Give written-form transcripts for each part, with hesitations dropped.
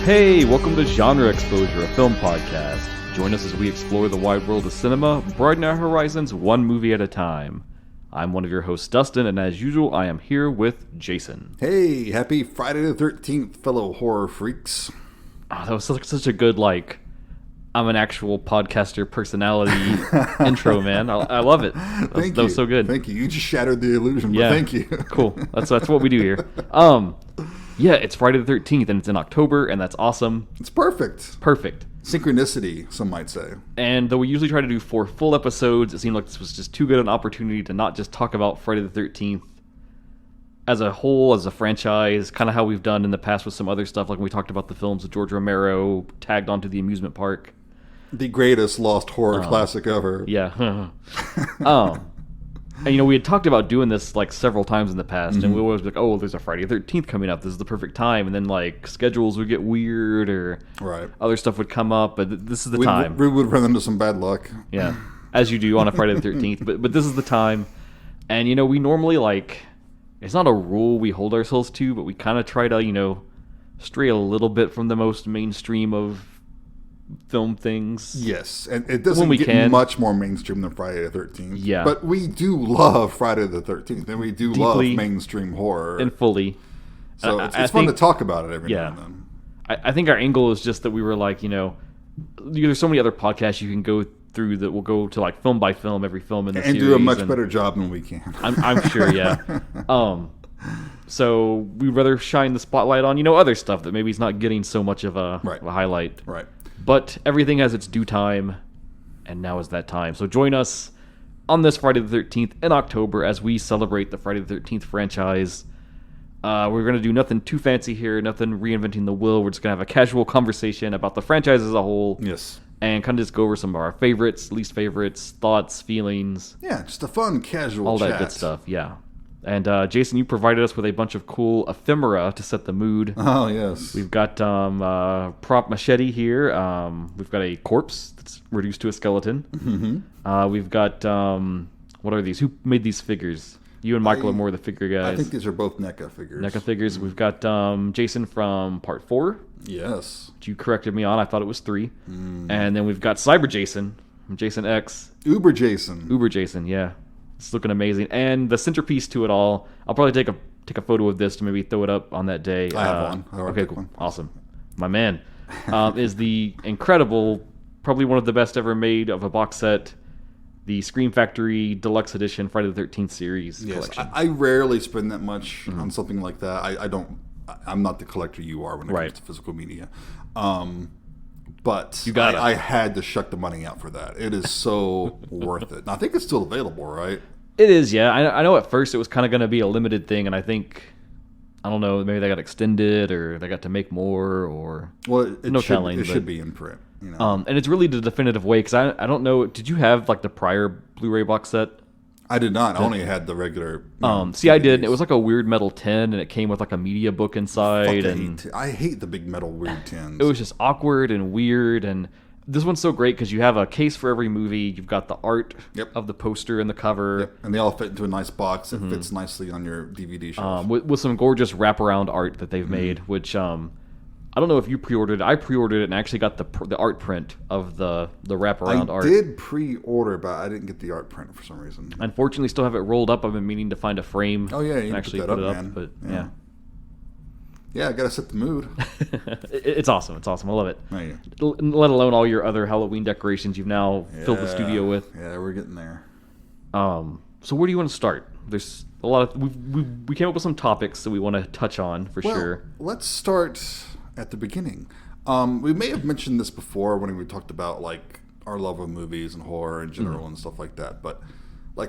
Hey, welcome to Genre Exposure, a film podcast. Join us as we explore the wide world of cinema, broaden our horizons one movie at a time. I'm one of your hosts, Dustin, and as usual, I am here with Jason. Hey, happy Friday the 13th, fellow horror freaks. Oh, that was such a good, I'm an actual podcaster personality intro, man. I love it. That was so good. Thank you. You just shattered the illusion, but thank you. Cool. That's what we do here. Yeah, it's Friday the 13th, and it's in October, and that's awesome. It's perfect. Perfect. Synchronicity, some might say. And though we usually try to do 4 full episodes, it seemed like this was just too good an opportunity to not just talk about Friday the 13th as a whole, as a franchise, kind of how we've done in the past with some other stuff, like when we talked about the films of George Romero tagged onto the amusement park. The greatest lost horror classic ever. Yeah. And, we had talked about doing this, several times in the past, and we always be like, oh, there's a Friday the 13th coming up. This is the perfect time. And then, schedules would get weird or other stuff would come up, but this is the time. We would run into some bad luck. Yeah, as you do on a Friday the 13th. But this is the time. And, we normally, it's not a rule we hold ourselves to, but we kind of try to, stray a little bit from the most mainstream of film things. Yes, and it doesn't get much more mainstream than Friday the 13th. Yeah. But we do love Friday the 13th, and we do love mainstream horror. And fully. So it's fun to talk about it every now and then. I think our angle is just that we were there's so many other podcasts you can go through that will go to film by film, every film in the series. And do a much better job than we can. I'm sure, yeah. So we'd rather shine the spotlight on, other stuff that maybe is not getting so much of a highlight. Right. But everything has its due time, and now is that time. So join us on this Friday the 13th in October as we celebrate the Friday the 13th franchise. We're going to do nothing too fancy here, nothing reinventing the wheel. We're just going to have a casual conversation about the franchise as a whole. Yes. And kind of just go over some of our favorites, least favorites, thoughts, feelings. Yeah, just a fun, casual all chat. All that good stuff, yeah. And Jason, you provided us with a bunch of cool ephemera to set the mood. Oh, yes. We've got prop machete here. We've got a corpse that's reduced to a skeleton. Mm-hmm. We've got, what are these? Who made these figures? You and Michael are more the figure guys. I think these are both NECA figures. NECA figures. We've got Jason from part 4. Yes. Which you corrected me on. I thought it was 3. And then we've got Cyber Jason from Jason X. Uber Jason, yeah. It's looking amazing. And the centerpiece to it all, I'll probably take a photo of this to maybe throw it up on that day. I have one. Okay, cool. Awesome. My man. Is the incredible, probably one of the best ever made of a box set, the Scream Factory Deluxe Edition Friday the 13th series collection. I rarely spend that much on something like that. I'm not the collector you are when it comes to physical media. But I had to shuck the money out for that. It is so worth it. And I think it's still available, right? It is, yeah. I know at first it was kind of going to be a limited thing, and I don't know, maybe they got extended or they got to make more or it should be in print. And it's really the definitive way, because I don't know, did you have the prior Blu-ray box set? I did not. I only had the regular. I did. It was a weird metal tin, and it came with a media book inside. I hate the big metal weird tins. It was just awkward and weird. And this one's so great because you have a case for every movie. You've got the art of the poster and the cover, and they all fit into a nice box that fits nicely on your DVD shelf. With some gorgeous wraparound art that they've made, which I don't know if you pre-ordered it. I pre-ordered it and actually got the art print of the wraparound art. I did pre-order, but I didn't get the art print for some reason. Unfortunately, still have it rolled up. I've been meaning to find a frame. Oh yeah, you actually put that up, man. But yeah, I gotta set the mood. It's awesome. It's awesome. I love it. Thank you. Let alone all your other Halloween decorations you've now filled the studio with. Yeah, we're getting there. So where do you want to start? There's a lot of we came up with some topics that we want to touch on for sure. Let's start at the beginning. We may have mentioned this before when we talked about our love of movies and horror in general and stuff like that. But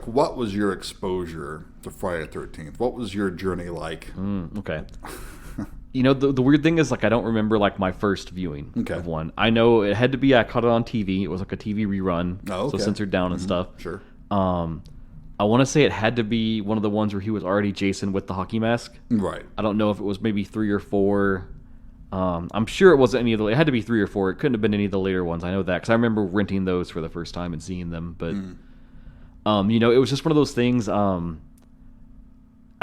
what was your exposure to Friday the 13th? What was your journey like? Okay. The weird thing is I don't remember my first viewing of one. I know it had to be, I caught it on TV. It was a TV rerun, so censored down and stuff. Sure. I want to say it had to be one of the ones where he was already Jason with the hockey mask. Right. I don't know if it was maybe 3 or 4. I'm sure it wasn't any of the. It had to be 3 or 4. It couldn't have been any of the later ones. I know that because I remember renting those for the first time and seeing them. But it was just one of those things. I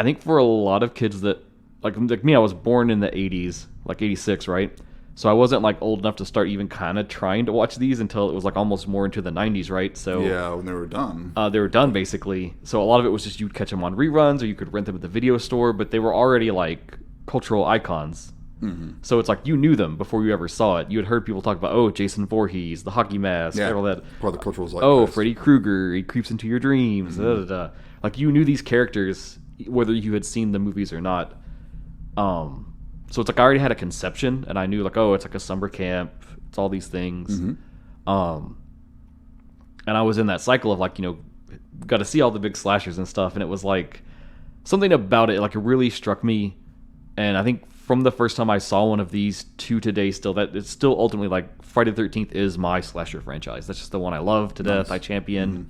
think for a lot of kids that like me, I was born in the 80s, 86, right? So I wasn't like old enough to start even kind of trying to watch these until it was like almost more into the 90s, right? So Yeah, when they were done. they were done basically. So a lot of it was just you'd catch them on reruns or you could rent them at the video store, but they were already like cultural icons. So it's like you knew them before you ever saw it. You had heard people talk about, oh, Jason Voorhees, the hockey mask, all that. Part of the cultural zeitgeist. Oh, Freddy Krueger, he creeps into your dreams. Da, da, da. Like you knew these characters whether you had seen the movies or not. So it's like I already had a conception, and I knew like, oh, it's like a summer camp. It's all these things. And I was in that cycle of like, got to see all the big slashers and stuff, and it was like something about it like it really struck me. And I think from the first time I saw one of these to today, still that it's still ultimately like Friday the 13th is my slasher franchise. That's just the one I love to death. I champion.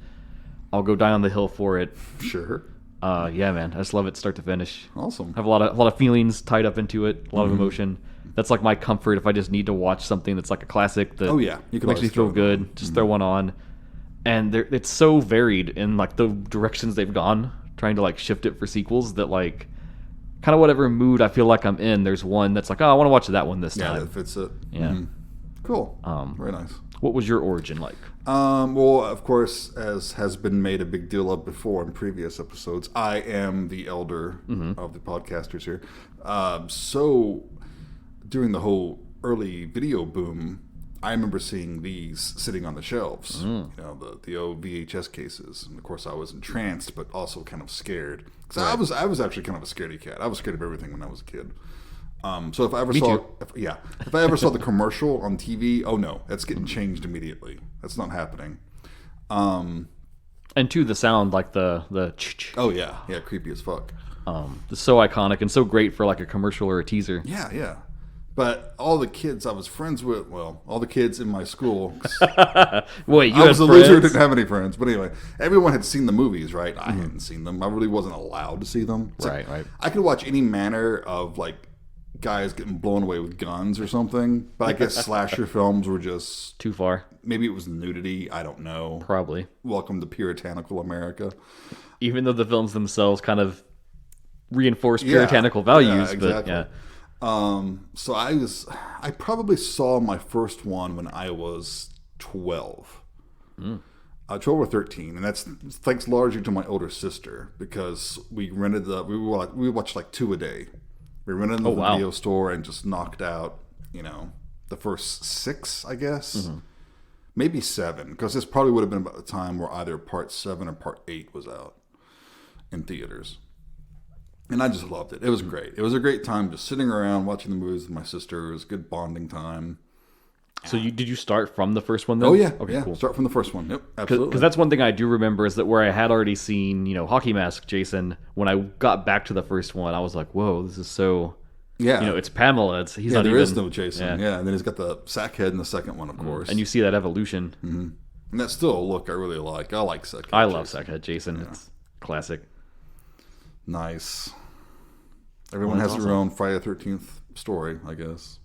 I'll go die on the hill for it. Sure. Yeah, man, I just love it start to finish. Awesome. I have a lot of feelings tied up into it, a lot of emotion. That's like my comfort if I just need to watch something that's like a classic that you can makes me feel good. Just throw one on, and it's so varied in like the directions they've gone, trying to like shift it for sequels that like kind of whatever mood I feel like I'm in. There's one that's like, oh, I want to watch that one this time. Yeah, that fits it. Yeah. Cool. Very nice. What was your origin like? Well, of course, as has been made a big deal of before in previous episodes, I am the elder of the podcasters here. So during the whole early video boom, I remember seeing these sitting on the shelves, the old VHS cases. And of course, I was entranced, but also kind of scared. Because I was actually kind of a scaredy cat. I was scared of everything when I was a kid. So if I ever if I ever saw the commercial on TV, oh no, that's getting changed immediately. That's not happening. And to the sound, like the oh yeah, creepy as fuck. It's so iconic and so great for like a commercial or a teaser. Yeah. But all the kids I was friends with, well, all the kids in my school. Wait, I was a loser, didn't have any friends. But anyway, everyone had seen the movies, right? I hadn't seen them. I really wasn't allowed to see them. Right. I could watch any manner of like guys getting blown away with guns or something, but I guess slasher films were just too far. Maybe it was nudity, I don't know. Probably. Welcome to puritanical America. Even though the films themselves kind of reinforce puritanical values, exactly. But so I probably saw my first one when I was 12. 12 or 13, and that's thanks largely to my older sister, because we watched like 2 a day. We rented in the video store and just knocked out, the first 6, I guess. Maybe 7, because this probably would have been about the time where either part 7 or part 8 was out in theaters. And I just loved it. It was great. It was a great time just sitting around watching the movies with my sister. It was a good bonding time. So did you start from the first one then? Oh yeah. Okay, yeah. Cool. Start from the first one. Yep, absolutely. Because that's one thing I do remember is that where I had already seen, Hockey Mask Jason, when I got back to the first one, I was like, whoa, this is so... Yeah. It's Pamela. He's not there even... is no Jason. Yeah. And then he's got the sack head in the second one, of course. And you see that evolution. And that's still a look I really like. I like sack head. I love sack head Jason. Yeah. It's classic. Nice. Everyone has their own Friday the 13th story, I guess.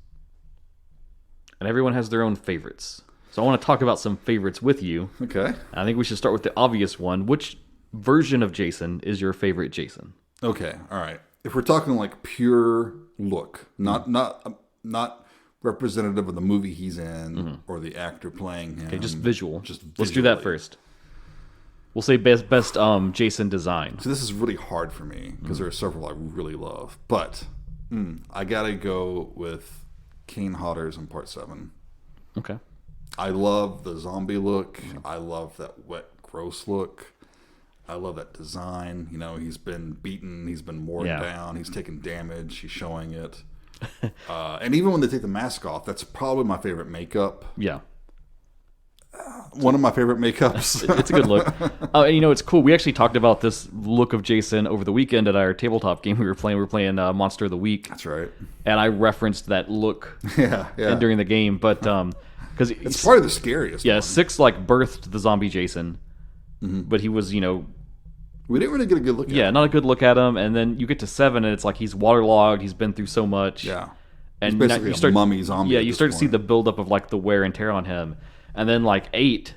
And everyone has their own favorites. So I want to talk about some favorites with you. Okay. I think we should start with the obvious one. Which version of Jason is your favorite Jason? Okay. All right. If we're talking like pure look, not representative of the movie he's in or the actor playing him. Okay, just visual. Visually. Let's do that first. We'll say best Jason design. So this is really hard for me because there are several I really love, but I gotta go with Kane Hodder's in Part 7. Okay. I love the zombie look. I love that wet, gross look. I love that design. He's been beaten. He's been worn down. He's taken damage. He's showing it. And even when they take the mask off, that's probably my favorite makeup. Yeah. One of my favorite makeups. It's a good look. And it's cool. We actually talked about this look of Jason over the weekend at our tabletop game we were playing. We were playing Monster of the Week. That's right. And I referenced that look during the game. But because it's probably the scariest one. 6 birthed the zombie Jason. But he was, we didn't really get a good look at him. Yeah, not a good look at him. And then you get to 7 and it's like he's waterlogged. He's been through so much. Yeah. And he's basically a mummy zombie. Yeah, you start to see the buildup of the wear and tear on him. And then 8,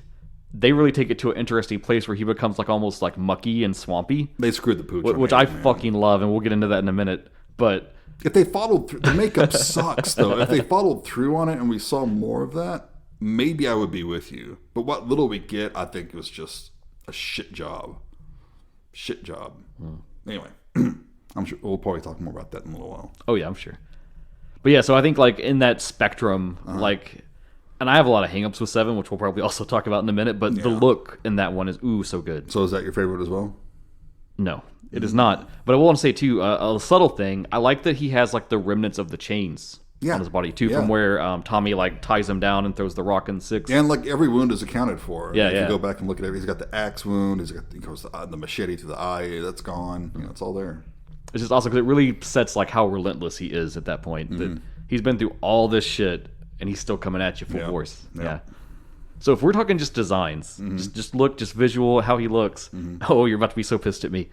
they really take it to an interesting place where he becomes almost mucky and swampy. They screwed the pooch. Which I fucking love, and we'll get into that in a minute. But If they followed through, the makeup sucks though. If they followed through on it and we saw more of that, maybe I would be with you. But what little we get, I think was just a shit job. Shit job. Anyway, I'm sure we'll probably talk more about that in a little while. Oh yeah, I'm sure. But yeah, so I think like in that spectrum, like, and I have a lot of hangups with 7, which we'll probably also talk about in a minute. But the look in that one is so good. So is that your favorite as well? No, it is not. But I will want to say too, a subtle thing. I like that he has like the remnants of the chains on his body too, from where Tommy like ties him down and throws the rock in the 6. And like every wound is accounted for. Yeah, if you go back and look at it, he's got the axe wound. He goes the machete through the eye. That's gone. You know, it's all there. It's just awesome because it really sets like how relentless he is at that point. That he's been through all this shit and he's still coming at you full force. Yeah. So if we're talking just designs, just look, just visual, how he looks. Oh, you're about to be so pissed at me.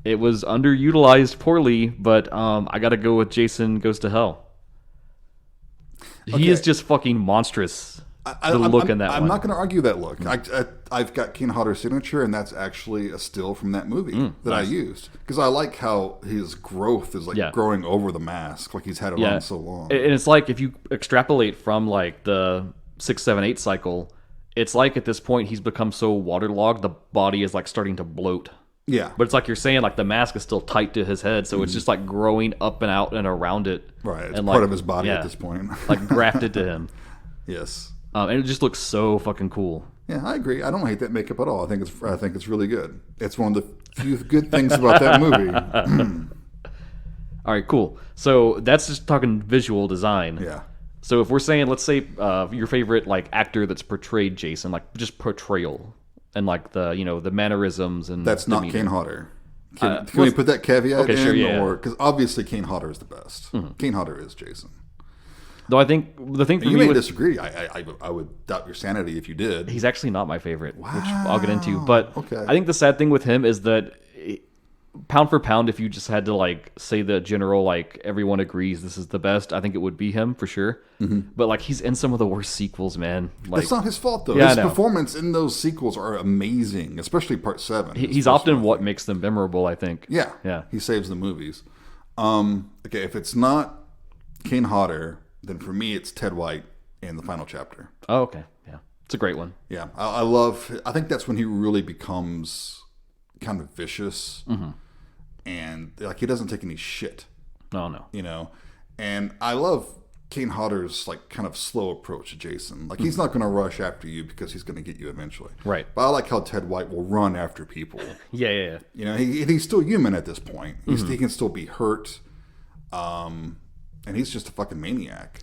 It was underutilized poorly, but I got to go with Jason Goes to Hell. He is just fucking monstrous. I'm not going to argue that look. I've got Kane Hodder's signature, and that's actually a still from that movie that I used. Because I like how his growth is like growing over the mask, like he's had it on so long. And it's like if you extrapolate from like the 6, 7, 8 cycle, it's like at this point he's become so waterlogged, the body is like starting to bloat. Yeah. But it's like you're saying, like the mask is still tight to his head, so it's just like growing up and out and around it. Right. It's and part like, of his body at this point. Like grafted to him. Yes. And it just looks so fucking cool. Yeah, I agree. I don't hate that makeup at all. I think it's really good. It's one of the few good things about that movie. All right, cool. So that's just talking visual design. Yeah. So if we're saying, let's say your favorite like actor that's portrayed Jason, like just portrayal and like the the mannerisms and that's not Kane Hodder. Can we put that caveat in? Sure, yeah. Or because obviously Kane Hodder is the best. Kane Hodder is Jason. Though I think the thing for you me may disagree. I would doubt your sanity if you did. He's actually not my favorite, which I'll get into. But I think the sad thing with him is that pound for pound, if you just had to like say the general like everyone agrees this is the best, I think it would be him for sure. But like he's in some of the worst sequels, man. Like, that's not his fault though. Yeah, his performance in those sequels are amazing, especially Part 7. He's often what makes them memorable, I think. Yeah. He saves the movies. Okay, if it's not Kane Hodder, then for me it's Ted White in the final chapter. Oh, okay. Yeah. It's a great one. Yeah. I think that's when he really becomes kind of vicious and like he doesn't take any shit. No. And I love Kane Hodder's like kind of slow approach to Jason. Like he's not going to rush after you because he's going to get you eventually. Right. But I like how Ted White will run after people. Yeah. He's still human at this point. He can still be hurt. And he's just a fucking maniac.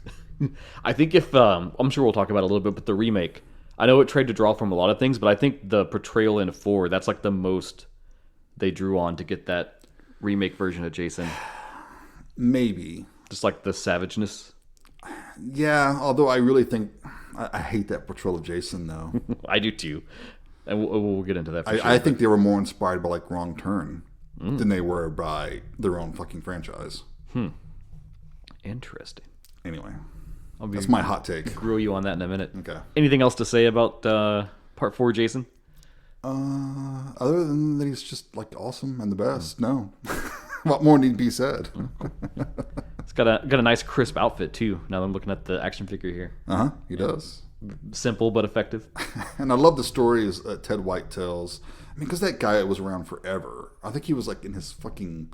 I think if I'm sure we'll talk about it a little bit, but the remake, I know it tried to draw from a lot of things, but I think the portrayal in 4, that's like the most they drew on to get that remake version of Jason. Maybe. Just like the savageness. Yeah, although I really think I hate that portrayal of Jason though. I do too. And we'll get into that for sure. I think they were more inspired by like Wrong Turn than they were by their own fucking franchise. Interesting. Anyway, that's my hot take. Grill you on that in a minute. Okay. Anything else to say about Part 4, Jason? Other than that he's just like awesome and the best. No. What more need to be said? It's got a nice crisp outfit too. Now that I'm looking at the action figure here. He does. Simple but effective. And I love the stories Ted White tells. I mean, because that guy was around forever. I think he was like in his fucking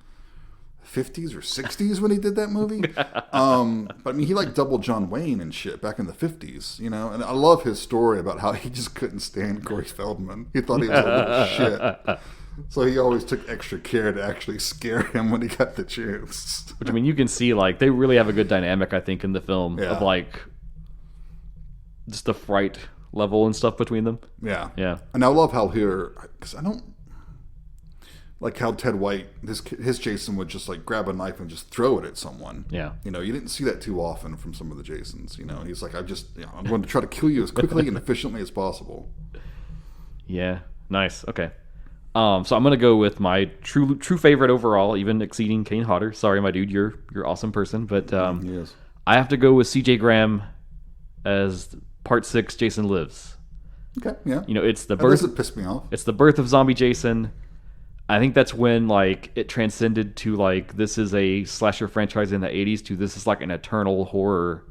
50s or 60s when he did that movie. But I mean, he like doubled John Wayne and shit back in the 50s, And I love his story about how he just couldn't stand Corey Feldman. He thought he was a little shit. So he always took extra care to actually scare him when he got the chance. Which, I mean, you can see, like, they really have a good dynamic, I think, in the film of, like, just the fright level and stuff between them. Yeah. And I love how because I don't, like how Ted White, his Jason would just, like, grab a knife and just throw it at someone. Yeah. You didn't see that too often from some of the Jasons, He's like, I'm going to try to kill you as quickly and efficiently as possible. Yeah. Nice. Okay. So I'm gonna go with my true favorite overall, even exceeding Kane Hodder. Sorry, my dude, you're an awesome person, but yes. I have to go with C.J. Graham as Part 6. Jason Lives. Okay, yeah. It's the birth. That doesn't piss me off. It's the birth of zombie Jason. I think that's when like it transcended to like this is a slasher franchise in the 80s to this is like an eternal horror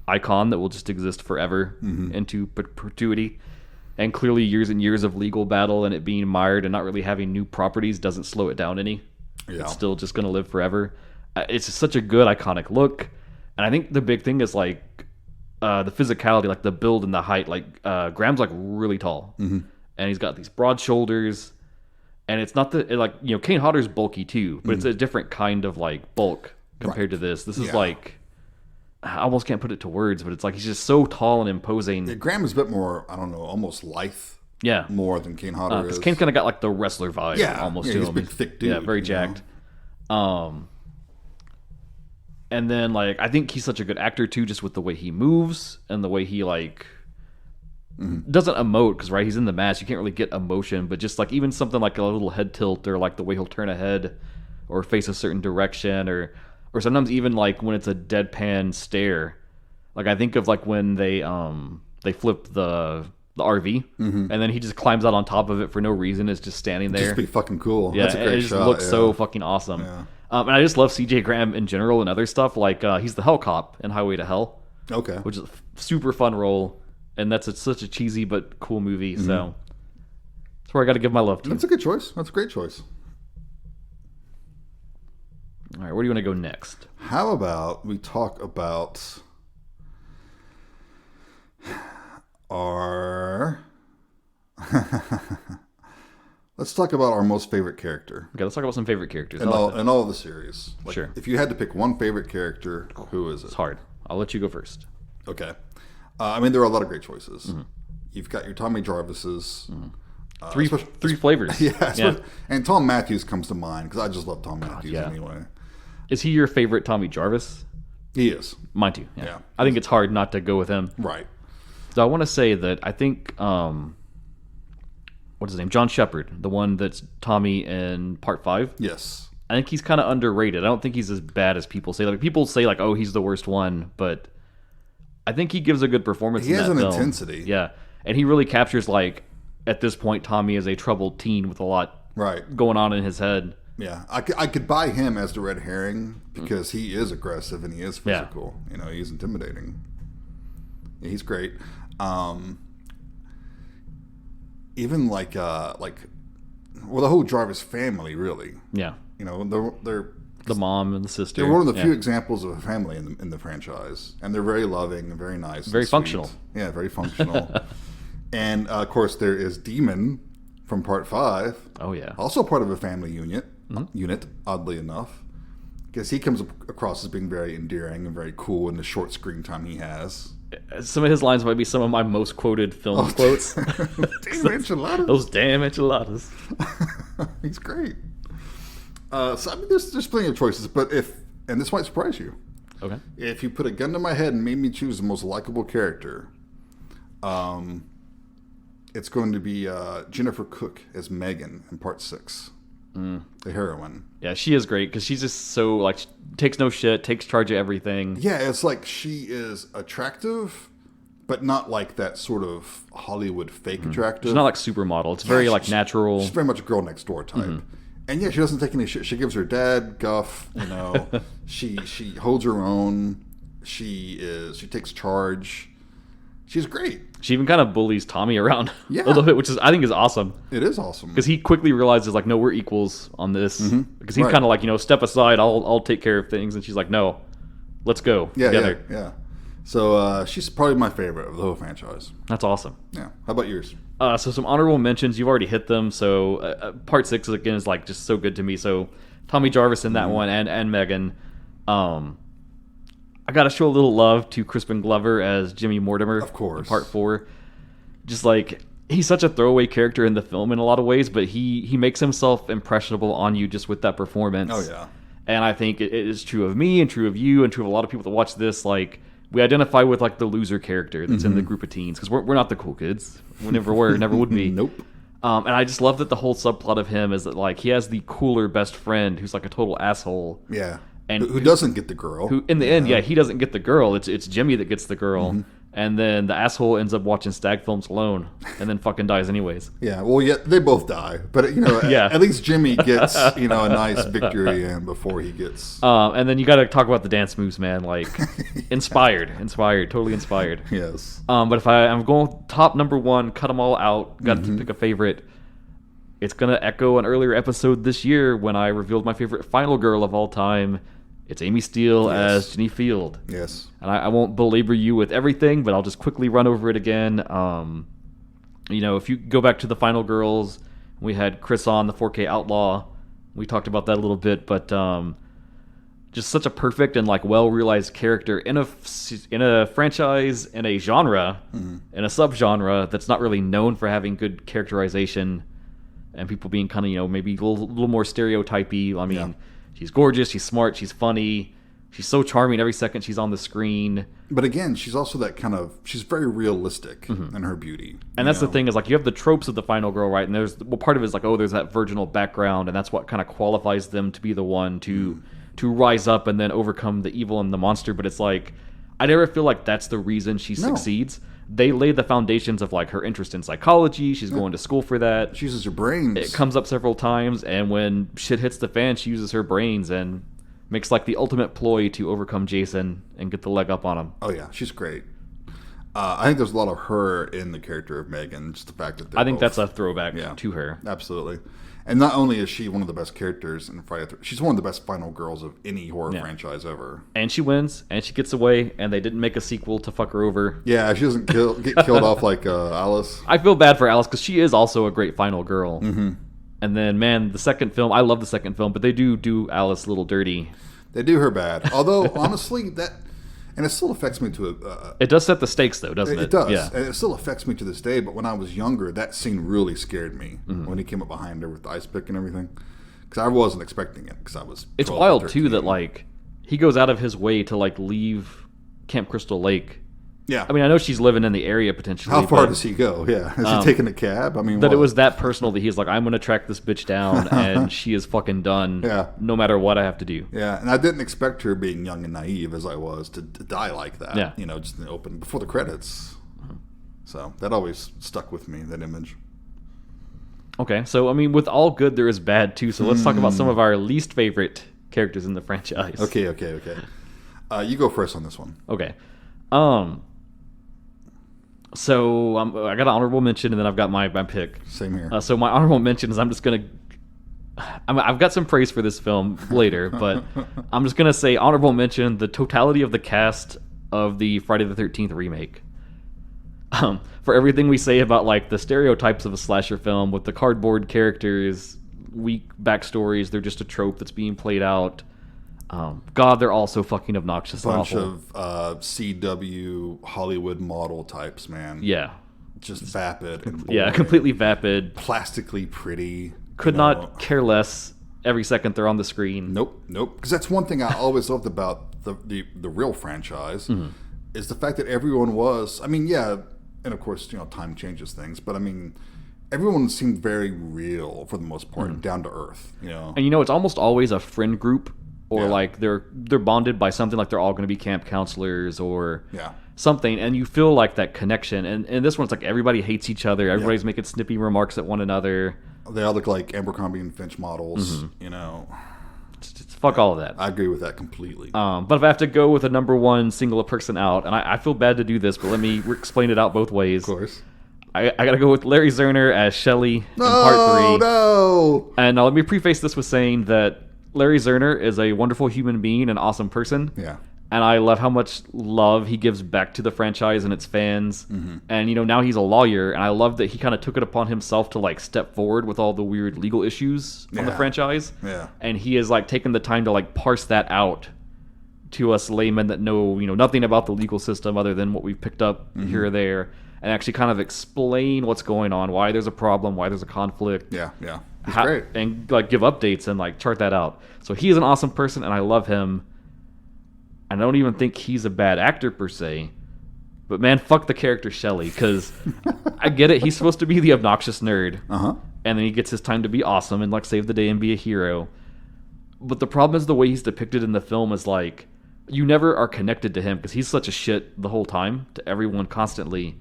icon that will just exist forever into perpetuity. And clearly years and years of legal battle and it being mired and not really having new properties doesn't slow it down any. Yeah. It's still just going to live forever. It's just such a good iconic look. And I think the big thing is like the physicality, like the build and the height. Like Graham's like really tall. And he's got these broad shoulders. And it's not like, you know, Kane Hodder's bulky too, but it's a different kind of like bulk compared to this. This is like, I almost can't put it to words, but it's like he's just so tall and imposing. Yeah, Graham is a bit more, I don't know, almost lithe. Yeah. More than Kane Hodder is. Because Kane's kind of got like the wrestler vibe almost to he's him. Big, thick dude. Yeah, very jacked. And then like I think he's such a good actor too, just with the way he moves and the way he like doesn't emote because he's in the mask. You can't really get emotion, but just like even something like a little head tilt or like the way he'll turn a head or face a certain direction or sometimes even like when it's a deadpan stare. Like I think of like when they flip the RV and then he just climbs out on top of it for no reason. It's just standing there. Just be fucking cool. Yeah, that's a great it just shot. looks so fucking awesome. Yeah. And I just love CJ Graham in general and other stuff. Like he's the Hell Cop in Highway to Hell. Okay. Which is a super fun role. And that's such a cheesy but cool movie. So that's where I got to give my love to. That's a good choice. That's a great choice. All right, where do you want to go next? How about we talk about our... Let's talk about our most favorite character. Okay, let's talk about some favorite characters. In all of the series. Like, sure. If you had to pick one favorite character, who is it? It's hard. I'll let you go first. Okay. I mean, there are a lot of great choices. You've got your Tommy Jarvises. Three flavors. Yeah. And Tom Matthews comes to mind because I just love Tom Matthews anyway. Is he your favorite Tommy Jarvis? He is. Mine too. Yeah. I think it's hard not to go with him. Right. So I want to say that I think, what's his name? John Shepard, the one that's Tommy in Part 5. Yes. I think he's kind of underrated. I don't think he's as bad as people say. Like people say like, oh, he's the worst one, but I think he gives a good performance in that film. He has an intensity. Yeah. And he really captures like, at this point, Tommy is a troubled teen with a lot going on in his head. Yeah, I could buy him as the red herring because he is aggressive and he is physical. Yeah. You know, he's intimidating. Yeah, he's great. Even like the whole Jarvis family, really. Yeah. You know, they're the mom and the sister. They're one of the few examples of a family in the franchise, and they're very loving and very nice, very functional. Yeah, very functional. And of course, there is Demon from Part 5. Oh yeah, also part of a family unit. Oddly enough, because he comes across as being very endearing and very cool in the short screen time he has. Some of his lines might be some of my most quoted film quotes. Damn enchiladas. Those damn enchiladas. He's great. So I mean, there's plenty of choices, but and this might surprise you. Okay. If you put a gun to my head and made me choose the most likable character, it's going to be Jennifer Cook as Megan in Part 6. The heroine. Yeah, she is great because she's just so like takes no shit, takes charge of everything. Yeah, it's like she is attractive, but not like that sort of Hollywood fake attractive. She's not like supermodel. It's very like natural. She's very much a girl next door type. And yeah, she doesn't take any shit. She gives her dad guff. You know, she holds her own. She takes charge. She's great. She even kind of bullies Tommy around a little bit, which I think is awesome. It is awesome because he quickly realizes like, no, we're equals on this. Because he's kind of like, you know, step aside. I'll take care of things, and she's like, no, let's go together. Yeah. So she's probably my favorite of the whole franchise. That's awesome. Yeah. How about yours? So some honorable mentions. You've already hit them. So Part 6 again is like just so good to me. So Tommy Jarvis in that one and Megan. I got to show a little love to Crispin Glover as Jimmy Mortimer. Of course. In Part 4. Just like, he's such a throwaway character in the film in a lot of ways, but he makes himself impressionable on you just with that performance. Oh, yeah. And I think it is true of me and true of you and true of a lot of people that watch this. Like, we identify with like the loser character that's in the group of teens because we're not the cool kids. We never were, never would be. Nope. And I just love that the whole subplot of him is that like he has the cooler best friend who's like a total asshole. Yeah. And who doesn't get the girl? Who in the end, he doesn't get the girl. It's Jimmy that gets the girl, And then the asshole ends up watching stag films alone, and then fucking dies anyways. Yeah, well, yeah, they both die, but Yeah. at least Jimmy gets a nice victory in before he gets. And then you got to talk about the dance moves, man. Like, inspired, totally inspired. Yes. But if I'm going top number one, cut them all out. Got to pick a favorite. It's gonna echo an earlier episode this year when I revealed my favorite final girl of all time. It's Amy Steele as Jenny Field. Yes. And I won't belabor you with everything, but I'll just quickly run over it again. If you go back to the Final Girls, we had Chris on, the 4K Outlaw. We talked about that a little bit, but just such a perfect and like well-realized character in a franchise, in a genre, in a subgenre that's not really known for having good characterization and people being kind of, maybe a little more stereotypy. I mean, she's gorgeous, she's smart, she's funny, she's so charming every second she's on the screen. But again, she's also that kind of, she's very realistic in her beauty. And that's the thing is, like, you have the tropes of the final girl, right? And part of it is like, there's that virginal background, and that's what kind of qualifies them to be the one to rise up and then overcome the evil and the monster. But it's like, I never feel like that's the reason she succeeds. They laid the foundations of like her interest in psychology. She's going to school for that. She uses her brains. It comes up several times, and when shit hits the fan, she uses her brains and makes like the ultimate ploy to overcome Jason and get the leg up on him. Oh yeah, she's great. I think there's a lot of her in the character of Megan. Just the fact that I think that's a throwback to her. Absolutely. And not only is she one of the best characters in Friday, she's one of the best final girls of any horror franchise ever. And she wins, and she gets away, and they didn't make a sequel to fuck her over. Yeah, she doesn't get killed off like Alice. I feel bad for Alice because she is also a great final girl. Mm-hmm. And then, man, the second film, I love the second film, but they do Alice a little dirty. They do her bad. Although, honestly, and it still affects me it does set the stakes, though, doesn't it? It does. Yeah. And it still affects me to this day, but when I was younger, that scene really scared me when he came up behind her with the ice pick and everything. Because I wasn't expecting it, because I was 12 It's wild, or too, that, like, he goes out of his way to, like, leave Camp Crystal Lake. Yeah. I mean, I know she's living in the area, potentially. How far does he go? Yeah. Is he taking a cab? I mean, it was that personal that he's like, I'm going to track this bitch down, and she is fucking done no matter what I have to do. Yeah, and I didn't expect her, being young and naive as I was, to die like that. Yeah. Just in the open, before the credits. So that always stuck with me, that image. Okay, so, I mean, with all good, there is bad, too. So let's talk about some of our least favorite characters in the franchise. Okay. You go first on this one. Okay. So I got an honorable mention, and then I've got my pick. Same here. So my honorable mention is I've got some praise for this film later, but I'm just gonna say honorable mention: the totality of the cast of the Friday the 13th remake. For everything we say about like the stereotypes of a slasher film with the cardboard characters, weak backstories, they're just a trope that's being played out. God, they're all so fucking obnoxious. Bunch and awful. of CW Hollywood model types, man. Yeah. Just vapid and boring. Yeah, completely vapid. Plastically pretty. Could not care less every second they're on the screen. Nope. Because that's one thing I always loved about the real franchise is the fact that everyone was, I mean, yeah, and of course, time changes things, but I mean, everyone seemed very real for the most part, down to earth, And it's almost always a friend group. Or like they're bonded by something, like they're all going to be camp counselors or something, and you feel like that connection. And this one's like everybody hates each other. Everybody's making snippy remarks at one another. They all look like Abercrombie and Finch models. Just fuck all of that. I agree with that completely. But if I have to go with a number one, single a person out, and I feel bad to do this, but let me explain it out both ways. Of course. I got to go with Larry Zerner as Shelley in part 3. No. And let me preface this with saying that Larry Zerner is a wonderful human being, an awesome person. Yeah. And I love how much love he gives back to the franchise and its fans. And, now he's a lawyer, and I love that he kind of took it upon himself to, like, step forward with all the weird legal issues on the franchise. Yeah. And he has, like, taken the time to, like, parse that out to us laymen that know, nothing about the legal system other than what we've picked up here or there, and actually kind of explain what's going on, why there's a problem, why there's a conflict. Yeah. He's great. And like give updates and like chart that out. So he's an awesome person, and I love him. I don't even think he's a bad actor per se, but man, fuck the character Shelley, because I get it. He's supposed to be the obnoxious nerd, and then he gets his time to be awesome and like save the day and be a hero. But the problem is the way he's depicted in the film is like you never are connected to him because he's such a shit the whole time to everyone constantly.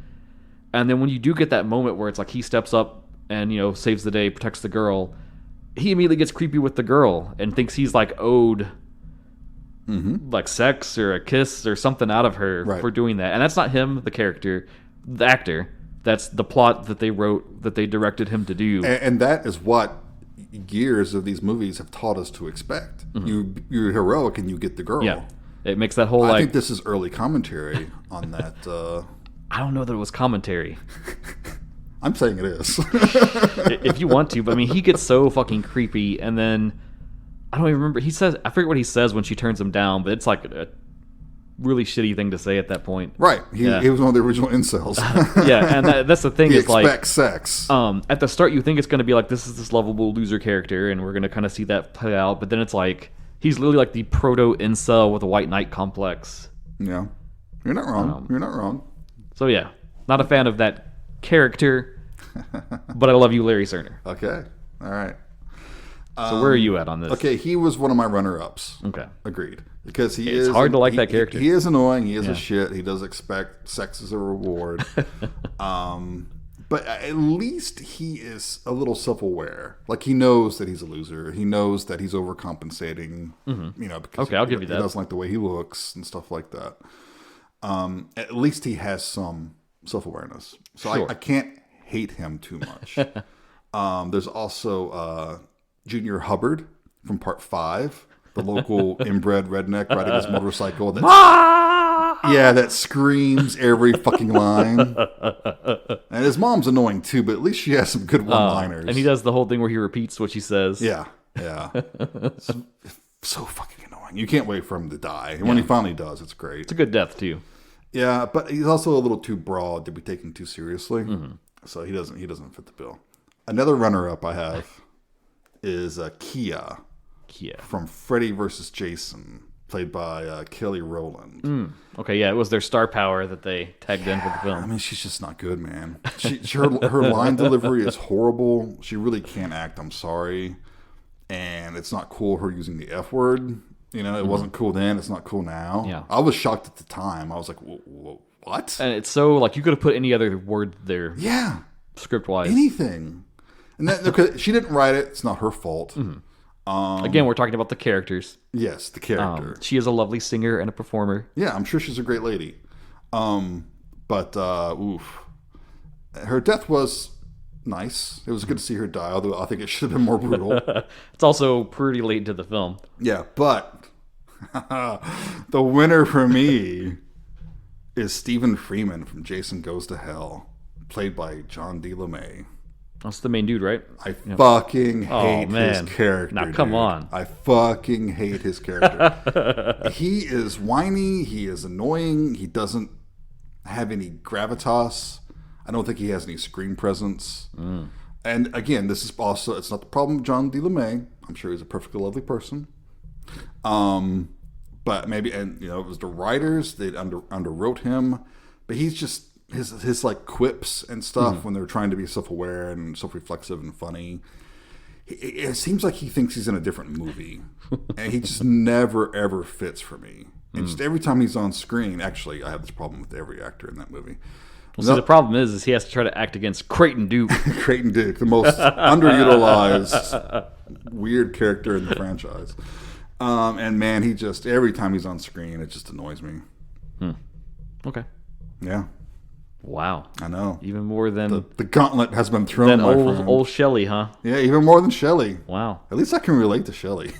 And then when you do get that moment where it's like he steps up and, saves the day, protects the girl, he immediately gets creepy with the girl and thinks he's like owed like sex or a kiss or something out of her for doing that. And that's not him, the character, the actor. That's the plot that they wrote, that they directed him to do. And that is what years of these movies have taught us to expect. You're heroic and you get the girl. Yeah. It makes that whole I think this is early commentary on that. I don't know that it was commentary. I'm saying it is. If you want to, but I mean, he gets so fucking creepy, and then I don't even remember. I forget what he says when she turns him down, but it's like a really shitty thing to say at that point. Right. He was one of the original incels. Yeah, and that's the thing. He is like expects sex. At the start, you think it's going to be like this is this lovable loser character, and we're going to kind of see that play out. But then it's like he's literally like the proto incel with a white knight complex. Yeah, you're not wrong. You're not wrong. So yeah, not a fan of that character, but I love you, Larry Cerner. Okay, all right. So where are you at on this? Okay, he was one of my runner-ups. Okay, agreed. Because it's hard to like that character. He is annoying. He is a shit. He does expect sex as a reward. But at least he is a little self-aware. Like he knows that he's a loser. He knows that he's overcompensating. Because I'll give you that. He doesn't like the way he looks and stuff like that. At least he has some self-awareness. So sure. I can't hate him too much. There's also Junior Hubbard from Part 5. The local inbred redneck riding his motorcycle. That screams every fucking line. And his mom's annoying too, but at least she has some good one-liners. And he does the whole thing where he repeats what she says. Yeah. So fucking annoying. You can't wait for him to die. And when he finally does, it's great. It's a good death too. Yeah, but he's also a little too broad to be taken too seriously. So he doesn't fit the bill. Another runner-up I have is Kia. From Freddy vs. Jason, played by Kelly Rowland. Okay, yeah, it was their star power that they tagged in for the film. I mean, she's just not good, man. Her line delivery is horrible. She really can't act, I'm sorry. And it's not cool her using the F word. It wasn't cool then, it's not cool now. Yeah. I was shocked at the time. I was like, what? And it's so, like, you could have put any other word there. Yeah. Script-wise. Anything. And that, she didn't write it. It's not her fault. Again, we're talking about the characters. Yes, the character. She is a lovely singer and a performer. Yeah, I'm sure she's a great lady. But her death was nice. It was good to see her die, although I think it should have been more brutal. It's also pretty late into the film. Yeah, but the winner for me is Stephen Freeman from Jason Goes to Hell, played by John D. LeMay. That's the main dude, right? I fucking hate his character. Now, come on. I fucking hate his character. He is whiny. He is annoying. He doesn't have any gravitas. I don't think he has any screen presence. And again, this is also, it's not the problem of John D. LeMay. I'm sure he's a perfectly lovely person. But maybe, and it was the writers, they underwrote him. But he's just, his like quips and stuff when they're trying to be self-aware and self-reflexive and funny, it seems like he thinks he's in a different movie, and he just never ever fits for me. And just every time he's on screen, actually, I have this problem with every actor in that movie. Well, see, the problem is he has to try to act against Creighton Duke. Creighton Duke, the most underutilized weird character in the franchise. And man, he just every time he's on screen, it just annoys me. Okay. Yeah. Wow. I know. Even more than... The gauntlet has been thrown, my friend. Old Shelley, huh? Yeah, even more than Shelley. Wow. At least I can relate to Shelley.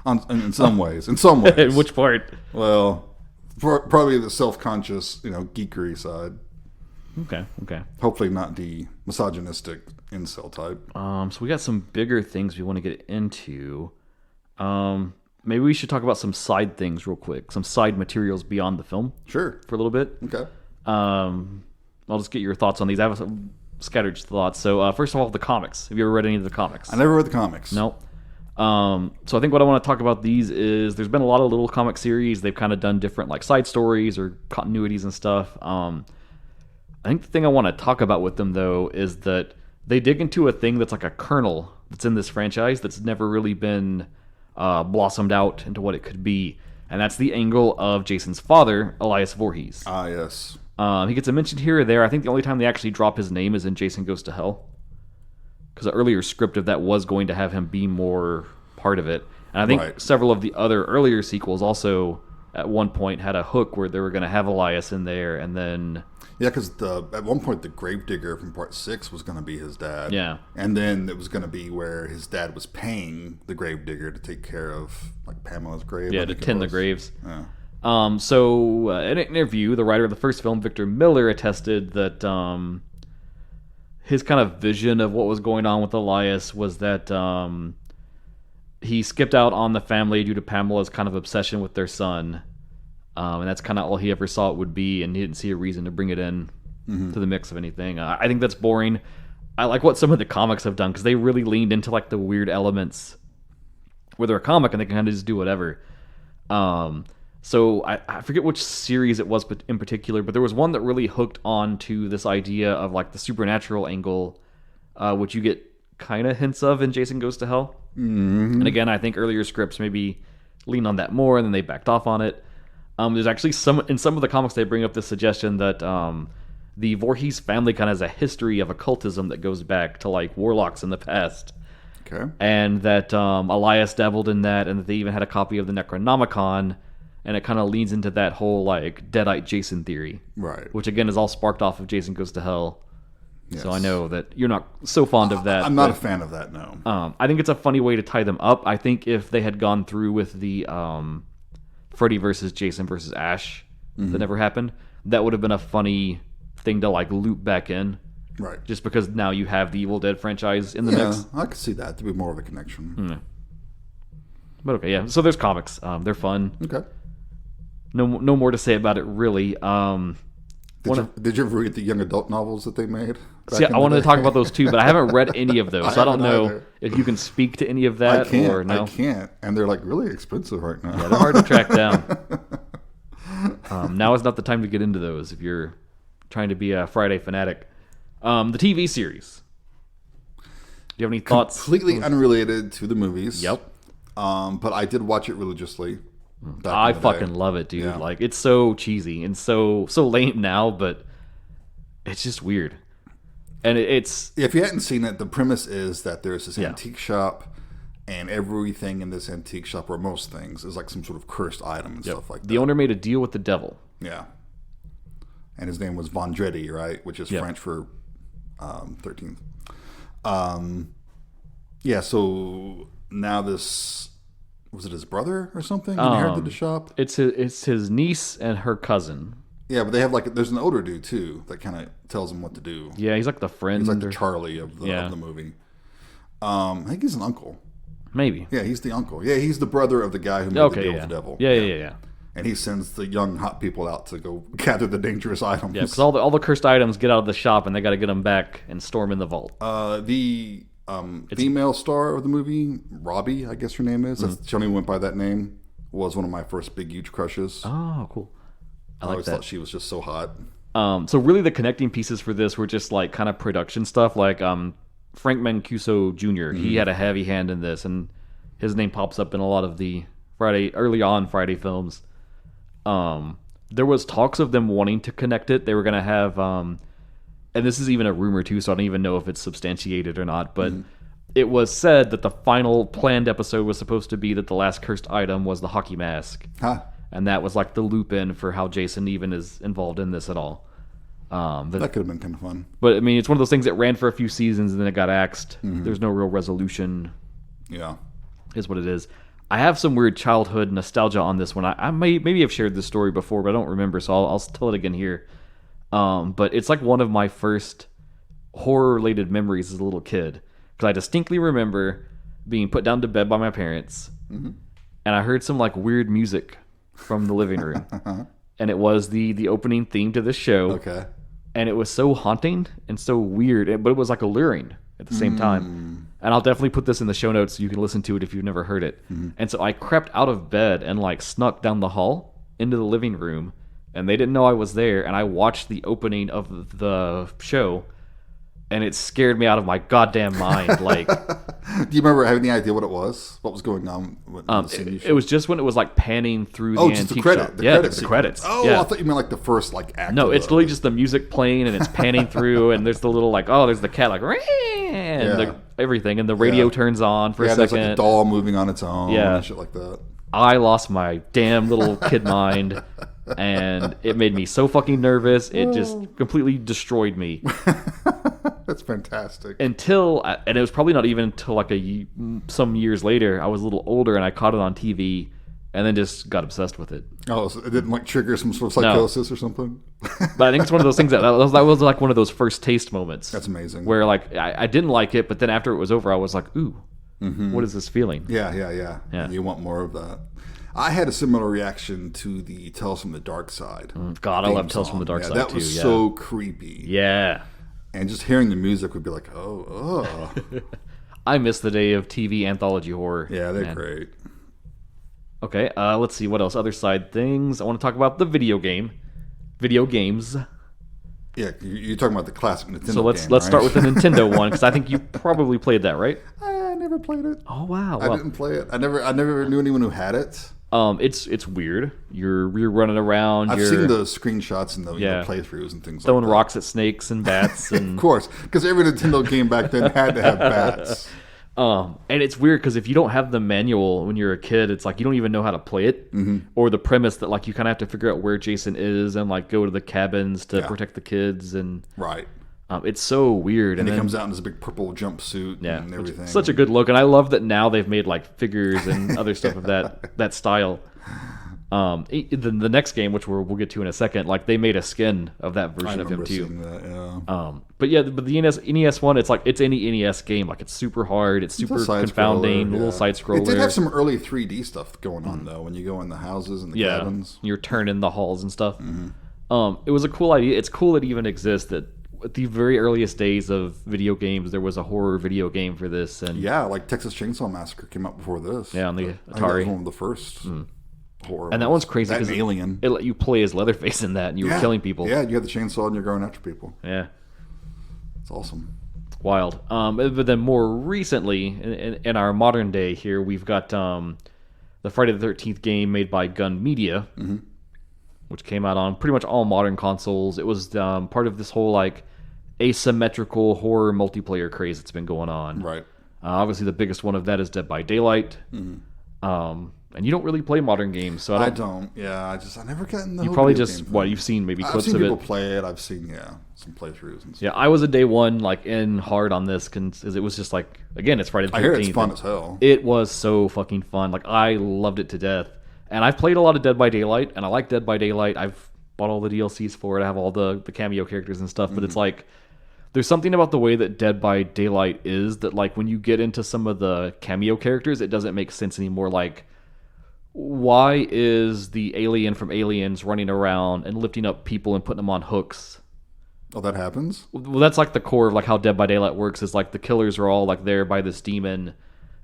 in some ways. In some ways. In which part? Well, probably the self-conscious, geekery side. Okay. Hopefully not the misogynistic incel type. So we got some bigger things we want to get into. Maybe we should talk about some side things real quick. Some side materials beyond the film. Sure. For a little bit. Okay. I'll just get your thoughts on these. I have some scattered thoughts. So first of all, the comics. Have you ever read any of the comics? I never read the comics. No. So I think what I want to talk about these is there's been a lot of little comic series. They've kind of done different like side stories or continuities and stuff. I think the thing I want to talk about with them though is that they dig into a thing that's like a kernel that's in this franchise that's never really been blossomed out into what it could be. And that's the angle of Jason's father, Elias Voorhees. Ah, yes. He gets a mention here or there. I think the only time they actually drop his name is in Jason Goes to Hell. Because the earlier script of that was going to have him be more part of it. And I think several of the other earlier sequels also, at one point, had a hook where they were going to have Elias in there, and then... Yeah, because at one point the gravedigger from part 6 was going to be his dad. Yeah. And then it was going to be where his dad was paying the gravedigger to take care of like Pamela's grave. Yeah, to tend the graves. Yeah. So in an interview, the writer of the first film, Victor Miller, attested that his kind of vision of what was going on with Elias was that he skipped out on the family due to Pamela's kind of obsession with their son. And that's kind of all he ever saw it would be, and he didn't see a reason to bring it in to the mix of anything. I think that's boring. I like what some of the comics have done, because they really leaned into like the weird elements where they're a comic and they can kind of just do whatever. So I forget which series it was in particular, but there was one that really hooked on to this idea of like the supernatural angle, which you get kind of hints of in Jason Goes to Hell. Mm-hmm. And again, I think earlier scripts maybe lean on that more, and then they backed off on it. There's actually some of the comics they bring up this suggestion that the Voorhees family kind of has a history of occultism that goes back to like warlocks in the past. Okay. And that Elias dabbled in that, and that they even had a copy of the Necronomicon, and it kind of leans into that whole like Deadite Jason theory. Right. Which again is all sparked off of Jason Goes to Hell. Yes. So I know that you're not so fond of that. I'm not a fan of that, no. I think it's a funny way to tie them up. I think if they had gone through with the Freddy versus Jason versus Ash that never happened, that would have been a funny thing to like loop back in. Right. Just because now you have the Evil Dead franchise in the mix. I could see that to be more of a connection. But okay, yeah. So there's comics. They're fun. Okay. No more to say about it, really. Did you ever read the young adult novels that they made? See, I wanted to talk about those too, but I haven't read any of those, so I don't know either. if you can speak to any of that or no. I can't, and they're like really expensive right now. Yeah, they're hard to track down. Now is not the time to get into those if you're trying to be a Friday fanatic. The TV series. Do you have any thoughts? Completely unrelated to the movies. Yep. But I did watch it religiously. I fucking love it, dude. Yeah. Like, it's so cheesy and so lame now, but it's just weird. And it's... If you hadn't seen it, the premise is that there's this antique shop, and everything in this antique shop, or most things, is like some sort of cursed item and stuff like that. The owner made a deal with the devil. Yeah. And his name was Vendredi, right? Which is French for 13th. Yeah, so now this... Was it his brother or something? Inherited the shop? It's his niece and her cousin. Yeah, but they have like... There's an older dude, too, that kind of tells him what to do. Yeah, he's like the friend. He's like the Charlie of the movie. I think he's an uncle. Maybe. Yeah, he's the uncle. Yeah, he's the brother of the guy who made the deal with the devil. Yeah. And he sends the young hot people out to go gather the dangerous items. Yeah, because all the cursed items get out of the shop, and they got to get them back and storm in the vault. The female star of the movie, Robbie, I guess her name is. She only went by that name. Was one of my first big, huge crushes. Oh, cool. I always thought she was just so hot. So really the connecting pieces for this were just like kind of production stuff. Like Frank Mancuso Jr., he had a heavy hand in this, and his name pops up in a lot of the early on Friday films. There was talks of them wanting to connect it. They were going to have, and this is even a rumor too, so I don't even know if it's substantiated or not, but it was said that the final planned episode was supposed to be that the last cursed item was the hockey mask. Huh. And that was like the loop in for how Jason even is involved in this at all. That could have been kind of fun. But I mean, it's one of those things that ran for a few seasons and then it got axed. There's no real resolution. Yeah. Is what it is. I have some weird childhood nostalgia on this one. I maybe have shared this story before, but I don't remember, so I'll tell it again here. But it's like one of my first horror-related memories as a little kid. Because I distinctly remember being put down to bed by my parents, and I heard some like weird music from the living room. And it was the opening theme to this show. Okay. And it was so haunting and so weird, but it was like alluring at the same time. And I'll definitely put this in the show notes so you can listen to it if you've never heard it. And so I crept out of bed and like snuck down the hall into the living room, and they didn't know I was there, and I watched the opening of the show and it scared me out of my goddamn mind. Like, do you remember having any idea what it was? What was going on? It was just when it was like panning through the just antique the credit. shop. The credits. Oh, yeah. I thought you meant like the first like act. No, it's literally just the music playing and it's panning through, and there's the little like, oh, there's the cat like, and everything, and the radio turns on for a second. There's like a doll moving on its own. And shit like that. I lost my damn little kid mind, and it made me so fucking nervous. It just completely destroyed me. That's fantastic. And it was probably not even until like some years later, I was a little older and I caught it on TV and then just got obsessed with it. Oh, so it didn't like trigger some sort of psychosis or something? But I think it's one of those things that was like one of those first taste moments. That's amazing. Where like I didn't like it, but then after it was over, I was like, ooh, what is this feeling? Yeah. And you want more of that. I had a similar reaction to the Tales from the Dark Side. God, I love Tales from the Dark Side too. That was so creepy. Yeah. And just hearing the music would be like, oh. I miss the day of TV anthology horror. Yeah, they're great. Okay, let's see what else. Other side things. I want to talk about the video games. Yeah, you're talking about the classic Nintendo. So let's start with the Nintendo one, because I think you probably played that, right? I never played it. Oh wow! I didn't play it. I never knew anyone who had it. It's weird. You're running around. I've seen the screenshots and the playthroughs and things throwing like that. rocks at snakes and bats. And of course, because every Nintendo game back then had to have bats. And it's weird because if you don't have the manual when you're a kid, it's like you don't even know how to play it, or the premise that like you kind of have to figure out where Jason is and like go to the cabins to protect the kids and right. It's so weird. And he comes out in this big purple jumpsuit and everything. Such a good look, and I love that now they've made like figures and other stuff of that style. The next game, which we'll get to in a second, like they made a skin of that version of him too. That, but the NES one, it's like it's any NES game. Like it's super hard, it's super confounding, little side scroller. It did have some early 3D stuff going on though. When you go in the houses and the cabins, you're turning the halls and stuff. It was a cool idea. It's cool it even exists. That at the very earliest days of video games, there was a horror video game for this, and like Texas Chainsaw Massacre came out before this. Yeah, on the Atari. I think that was one of the first. Horror. And that one's crazy because Alien. It let you play as Leatherface in that, and you were killing people. Yeah, you had the chainsaw and you're going after people. Yeah, it's awesome. It's wild. But then more recently, in our modern day here, we've got the Friday the 13th game made by Gun Media, which came out on pretty much all modern consoles. It was part of this whole like asymmetrical horror multiplayer craze that's been going on. Right. Obviously, the biggest one of that is Dead by Daylight. And you don't really play modern games, so I don't. Yeah, I never got in the. You probably just you've seen maybe clips of it. I've seen people play it. I've seen some playthroughs and stuff. Yeah, I was a day one like in hard on this because it was just like again it's Friday the 13th. I hear it's fun as hell. It was so fucking fun. Like I loved it to death. And I've played a lot of Dead by Daylight, and I like Dead by Daylight. I've bought all the DLCs for it. I have all the cameo characters and stuff. But it's like there's something about the way that Dead by Daylight is that like when you get into some of the cameo characters, it doesn't make sense anymore. Like, why is the alien from Aliens running around and lifting up people and putting them on hooks? Oh, that happens? Well, that's like the core of like how Dead by Daylight works. Is like the killers are all like there by this demon,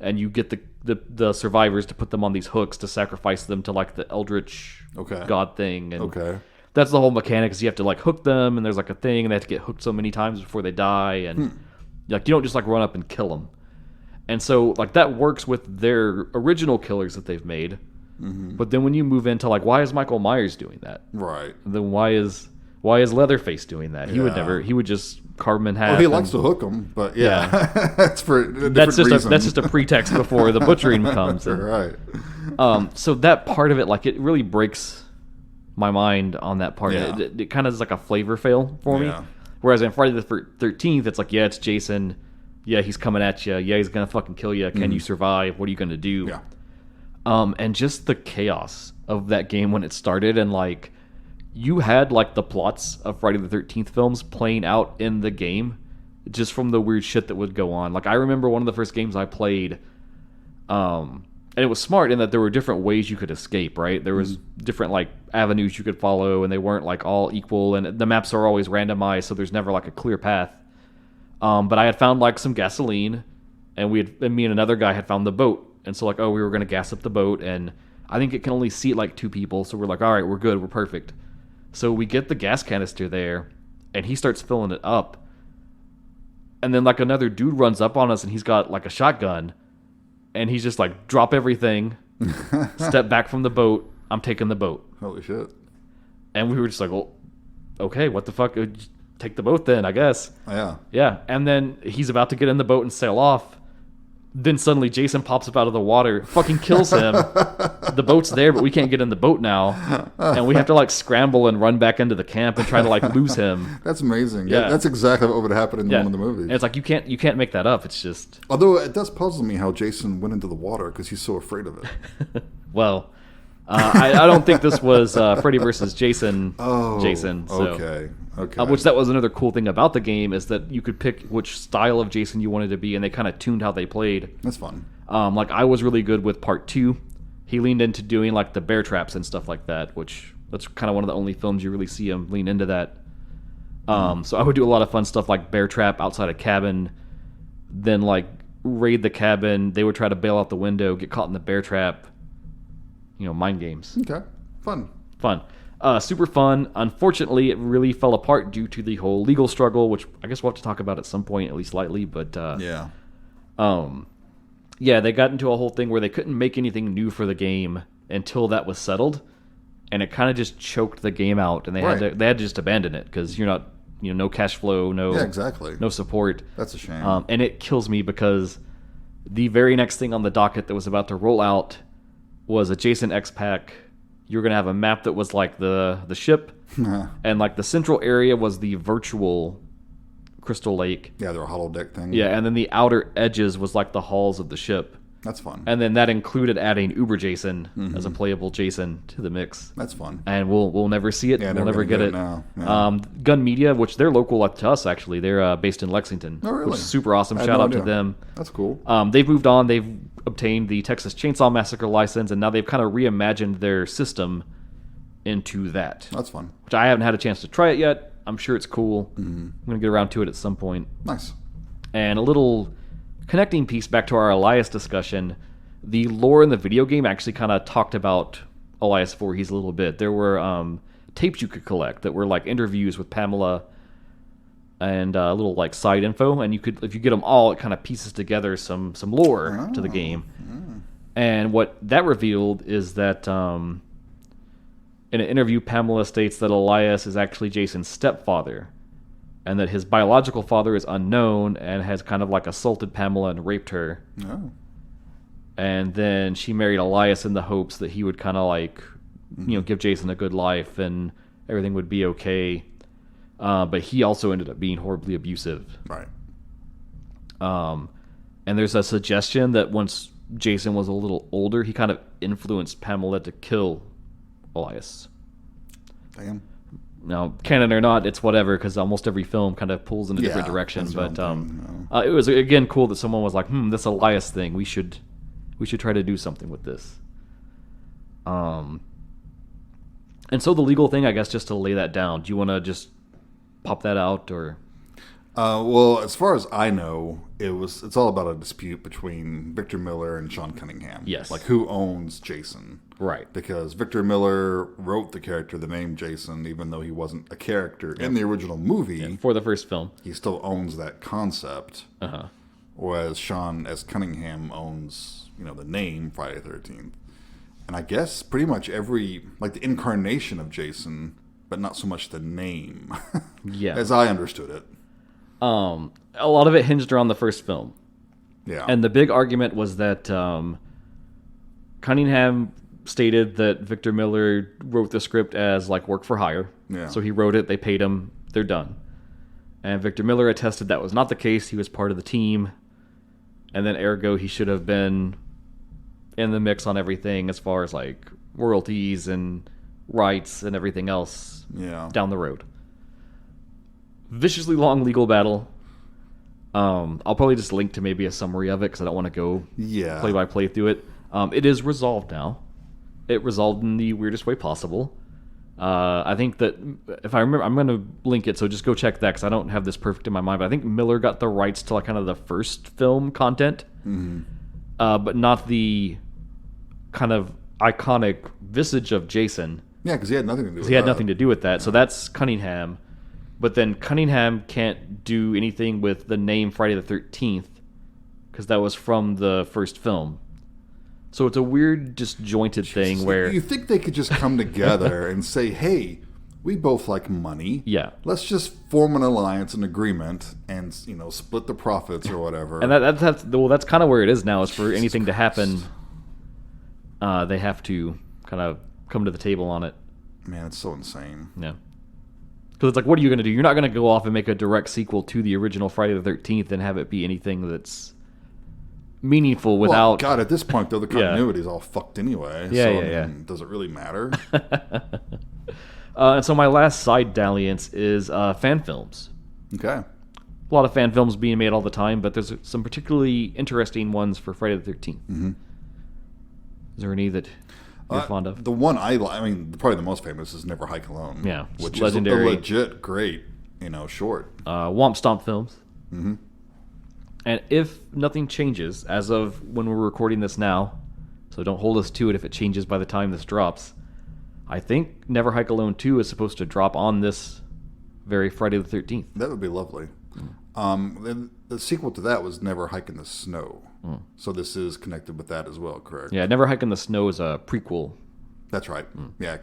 and you get the survivors to put them on these hooks to sacrifice them to like the eldritch god thing. And that's the whole mechanic. Is you have to like hook them, and there's like a thing, and they have to get hooked so many times before they die, and like you don't just like run up and kill them. And so like that works with their original killers that they've made. But then when you move into like, why is Michael Myers doing that? Right. And then why is Leatherface doing that? He would never. He would just carve them in half. Well, he likes to hook them, but that's for a that's just reason. that's just a pretext before the butchering comes. Right. So that part of it, like, it really breaks my mind on that part. Yeah. It kind of is like a flavor fail for me. Whereas in Friday the 13th, it's like, yeah, it's Jason. Yeah, he's coming at you. Yeah, he's gonna fucking kill you. Can you survive? What are you gonna do? Yeah. And just the chaos of that game when it started, and like you had like the plots of Friday the 13th films playing out in the game just from the weird shit that would go on. Like I remember one of the first games I played, and it was smart in that there were different ways you could escape, right? There was different like avenues you could follow, and they weren't like all equal, and the maps are always randomized, so there's never like a clear path. But I had found like some gasoline, and me and another guy had found the boat. And so, like, we were going to gas up the boat, and I think it can only seat, like, 2 people. So we're like, all right, we're good, we're perfect. So we get the gas canister there, and he starts filling it up. and then like another dude runs up on us and he's got like a shotgun, and he's just like, drop everything, step back from the boat, I'm taking the boat. Holy shit. And we were just like, well, okay, what the fuck? Take the boat then, I guess. Yeah. Yeah, and then he's about to get in the boat and sail off. Then suddenly Jason pops up out of the water, fucking kills him. The boat's there, but we can't get in the boat now. And we have to like scramble and run back into the camp and try to like lose him. That's amazing. Yeah. That's exactly what would happen in one of the movies. And it's like you can't make that up. It's just... Although it does puzzle me how Jason went into the water because he's so afraid of it. Well, I don't think this was Freddy versus Jason. Oh, Jason. So. Okay. Which that was another cool thing about the game, is that you could pick which style of Jason you wanted to be, and they kind of tuned how they played. That's fun. Like I was really good with part 2. He leaned into doing like the bear traps and stuff like that, which that's kind of one of the only films you really see him lean into that. So I would do a lot of fun stuff like bear trap outside a cabin, then like raid the cabin. They would try to bail out the window, get caught in the bear trap. Mind games. Okay. Fun. Super fun. Unfortunately, it really fell apart due to the whole legal struggle, which I guess we'll have to talk about at some point, at least lightly. But they got into a whole thing where they couldn't make anything new for the game until that was settled, and it kind of just choked the game out, and they had to just abandon it because you're not, no cash flow, no support. That's a shame. And it kills me because the very next thing on the docket that was about to roll out was a Jason X pack. You were going to have a map that was like the ship, and like the central area was the virtual Crystal Lake. Yeah, they're a holodeck thing. Yeah, and then the outer edges was like the halls of the ship. That's fun. And then that included adding Uber Jason as a playable Jason to the mix. That's fun. And we'll never see it. Yeah, we'll never get it. Now. Yeah. Gun Media, which they're local to us actually. They're based in Lexington. Oh, really? Which is super awesome. Shout out to them. That's cool. They've moved on. They've obtained the Texas Chainsaw Massacre license, and now they've kind of reimagined their system into that. That's fun. Which I haven't had a chance to try it yet. I'm sure it's cool. I'm going to get around to it at some point. Nice. And a little connecting piece back to our Elias discussion. The lore in the video game actually kind of talked about Elias Voorhees a little bit. There were tapes you could collect that were like interviews with Pamela and a little like side info, and you could, if you get them all, it kind of pieces together some lore to the game. And what that revealed is that in an interview, Pamela states that Elias is actually Jason's stepfather, and that his biological father is unknown and has kind of like assaulted Pamela and raped her. Oh. And then she married Elias in the hopes that he would kind of like, give Jason a good life and everything would be okay. But he also ended up being horribly abusive. Right. And there's a suggestion that once Jason was a little older, he kind of influenced Pamela to kill Elias. Damn. Now, canon or not, it's whatever, because almost every film kind of pulls in a different direction. But it was, again, cool that someone was like, this Elias thing, we should try to do something with this. And so the legal thing, I guess, just to lay that down, do you want to just pop that out, or? Well, as far as I know, it's all about a dispute between Victor Miller and Sean Cunningham. Yes. Like, who owns Jason? Right. Because Victor Miller wrote the character, the name Jason, even though he wasn't a character in the original movie. Yeah, for the first film. He still owns that concept. Uh-huh. Whereas Sean S. Cunningham owns, the name Friday the 13th. And I guess pretty much every, like the incarnation of Jason, but not so much the name. Yeah. As I understood it. A lot of it hinged around the first film. Yeah. And the big argument was that Cunningham stated that Victor Miller wrote the script as like work for hire. Yeah. So he wrote it, they paid him, they're done. And Victor Miller attested that was not the case. He was part of the team. And then ergo, he should have been in the mix on everything as far as like royalties and rights and everything else down the road. Viciously long legal battle. I'll probably just link to maybe a summary of it because I don't want to go play by play through it. It is resolved now. It resolved in the weirdest way possible. I think that if I remember, I'm going to link it, so just go check that because I don't have this perfect in my mind. But I think Miller got the rights to like kind of the first film content, but not the kind of iconic visage of Jason. Yeah, because he had nothing to do with that. He had nothing to do with that. So that's Cunningham. But then Cunningham can't do anything with the name Friday the 13th because that was from the first film. So it's a weird, disjointed thing where... You think they could just come together and say, hey, we both like money. Yeah. Let's just form an alliance, an agreement, and, split the profits or whatever. And that's kind of where it is now, is for anything to happen, they have to kind of come to the table on it. Man, it's so insane. Yeah. Because it's like, what are you going to do? You're not going to go off and make a direct sequel to the original Friday the 13th and have it be anything that's meaningful without... Well, God, at this point, though, the continuity is all fucked anyway. Yeah. Does it really matter? And so my last side dalliance is fan films. Okay. A lot of fan films being made all the time, but there's some particularly interesting ones for Friday the 13th. Mm-hmm. Is there any that you're fond of? The one probably the most famous is Never Hike Alone. Yeah, which legendary. is a legit great, short. Womp Stomp Films. Mm-hmm. And if nothing changes, as of when we're recording this now, so don't hold us to it if it changes by the time this drops, I think Never Hike Alone 2 is supposed to drop on this very Friday the 13th. That would be lovely. Then the sequel to that was Never Hike in the Snow. So this is connected with that as well, correct? Yeah, Never Hike in the Snow is a prequel. That's right. Yeah,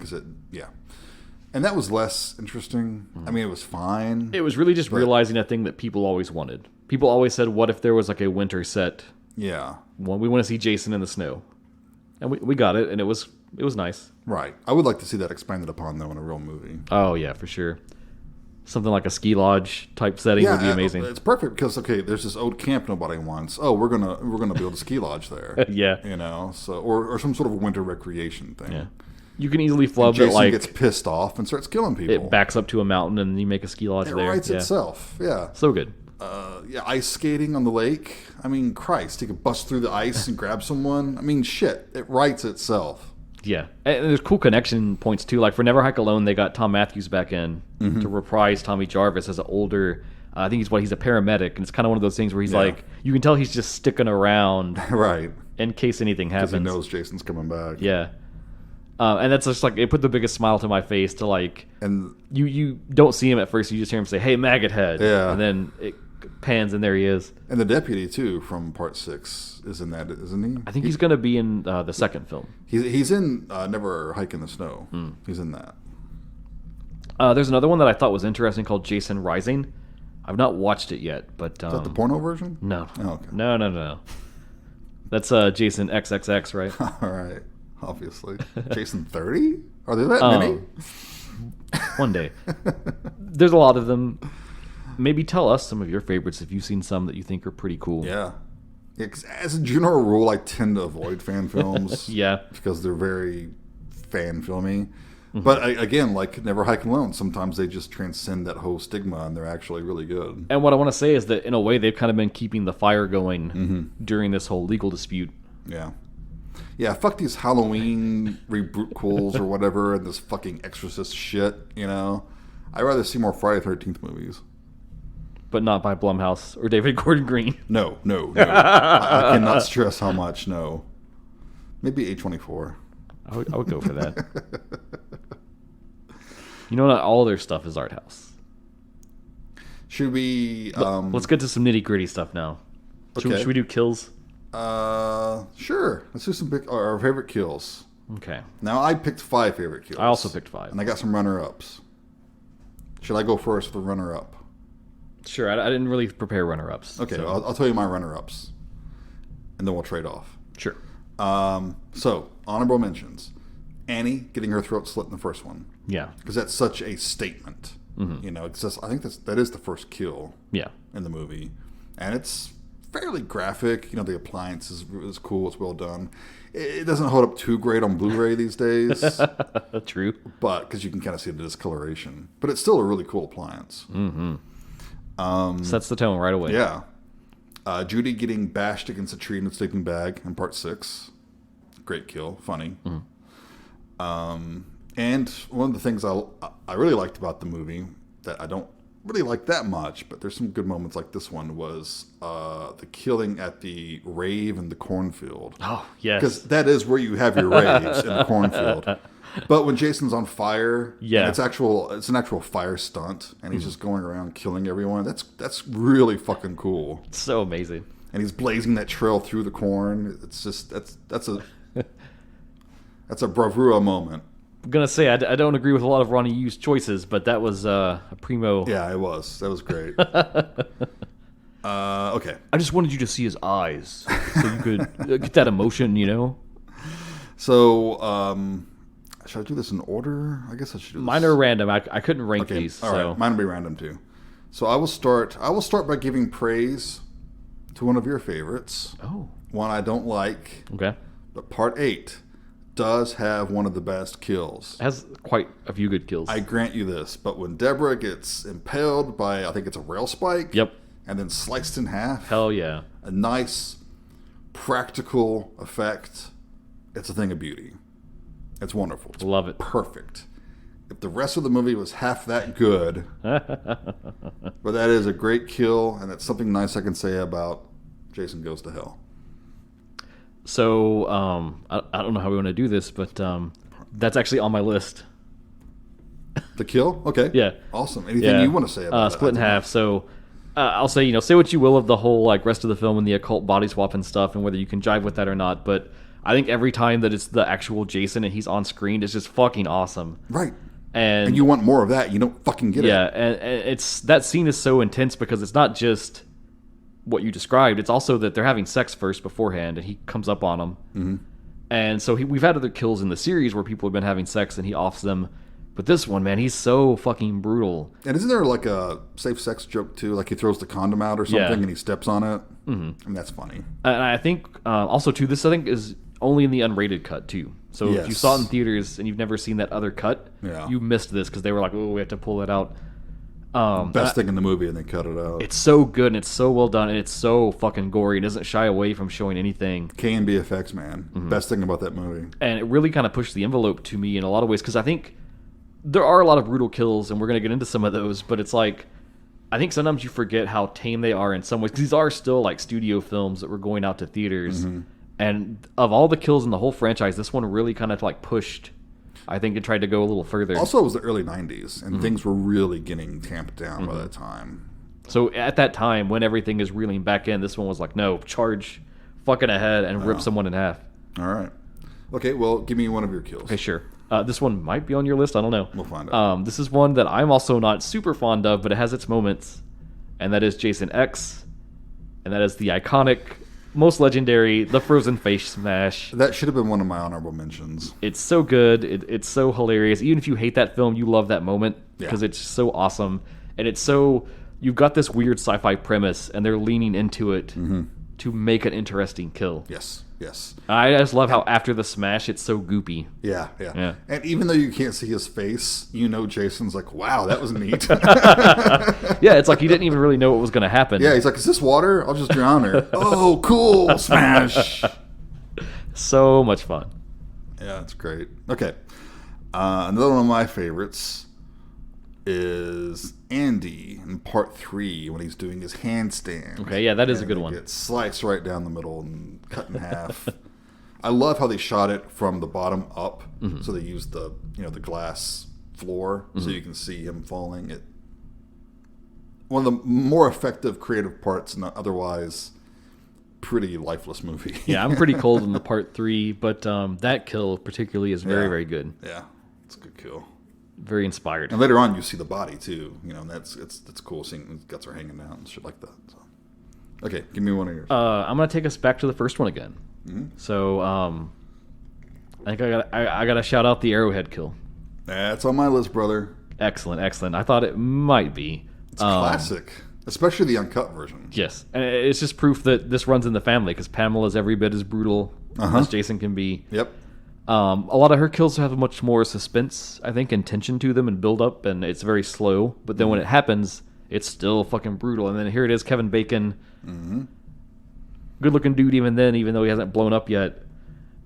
and that was less interesting. I mean, it was fine. It was really just realizing a thing that people always wanted. People always said, what if there was like a winter set? Yeah. Well, we want to see Jason in the snow. And we got it, and it was nice. Right. I would like to see that expanded upon, though, in a real movie. Oh, yeah, for sure. Something like a ski lodge type setting would be amazing. It's perfect because there's this old camp nobody wants. Oh, we're gonna build a ski lodge there. Yeah. So or some sort of winter recreation thing. Yeah. You can easily flub Jason it like gets pissed off and starts killing people. It backs up to a mountain and you make a ski lodge there. It writes itself. Yeah. So good. Ice skating on the lake. I mean, Christ, he could bust through the ice and grab someone. I mean, shit, it writes itself. Yeah, and there's cool connection points too. Like for Never Hike Alone, they got Tom Matthews back in to reprise Tommy Jarvis as an older. I think he's a paramedic, and it's kind of one of those things where he's like, you can tell he's just sticking around, right, in case anything happens. Because he knows Jason's coming back. Yeah, and that's just like it put the biggest smile to my face. To like, and you don't see him at first, you just hear him say, "Hey, maggot head," and then it pans and there he is. And the deputy too from Part 6 is in that, isn't he? I think he's going to be in the second film. He's in Never Hike in the Snow. He's in that. There's another one that I thought was interesting called Jason Rising. I've not watched it yet, but is that the porno version? No. Oh, okay. No. That's Jason XXX, right? All right, obviously. Jason 30? Are there that many? One day. There's a lot of them. Maybe tell us some of your favorites if you've seen some that you think are pretty cool. Yeah. As a general rule, I tend to avoid fan films. Yeah. Because they're very fan filmy. But again, like Never Hike Alone, sometimes they just transcend that whole stigma and they're actually really good. And what I want to say is that in a way they've kind of been keeping the fire going during this whole legal dispute. Yeah. Yeah, fuck these Halloween rebootquels or whatever and this fucking Exorcist shit, I'd rather see more Friday the 13th movies. But not by Blumhouse or David Gordon Green. No. I cannot stress how much, no. Maybe A24. I would go for that. Not all their stuff is art house. Should we... let's get to some nitty-gritty stuff now. Okay. Should we do kills? Sure. Let's do some our favorite kills. Okay. Now, I picked 5 favorite kills. I also picked 5. And I got some runner-ups. Should I go first with the runner-up? Sure, I didn't really prepare runner-ups. Okay, so. I'll tell you my runner-ups. And then we'll trade off. Sure. So, honorable mentions. Annie getting her throat slit in the first one. Yeah. Because that's such a statement. It's just, I think that is the first kill in the movie. And it's fairly graphic. The appliance is cool. It's well done. It doesn't hold up too great on Blu-ray these days. True. But, because you can kind of see the discoloration. But it's still a really cool appliance. Sets the tone right away. Yeah. Judy getting bashed against a tree in a sleeping bag in Part 6. Great kill. Funny. And one of the things I really liked about the movie that I don't really like that much, but there's some good moments. Like this one was the killing at the rave in the cornfield. Oh, yes. Because that is where you have your raves, in the cornfield. But when Jason's on fire, yeah, it's an actual fire stunt, and he's just going around killing everyone. That's really fucking cool. It's so amazing. And he's blazing that trail through the corn. It's just that's a bravura moment. I'm gonna say I don't agree with a lot of Ronnie Yu's choices, but that was a primo. Yeah, it was. That was great. Okay. I just wanted you to see his eyes, so you could get that emotion, you know. So, should I do this in order? I guess I should do this. Mine are random. I couldn't rank these. All right. Mine will be random too. So I will start by giving praise to one of your favorites. Oh. One I don't like. Okay. But part 8 does have one of the best kills. It has quite a few good kills. I grant you this, but when Deborah gets impaled by, I think it's a rail spike. Yep. And then sliced in half. Hell yeah. A nice, practical effect. It's a thing of beauty. It's wonderful. It's love it. Perfect. If the rest of the movie was half that good, but that is a great kill, and it's something nice I can say about Jason Goes to Hell. So, I don't know how we want to do this, but that's actually on my list. The kill? Okay. Yeah. Awesome. Anything you want to say about it? Split in half. So, I'll say, say what you will of the whole rest of the film and the occult body swap and stuff, and whether you can jive with that or not, but I think every time that it's the actual Jason and he's on screen, it's just fucking awesome. Right. And you want more of that. You don't fucking get it. Yeah, and it's that scene is so intense because it's not just what you described. It's also that they're having sex first beforehand, and he comes up on them. Mm-hmm. And so we've had other kills in the series where people have been having sex and he offs them. But this one, man, he's so fucking brutal. And isn't there like a safe sex joke too? Like he throws the condom out or something and he steps on it? Mm-hmm. And that's funny. And I think also, too, this I think is only in the unrated cut, too. So if you saw it in theaters and you've never seen that other cut, you missed this because they were like, oh, we have to pull it out. Best thing in the movie, and they cut it out. It's so good, and it's so well done, and it's so fucking gory. It doesn't shy away from showing anything. K&B effects, man. Mm-hmm. Best thing about that movie. And it really kind of pushed the envelope to me in a lot of ways, because I think there are a lot of brutal kills, and we're going to get into some of those, but it's like, I think sometimes you forget how tame they are in some ways. These are still like studio films that were going out to theaters. Mm-hmm. And of all the kills in the whole franchise, this one really kind of like pushed. I think it tried to go a little further. Also, it was the early 90s, and things were really getting tamped down by that time. So at that time, when everything is reeling back in, this one was like, no, charge fucking ahead and rip someone in half. All right. Okay, well, give me one of your kills. Okay, sure. This one might be on your list. I don't know. We'll find out. This is one that I'm also not super fond of, but it has its moments, and that is Jason X, and that is the iconic, most legendary, the frozen face smash. That should have been one of my honorable mentions. It's so good. It's so hilarious. Even if you hate that film, you love that moment because it's so awesome. And it's so... You've got this weird sci-fi premise, and they're leaning into it to make an interesting kill. Yes. I just love how after the smash, it's so goopy. Yeah. And even though you can't see his face, you know Jason's like, wow, that was neat. Yeah, it's like he didn't even really know what was going to happen. Yeah, he's like, is this water? I'll just drown her. Oh, cool. Smash. So much fun. Yeah, it's great. Okay. Another one of my favorites is Andy in part 3 when he's doing his handstand. Okay, yeah, that is a good one. It's sliced right down the middle and cut in half. I love how they shot it from the bottom up. Mm-hmm. So they used the the glass floor so you can see him falling. One of the more effective creative parts in an otherwise pretty lifeless movie. Yeah, I'm pretty cold in the part 3, but that kill particularly is very, very good. Yeah, it's a good kill. Very inspired. And later on, you see the body too. And that's cool seeing his guts are hanging out and shit like that. So. Okay, give me one of yours. I'm gonna take us back to the first one again. Mm-hmm. So I think I gotta shout out the arrowhead kill. That's on my list, brother. Excellent. I thought it might be. It's classic, especially the uncut version. Yes, and it's just proof that this runs in the family because Pamela's every bit as brutal as Jason can be. Yep. A lot of her kills have much more suspense, I think, and tension to them and build up, and it's very slow. But then when it happens, it's still fucking brutal. And then here it is, Kevin Bacon, good-looking dude even then, even though he hasn't blown up yet.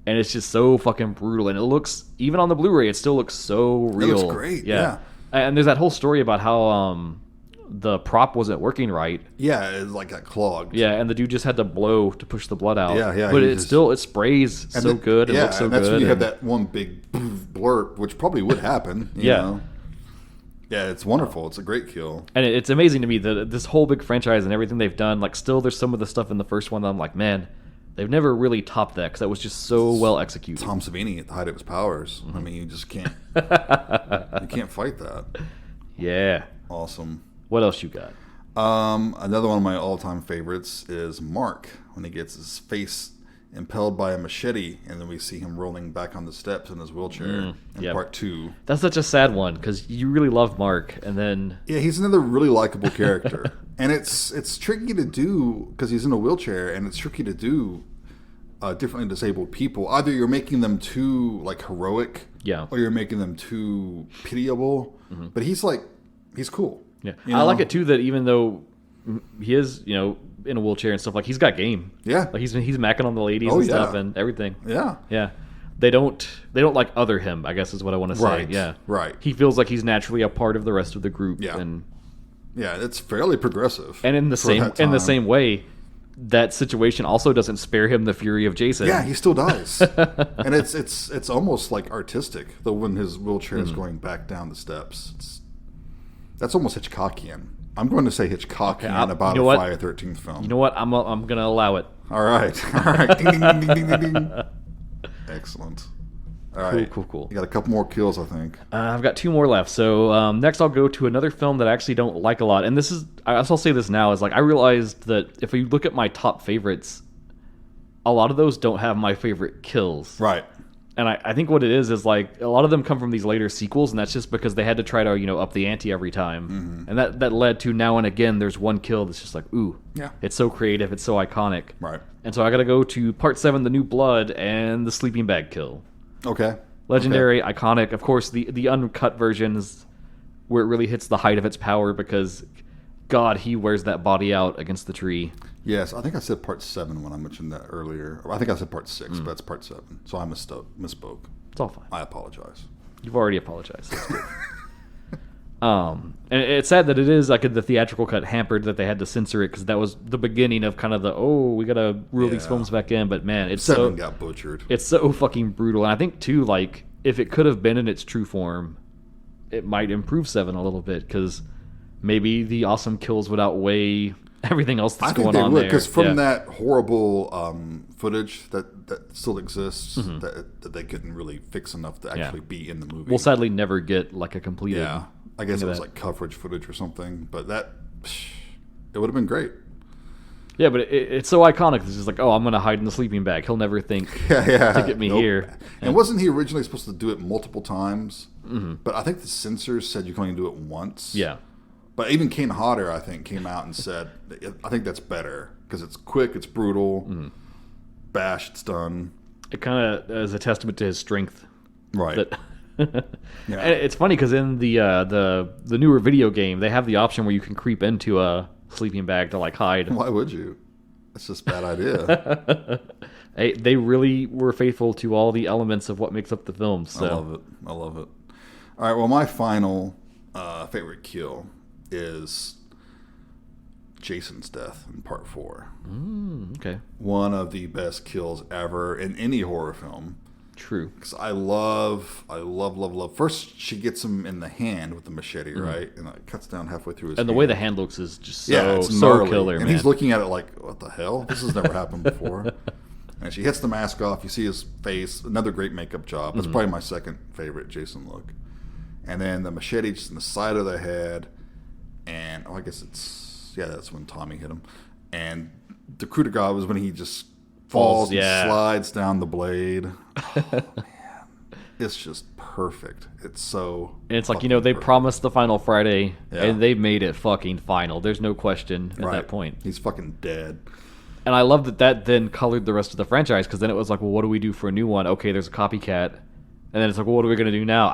And it's just so fucking brutal. And it looks, even on the Blu-ray, it still looks so real. It looks great, yeah. And there's that whole story about how the prop wasn't working right. Yeah, it's like got clogged. Yeah, and the dude just had to blow to push the blood out. Yeah. But it sprays so good and looks so good. Yeah, and that's when you have that one big blurp, which probably would happen. You know? Yeah, it's wonderful. It's a great kill. And it's amazing to me that this whole big franchise and everything they've done, like, still there's some of the stuff in the first one that I'm like, man, they've never really topped that because that was just so well executed. Tom Savini at the height of his powers. I mean, you just can't. You can't fight that. Yeah. Awesome. What else you got? Another one of my all-time favorites is Mark, when he gets his face impaled by a machete, and then we see him rolling back on the steps in his wheelchair in part 2. That's such a sad one because you really love Mark, and then he's another really likable character, and it's tricky to do because he's in a wheelchair, and it's tricky to do differently disabled people. Either you're making them too like heroic, or you're making them too pitiable. But he's cool. Yeah, I like it too that even though he is, in a wheelchair and stuff, like he's got game. Yeah, like he's macking on the ladies and stuff and everything. Yeah. They don't like other him, I guess is what I want to say. Right. Yeah. Right. He feels like he's naturally a part of the rest of the group. Yeah. And it's fairly progressive. And in the same way, that situation also doesn't spare him the fury of Jason. Yeah, he still dies. And it's almost like artistic, though, when his wheelchair is going back down the steps. That's almost Hitchcockian. I'm going to say Hitchcockian about a Friday the 13th film. You know what? I'm going to allow it. All right. Ding, ding, ding, ding, ding, ding. Excellent. All right. Cool. You got a couple more kills, I think. I've got 2 more left. So next I'll go to another film that I actually don't like a lot. And this is, I'll say this now, is like I realized that if you look at my top favorites, a lot of those don't have my favorite kills. Right. And I think what it is like a lot of them come from these later sequels, and that's just because they had to try to, up the ante every time. And that led to now and again there's one kill that's just like, ooh. Yeah. It's so creative, it's so iconic. Right. And so I got to go to Part 7, The New Blood, and the sleeping bag kill. Okay. Legendary, iconic. Of course, the uncut version is where it really hits the height of its power because, God, he wears that body out against the tree. Yes, I think I said Part 7 when I mentioned that earlier. I think I said Part 6, but it's Part 7. So I misspoke. It's all fine. I apologize. You've already apologized. That's good. And it's sad that it is like the theatrical cut hampered that they had to censor it because that was the beginning of kind of we got to reel these films back in. But man, it's 7 got butchered. It's so fucking brutal. And I think too, like if it could have been in its true form, it might improve 7 a little bit because maybe the awesome kills would outweigh everything else that's going on there. Because from that horrible footage that still exists, that they couldn't really fix enough to actually be in the movie. We'll sadly never get like a completed. Yeah, I guess it was like coverage footage or something, but it would have been great. Yeah, but it's so iconic. It's just like, I'm going to hide in the sleeping bag. He'll never think to get me here. And wasn't he originally supposed to do it multiple times? But I think the censors said you can only do it once. Yeah. But even Kane Hodder, I think, came out and said, I think that's better because it's quick, it's brutal, bash, it's done. It kind of is a testament to his strength. Right. And it's funny because in the newer video game, they have the option where you can creep into a sleeping bag to like hide. Why would you? That's just a bad idea. They really were faithful to all the elements of what makes up the film. So. I love it. All right, well, my final favorite kill is Jason's death in Part 4. Okay. One of the best kills ever in any horror film. True. Because I love. First, she gets him in the hand with the machete, right? And it cuts down halfway through his hand. And the way the hand looks is just it's so killer, and man. he's looking at it like, what the hell? This has never happened before. And she hits the mask off. You see his face. Another great makeup job. That's probably my second favorite Jason look. And then the machete just in the side of the head. And, I guess that's when Tommy hit him. And the coup de grace was when he just falls and slides down the blade. Oh, man. It's just perfect. It's so... And it's like, they perfect. promised the final Friday, and they made it fucking final. There's no question at that point. He's fucking dead. And I love that then colored the rest of the franchise, because then it was like, well, what do we do for a new one? Okay, there's a copycat. And then it's like, well, what are we going to do now?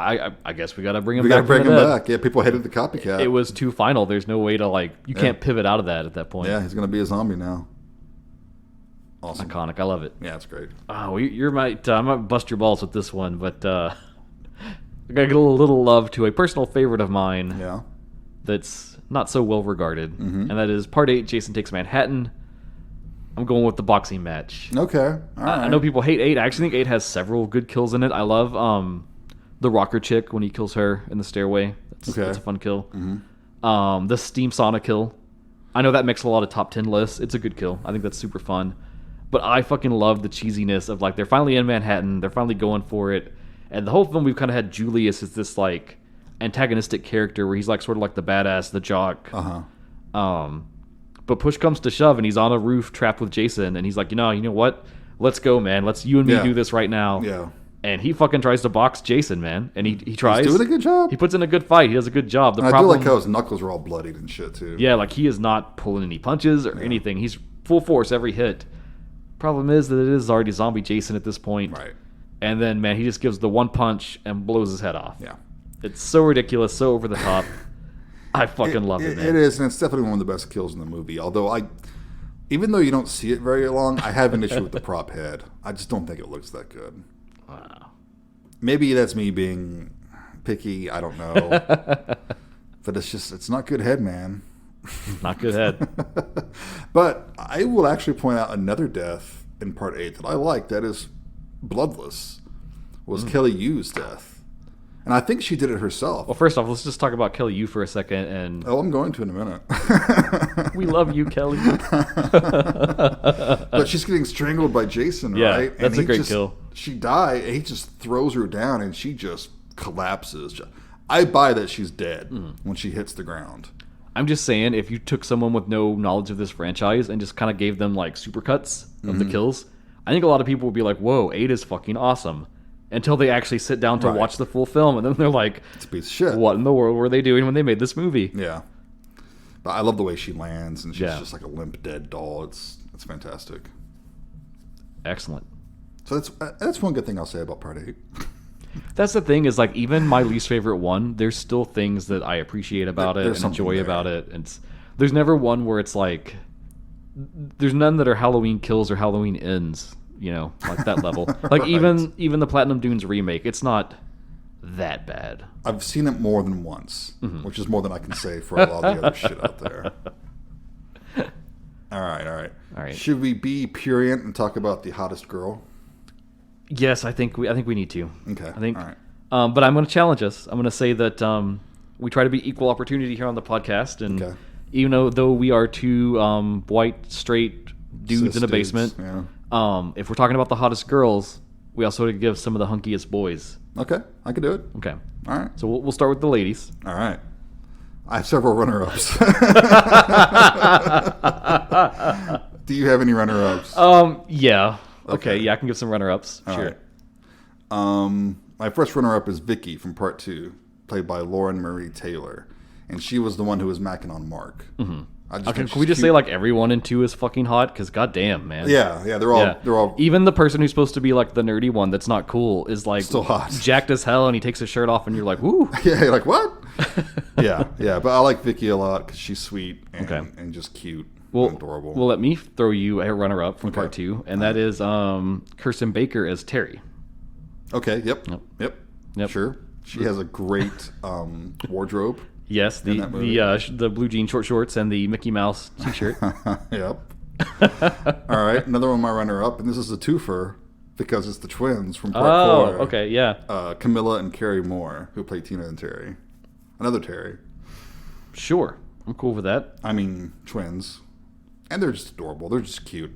I guess we got to bring him back. We got to bring him back. Yeah, people hated the copycat. It was too final. There's no way to, you can't pivot out of that at that point. Yeah, he's going to be a zombie now. Awesome. Iconic. I love it. Yeah, it's great. Oh, I might bust your balls with this one, but I got to give a little love to a personal favorite of mine. Yeah. That's not so well regarded, and that is Part 8, Jason Takes Manhattan. I'm going with the boxing match. Okay. All right. I know people hate 8. I actually think 8 has several good kills in it. I love the rocker chick when he kills her in the stairway. That's a fun kill. The steam sauna kill. I know that makes a lot of top 10 lists. It's a good kill. I think that's super fun. But I fucking love the cheesiness of, like, they're finally in Manhattan. They're finally going for it. And the whole film, we've kind of had Julius as this, like, antagonistic character where he's, like, sort of like the badass, the jock. But push comes to shove, and he's on a roof trapped with Jason, and he's like, you know what? Let's go, man. Let's you and me do this right now. Yeah. And he fucking tries to box Jason, man. And he tries. He's doing a good job. He puts in a good fight. He does a good job. I do like how his knuckles are all bloodied and shit, too. Yeah, like, he is not pulling any punches or anything. He's full force every hit. Problem is that it is already zombie Jason at this point. Right. And then, man, he just gives the one punch and blows his head off. Yeah. It's so ridiculous, so over the top. I fucking love it, man. It is, and it's definitely one of the best kills in the movie. Although even though you don't see it very long, I have an issue with the prop head. I just don't think it looks that good. Wow. Maybe that's me being picky. I don't know. But it's not good head, man. Not good head. But I will actually point out another death in Part 8 that I like that is bloodless. Was Kelly Yu's death. And I think she did it herself. Well, first off, let's just talk about Kelly Yu for a second. And I'm going to in a minute. We love you, Kelly. But she's getting strangled by Jason, right? Yeah, that's a great kill. She died, and he just throws her down, and she just collapses. I buy that she's dead when she hits the ground. I'm just saying, if you took someone with no knowledge of this franchise and just kind of gave them, like, supercuts of the kills, I think a lot of people would be like, whoa, 8 is fucking awesome. Until they actually sit down to watch the full film, and then they're like, it's a piece of shit. What in the world were they doing when they made this movie? Yeah. But I love the way she lands, and she's just like a limp, dead doll. It's fantastic. Excellent. So that's one good thing I'll say about Part 8. That's the thing, is like, even my least favorite one, there's still things that I appreciate about it and enjoy about it. And there's never one where it's like, there's none that are Halloween kills or Halloween ends. You know, like that level. Like right. even the Platinum Dunes remake, it's not that bad. I've seen it more than once, which is more than I can say for a lot of the other shit out there. All right. Should we be prurient and talk about the hottest girl? Yes, I think we need to. Okay. I think. All right. But I'm going to challenge us. I'm going to say that we try to be equal opportunity here on the podcast, and even though we are two white straight dudes in a basement. Yeah. If we're talking about the hottest girls, we also give some of the hunkiest boys. Okay, I can do it. Okay. All right. So we'll start with the ladies. All right. I have several runner-ups. Do you have any runner-ups? Yeah. Okay, yeah, I can give some runner-ups. All sure. Right. My first runner-up is Vicky from Part 2, played by Lauren Marie Taylor. And she was the one who was macking on Mark. Mm-hmm. Can we just say like everyone in 2 is fucking hot? Because goddamn, man. Yeah, they're all even the person who's supposed to be like the nerdy one that's not cool is like still hot, jacked as hell, and he takes his shirt off, and you're like, woo. Yeah, you're like what? yeah. But I like Vicky a lot because she's sweet and just cute, and adorable. Well, let me throw you a runner up from Part 2, and that is Kirsten Baker as Terry. Okay. Yep. Sure. She has a great wardrobe. Yes, the blue jean short shorts and the Mickey Mouse t-shirt. Yep. All right, another one of my runner-up, and this is a twofer because it's the twins from Part 4. Okay, yeah. Camilla and Carrie Moore, who play Tina and Terry. Another Terry. Sure, I'm cool with that. I mean, twins. And they're just adorable. They're just cute.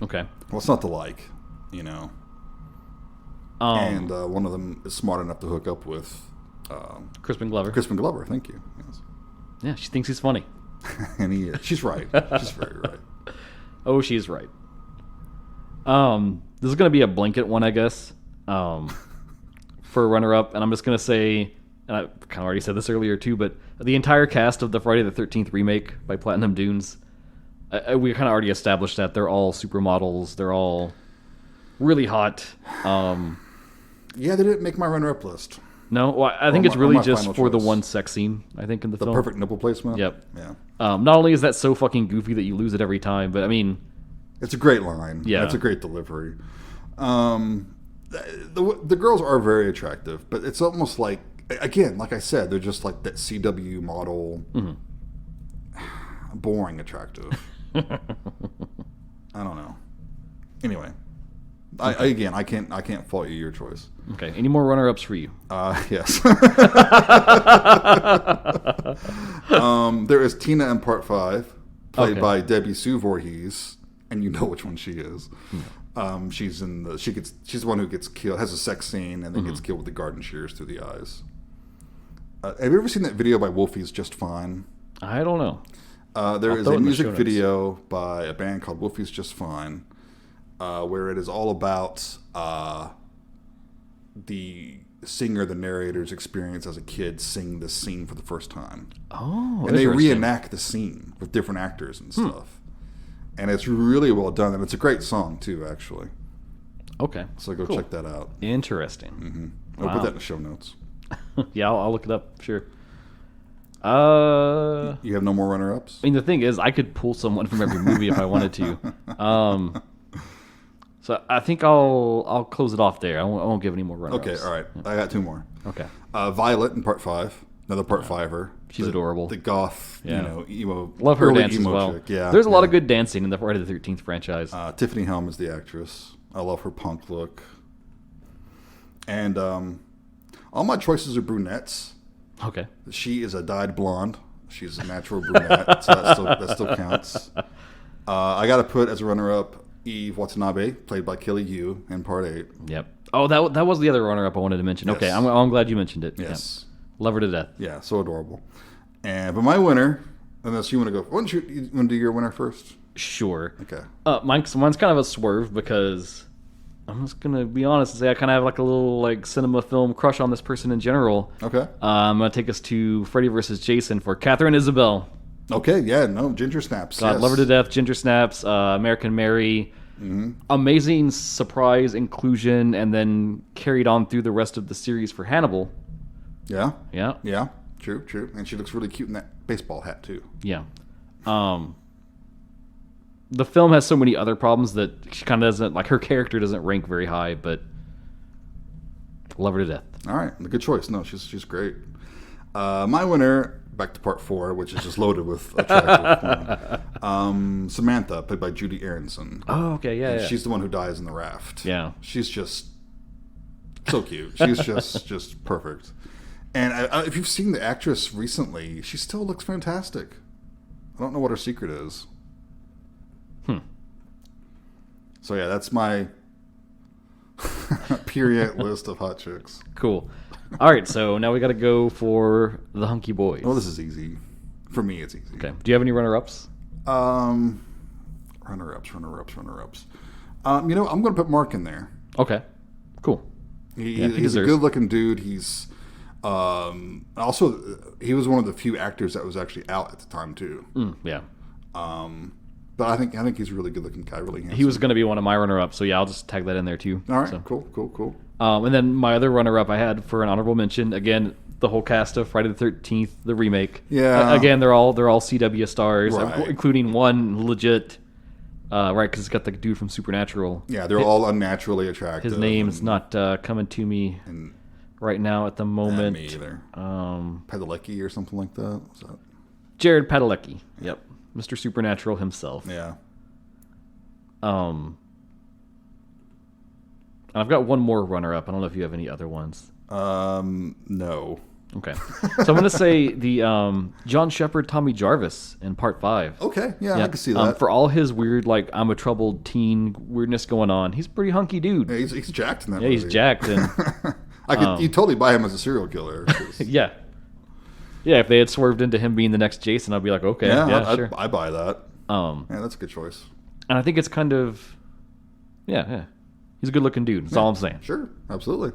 Okay. Well, it's not to like, you know. And one of them is smart enough to hook up with... Crispin Glover. Crispin Glover, thank you. Yes. Yeah, she thinks he's funny. And he is. She's right. She's very right. Oh, she's right. This is going to be a blanket one, I guess, for a runner-up. And I'm just going to say, and I kind of already said this earlier too, but the entire cast of the Friday the 13th remake by Platinum Dunes, we kind of already established that they're all supermodels. They're all really hot. Yeah, they didn't make my runner-up list. No, well, I think it's really just for the one sex scene, I think, in the film. The perfect nipple placement? Yep. Yeah. Not only is that so fucking goofy that you lose it every time, but I mean... It's a great line. Yeah. It's a great delivery. The girls are very attractive, but it's almost like again, like I said, they're just like that CW model, boring attractive. I don't know. Anyway, I can't fault you your choice. Okay. Any more runner-ups for you? Yes. There is Tina in Part 5, played by Debbie Sue Voorhees, and you know which one she is. She's the one who gets killed, has a sex scene, and then gets killed with the garden shears through the eyes. Have you ever seen that video by Wolfie's Just Fine? I don't know. There is a music video by a band called Wolfie's Just Fine, where it is all about the singer, the narrator's experience as a kid singing this scene for the first time. Oh, and they reenact the scene with different actors and stuff. And it's really well done, and it's a great song too, actually. Okay. So go check that out. Interesting. I'll put that in the show notes. Yeah, I'll look it up, sure. You have no more runner-ups? I mean, the thing is, I could pull someone from every movie if I wanted to. So I think I'll close it off there. I won't give any more runner-ups. Okay, all right. I got two more. Okay. Violet in Part 5. Another Part 5er. She's adorable. The goth, emo. Love her dance as well. Chick. Yeah, there's a lot of good dancing in the Friday the 13th franchise. Tiffany Helm is the actress. I love her punk look. And all my choices are brunettes. Okay. She is a dyed blonde. She's a natural brunette, so that still counts. I got to put as a runner-up Eve Watanabe, played by Kelly Yu in Part 8. Yep. Oh, that was the other runner-up I wanted to mention. Yes. Okay, I'm glad you mentioned it. Yes. Yep. Love her to death. Yeah, so adorable. But my winner, unless you want to go, why don't you want to do your winner first? Sure. Okay. Mine's kind of a swerve because I'm just gonna be honest and say I kind of have like a little like cinema film crush on this person in general. Okay. I'm gonna take us to Freddy vs. Jason for Catherine Isabel. Okay. Yeah. No. Ginger Snaps. God, yes. love her to death. Ginger Snaps. American Mary. Amazing surprise inclusion, and then carried on through the rest of the series for Hannibal. Yeah. Yeah. Yeah. True. And she looks really cute in that baseball hat too. Yeah. The film has so many other problems that she kind of doesn't, like, her character doesn't rank very high, but love her to death. All right. Good choice. No, she's great. My winner, back to Part 4, which is just loaded with attractive porn. Samantha, played by Judy Aronson. Oh, okay, yeah. She's the one who dies in the raft. Yeah. She's just so cute. She's just perfect. And if you've seen the actress recently, she still looks fantastic. I don't know what her secret is. So yeah, that's my period list of hot chicks. Cool. All right, so now we got to go for the hunky boys. Oh, this is easy. For me, it's easy. Okay. Do you have any runner-ups? Runner-ups. I'm going to put Mark in there. Okay. Cool. He's a good-looking dude. He's also he was one of the few actors that was actually out at the time too. Yeah. But I think he's a really good-looking guy. Really handsome. He was going to be one of my runner-ups, so yeah,Ll just tag that in there too. All right. So. Cool. And then my other runner-up I had for an honorable mention, again, the whole cast of Friday the 13th, the remake. Yeah. Again, they're all CW stars, Right. including one legit, right? Because it's got the dude from Supernatural. Yeah, they're all unnaturally attractive. His name's not coming to me right now at the moment. Me either. Padalecki or something like that. What's that? Jared Padalecki. Yep. Mr. Supernatural himself. Yeah. And I've got one more runner-up. I don't know if you have any other ones. No. Okay. So I'm going to say the John Shepard, Tommy Jarvis in Part 5. Okay. Yeah, I can see that. For all his weird, like, I'm a troubled teen weirdness going on, he's a pretty hunky dude. Yeah, he's jacked in that Yeah, movie. he's jacked. And you totally buy him as a serial killer. yeah. Yeah, if they had swerved into him being the next Jason, I'd be like, okay, sure. I buy that. Yeah, that's a good choice. And I think it's kind of, yeah. He's a good-looking dude. That's all I'm saying. Sure, absolutely.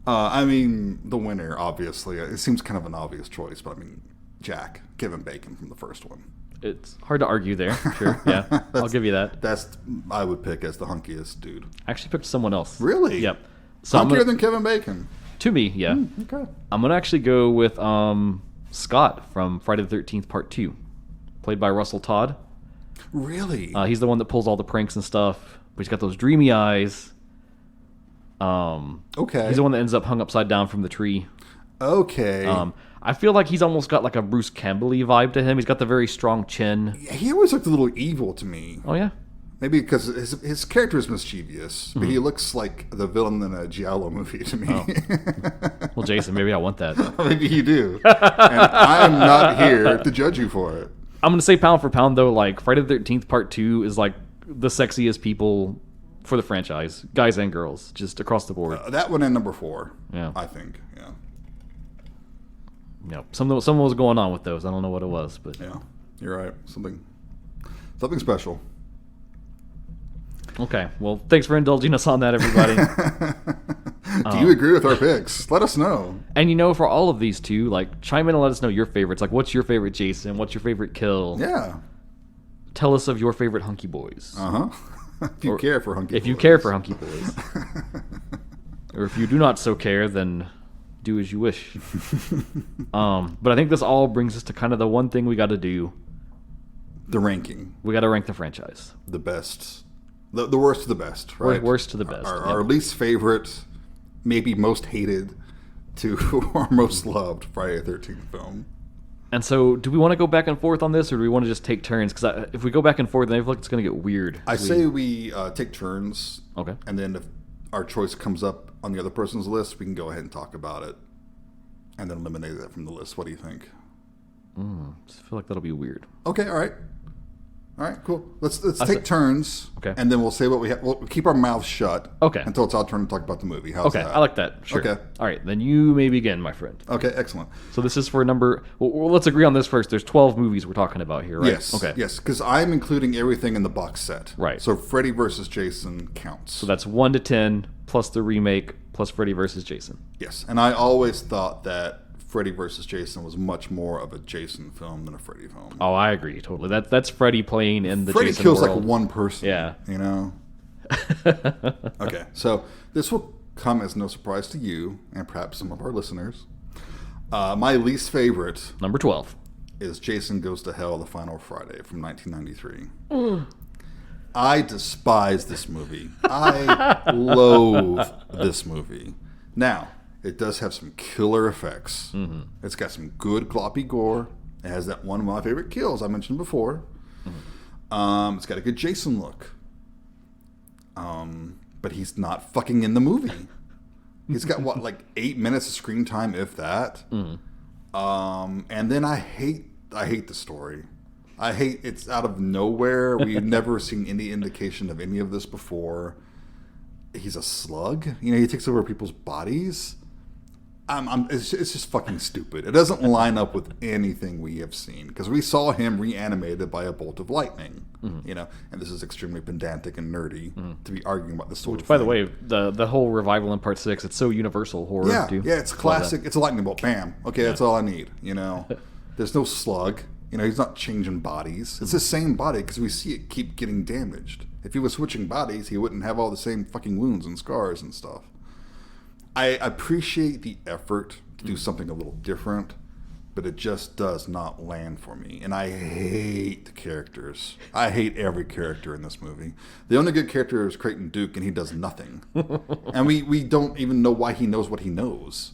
I mean, the winner, obviously, it seems kind of an obvious choice, but I mean, Jack, Kevin Bacon from the first one. It's hard to argue there. Sure, yeah. I'll give you that. That's I would pick as the hunkiest dude. I actually picked someone else. Really? Yep. So Hunkier than Kevin Bacon? To me, yeah. Okay. I'm going to actually go with Scott from Friday the 13th Part 2, played by Russell Todd. Really? He's the one that pulls all the pranks and stuff, but he's got those dreamy eyes. Okay. He's the one that ends up hung upside down from the tree. Okay. I feel like he's almost got like a Bruce Campbell-y vibe to him. He's got the very strong chin. He always looked a little evil to me. Oh, yeah? Maybe because his character is mischievous, but he looks like the villain in a Giallo movie to me. Oh. Well, Jason, maybe I want that. Maybe you do. And I'm not here to judge you for it. I'm going to say pound for pound, though, like Friday the 13th Part 2 is like the sexiest people for the franchise, guys and girls, just across the board. That one and number 4, Yeah. I think. Yeah. Yep. Something was going on with those. I don't know what it was, but Yeah, you're right. Something special. Okay. Well, thanks for indulging us on that, everybody. Do you agree with our picks? Let us know. And for all of these too, like chime in and let us know your favorites. Like, what's your favorite Jason? What's your favorite kill? Yeah. Tell us of your favorite hunky boys. If you care for hunky boys. If you care for hunky boys. Or if you do not so care, then do as you wish. But I think this all brings us to kind of the one thing we got to do. The ranking. We got to rank the franchise. The best. The worst to the best, right? Worst to the best. Our least favorite, maybe most hated, to our most loved Friday the 13th film. And so, do we want to go back and forth on this, or do we want to just take turns? Because if we go back and forth, then I feel like it's going to get weird. I say we take turns. Okay. And then if our choice comes up on the other person's list, we can go ahead and talk about it. And then eliminate that from the list. What do you think? I feel like that'll be weird. Okay, all right. All right, cool. Let's take turns. Okay. And then we'll say what we have. We'll keep our mouths shut. Okay. Until it's our turn to talk about the movie. How's Okay, that? I like that. Sure. Okay. All right, then you may begin, my friend. Okay, excellent. So this is for number... Well, let's agree on this first. There's 12 movies we're talking about here, right? Yes. Okay. Yes, because I'm including everything in the box set. Right. So Freddy versus Jason counts. So that's 1 to 10, plus the remake, plus Freddy versus Jason. Yes, and I always thought that Freddy versus Jason was much more of a Jason film than a Freddy film. Oh, I agree, totally. That's Freddy playing in the Freddy Jason kills world. like one person. Yeah. Okay, so this will come as no surprise to you and perhaps some of our listeners. My least favorite Number 12. is Jason Goes to Hell, The Final Friday from 1993. I despise this movie. I loathe this movie. Now, it does have some killer effects. Mm-hmm. It's got some good gloppy gore. It has that one of my favorite kills I mentioned before. Mm-hmm. It's got a good Jason look. But he's not fucking in the movie. He's got, what, like 8 minutes of screen time, if that. Mm-hmm. And then I hate the story. I hate it's out of nowhere. We've never seen any indication of any of this before. He's a slug. He takes over people's bodies. It's just fucking stupid. It doesn't line up with anything we have seen because we saw him reanimated by a bolt of lightning. Mm-hmm. And this is extremely pedantic and nerdy to be arguing about this sort of thing. By the way, the whole revival in Part 6, it's so universal horror. Yeah, too. Yeah, it's classic. It's a lightning bolt. Bam. Okay, that's all I need. There's no slug. He's not changing bodies. It's the same body because we see it keep getting damaged. If he was switching bodies, he wouldn't have all the same fucking wounds and scars and stuff. I appreciate the effort to do something a little different, but it just does not land for me. And I hate the characters. I hate every character in this movie. The only good character is Creighton Duke, and he does nothing. And we don't even know why he knows what he knows.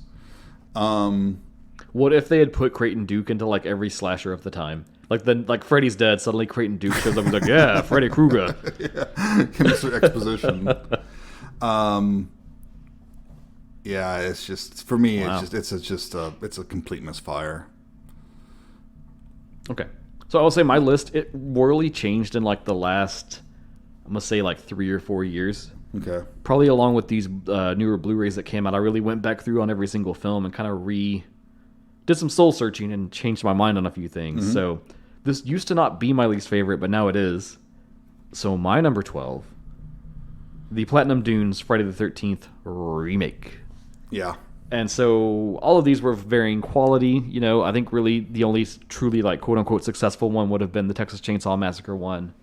What if they had put Creighton Duke into like every slasher of the time? Like Freddy's dead, suddenly Creighton Duke shows up and he's like, yeah, Freddy Krueger. Yeah, Mr. Exposition. Yeah, it's just for me. Wow. It's a complete misfire. Okay, so I will say my list it royally changed in like the last, I'm gonna say like 3 or 4 years. Okay, probably along with these newer Blu-rays that came out, I really went back through on every single film and kind of did some soul searching and changed my mind on a few things. Mm-hmm. So this used to not be my least favorite, but now it is. So my number 12, the Platinum Dunes Friday the 13th remake. Yeah. And so all of these were of varying quality. I think really the only truly like quote unquote successful one would have been the Texas Chainsaw Massacre one,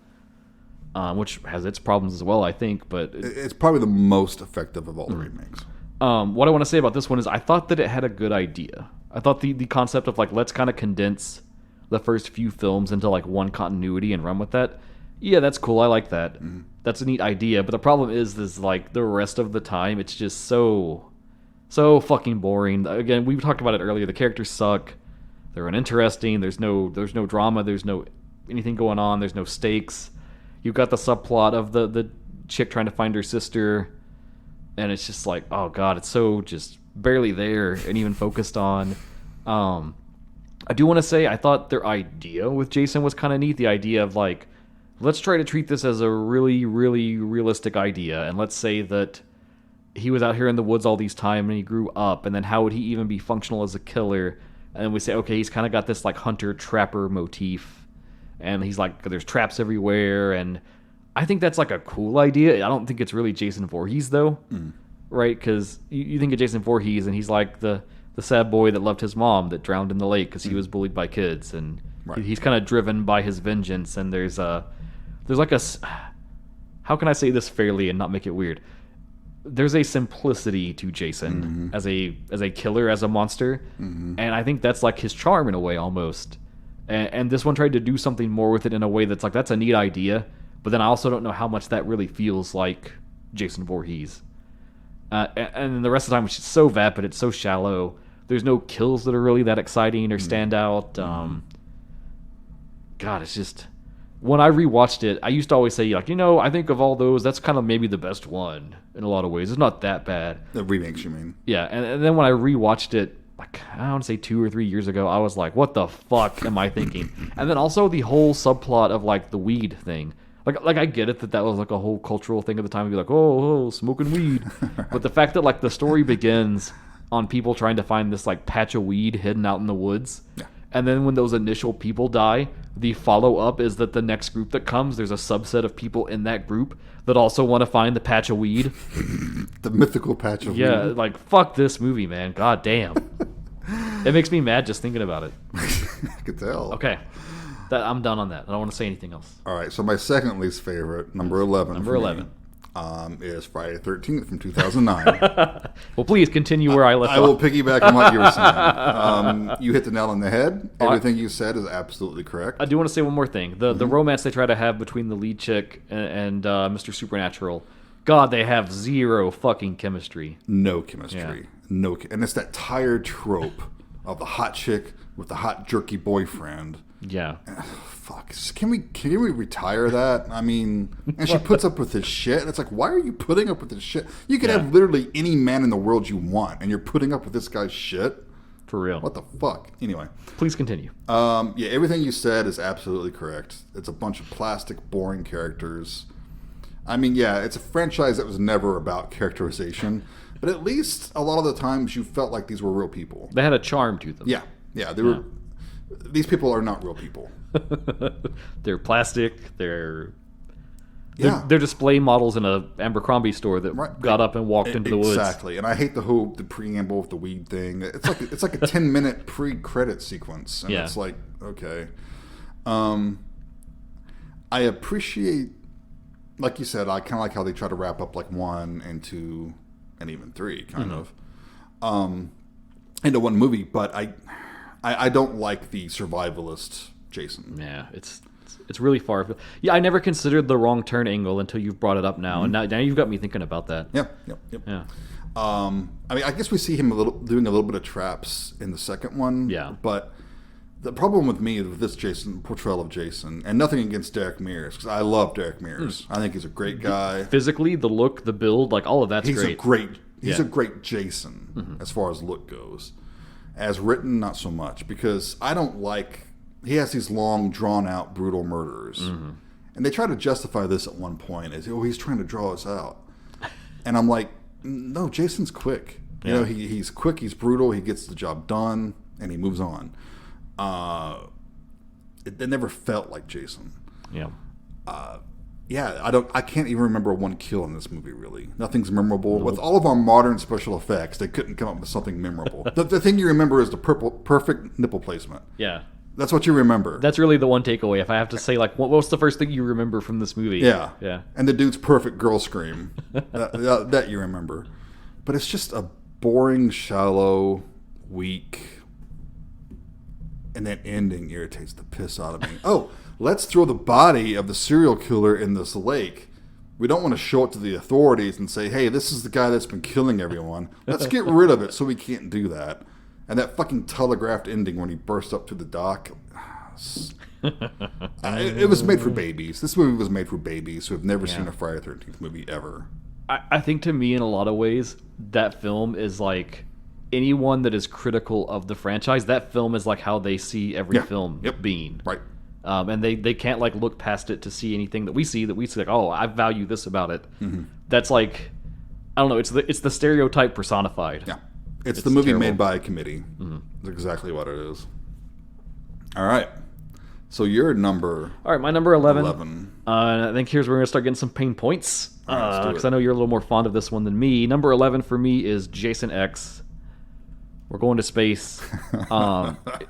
which has its problems as well, I think. But it's probably the most effective of all the remakes. What I want to say about this one is I thought that it had a good idea. I thought the concept of like let's kind of condense the first few films into like one continuity and run with that. Yeah, that's cool. I like that. That's a neat idea. But the problem is like the rest of the time it's just so So fucking boring. Again, we talked about it earlier. The characters suck. They're uninteresting. There's no drama. There's no anything going on. There's no stakes. You've got the subplot of the chick trying to find her sister, and it's just like, oh god, it's so just barely there and even focused on. I do want to say I thought their idea with Jason was kind of neat. The idea of like, let's try to treat this as a really, really realistic idea, and let's say that he was out here in the woods all these time and he grew up, and then how would he even be functional as a killer? And then we say, okay, he's kind of got this like hunter-trapper motif, and he's like, there's traps everywhere, and I think that's like a cool idea. I don't think it's really Jason Voorhees though, right? Because you think of Jason Voorhees and he's like the sad boy that loved his mom that drowned in the lake because he was bullied by kids, and he's kind of driven by his vengeance. And there's like a, how can I say this fairly and not make it weird? There's a simplicity to Jason as a killer, as a monster, and I think that's like his charm in a way almost. And this one tried to do something more with it in a way that's like, that's a neat idea, but then I also don't know how much that really feels like Jason Voorhees. And the rest of the time it's just so vapid, it's so shallow. There's no kills that are really that exciting or stand out. God, it's just... When I rewatched it, I used to always say, like, I think of all those, that's kind of maybe the best one in a lot of ways. It's not that bad. The remakes, you mean? Yeah, and then when I rewatched it, like, I want to say 2 or 3 years ago, I was like, what the fuck am I thinking? And then also the whole subplot of, like, the weed thing. Like I get it that was, like, a whole cultural thing at the time. I'd be like, oh, smoking weed. But the fact that, like, the story begins on people trying to find this, like, patch of weed hidden out in the woods. Yeah. And then when those initial people die, the follow-up is that the next group that comes, there's a subset of people in that group that also want to find the patch of weed. The mythical patch of weed. Yeah, like, fuck this movie, man. God damn. It makes me mad just thinking about it. I could tell. Okay. I'm done on that. I don't want to say anything else. All right, so my second least favorite, number 11. Number 11. Is Friday the 13th from 2009. Well, please continue where I left off. I will piggyback on what you were saying. You hit the nail on the head. Everything you said is absolutely correct. I do want to say one more thing. The romance they try to have between the lead chick and Mr. Supernatural, God, they have zero fucking chemistry. No chemistry. Yeah. And it's that tired trope of the hot chick with the hot jerky boyfriend. Yeah. Fuck. Can we retire that? I mean, and she puts up with this shit. And it's like, why are you putting up with this shit? You could have literally any man in the world you want, and you're putting up with this guy's shit? For real. What the fuck? Anyway. Please continue. Yeah, everything you said is absolutely correct. It's a bunch of plastic, boring characters. I mean, yeah, it's a franchise that was never about characterization, but at least a lot of the times you felt like these were real people. They had a charm to them. Yeah, they were... These people are not real people. They're plastic. They're display models in a Abercrombie store that got up and walked into the woods. Exactly. And I hate the preamble of the weed thing. It's like a 10-minute pre-credit sequence. And it's like, okay. I appreciate, like you said, I kind of like how they try to wrap up like 1 and 2 and even 3 kind of into one movie, but I don't like the survivalist Jason. Yeah, it's really far. Yeah, I never considered the wrong turn angle until you've brought it up now, and now you've got me thinking about that. Yep. Yeah. I mean, I guess we see him doing a little bit of traps in the second one. Yeah. But the problem with me with this portrayal of Jason, and nothing against Derek Mears, because I love Derek Mears. I think he's a great guy. Physically, the look, the build, like all of that's great. He's a great Jason as far as look goes. As written, not so much, because I don't like... He has these long, drawn-out, brutal murders. And they try to justify this at one point as, he's trying to draw us out. And I'm like, no, Jason's quick. You know, he's quick, he's brutal, he gets the job done, and he moves on. It never felt like Jason. Yeah. I can't even remember one kill in this movie, really. Nothing's memorable. Nope. With all of our modern special effects, they couldn't come up with something memorable. the thing you remember is the perfect nipple placement. Yeah. That's what you remember. That's really the one takeaway. If I have to say, like, what's the first thing you remember from this movie? Yeah. Yeah. And the dude's perfect girl scream. that you remember. But it's just a boring, shallow, weak... And that ending irritates the piss out of me. Oh, let's throw the body of the serial killer in this lake. We don't want to show it to the authorities and say, hey, this is the guy that's been killing everyone. Let's get rid of it so we can't do that. And that fucking telegraphed ending when he burst up through the dock. It was made for babies. This movie was made for babies who have never seen a Friday the 13th movie ever. I think to me, in a lot of ways, that film is like anyone that is critical of the franchise. That film is like how they see every film being. Right. And they can't like look past it to see anything that we see like, oh, I value this about it. Mm-hmm. That's like, I don't know. It's the stereotype personified. Yeah. It's the movie terrible. Made by a committee. Mm-hmm. That's exactly what it is. All right. So your number... All right, my number 11. I think here's where we're going to start getting some pain points. Because I know you're a little more fond of this one than me. Number 11 for me is Jason X. We're going to space.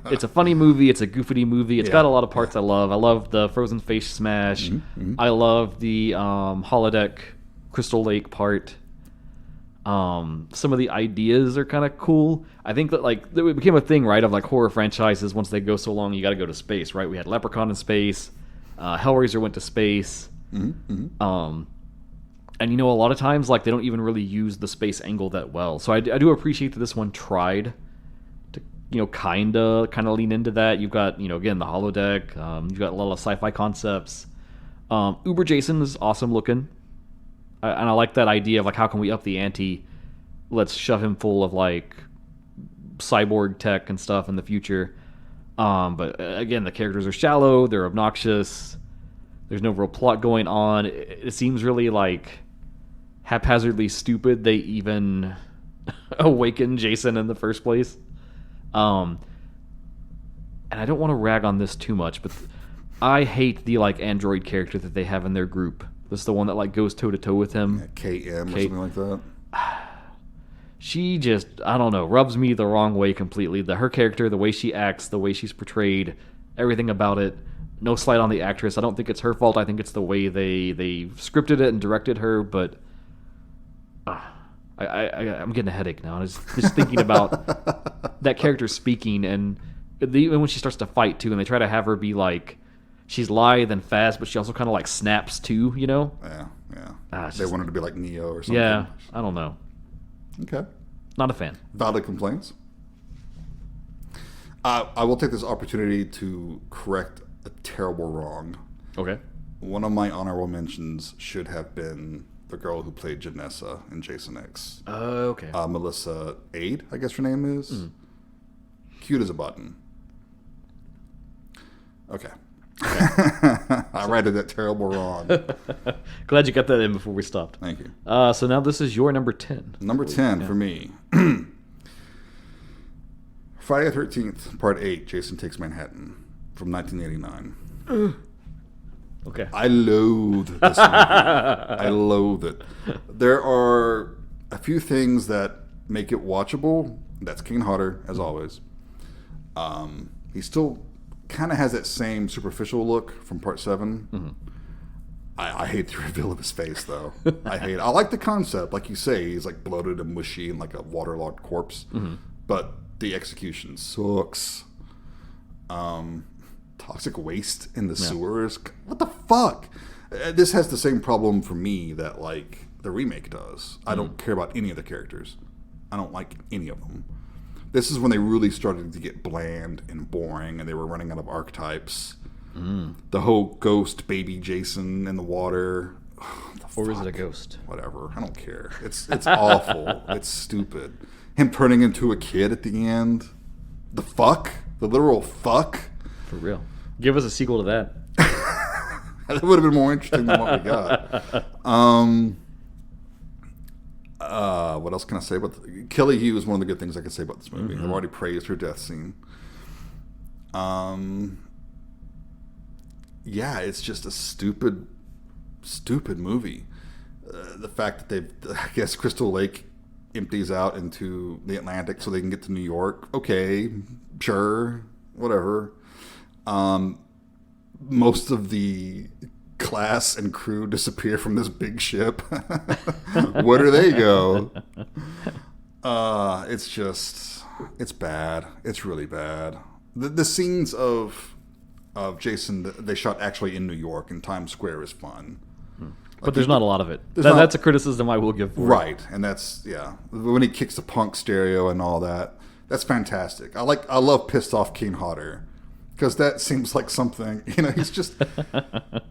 It's a funny movie. It's a goofy movie. It's got a lot of parts I love. I love the frozen face smash. Mm-hmm. I love the holodeck Crystal Lake part. Some of the ideas are kind of cool. I think that like it became a thing, right, of like horror franchises. Once they go so long, you got to go to space, right? We had Leprechaun in space. Hellraiser went to space. Mm-hmm. And you know, a lot of times like they don't even really use the space angle that well. So I do appreciate that this one tried to, you know, kind of lean into that. You've got, you know, again, the holodeck. You've got a lot of sci-fi concepts. Uber Jason is awesome looking. And I like that idea of like, how can we up the ante? Let's shove him full of like cyborg tech and stuff in the future. But again, the characters are shallow. They're obnoxious. There's no real plot going on. It seems really like haphazardly stupid they even awakened Jason in the first place. And I don't want to rag on this too much, but I hate the like android character that they have in their group. This is the one that like goes toe to toe with him. Yeah, KM or something like that. She just, I don't know, rubs me the wrong way completely. Her character, the way she acts, the way she's portrayed, everything about it. No slight on the actress. I don't think it's her fault. I think it's the way they scripted it and directed her. But I'm getting a headache now. Just thinking about that character speaking, and even when she starts to fight too, and they try to have her be like, she's lithe and fast, but she also kind of like snaps too, you know? Yeah. They wanted to be like Neo or something. Yeah, I don't know. Okay. Not a fan. Valid complaints. I will take this opportunity to correct a terrible wrong. Okay. One of my honorable mentions should have been the girl who played Janessa in Jason X. Okay. Melissa Aid, I guess her name is. Mm. Cute as a button. Okay. I righted that terrible wrong. Glad you got that in before we stopped. Thank you. So now this is your number 10. Number 10 for me. Friday the 13th, Part 8, Jason Takes Manhattan from 1989. Okay. I loathe this movie. I loathe it. There are a few things that make it watchable. That's Kane Hodder, as always. He still kind of has that same superficial look from Part 7. Mm-hmm. I hate the reveal of his face, though. I like the concept. Like you say, he's like bloated and mushy and like a waterlogged corpse. Mm-hmm. But the execution sucks. Toxic waste in the sewers. What the fuck? This has the same problem for me that like the remake does. I don't care about any of the characters. I don't like any of them. This is when they really started to get bland and boring, and they were running out of archetypes. The whole ghost baby Jason in the water. Or is it a ghost? Whatever. I don't care. It's awful. It's stupid. Him turning into a kid at the end. The fuck? The literal fuck? For real. Give us a sequel to that. That would have been more interesting than what we got. What else can I say about Kelly Hughes is one of the good things I can say about this movie. I've already praised her death scene. Yeah, it's just a stupid movie. The fact that I guess Crystal Lake empties out into the Atlantic so they can get to New York. Okay, sure, whatever. Most of the class and crew disappear from this big ship. Where do they go? It's bad. It's really bad. The scenes of Jason they shot actually in New York in Times Square is fun. But there's not a lot of it. Not, that's a criticism I will give for it. Right, and that's, when he kicks the punk stereo and all that, that's fantastic. I love pissed off Kane Hodder, because that seems like something, he's just,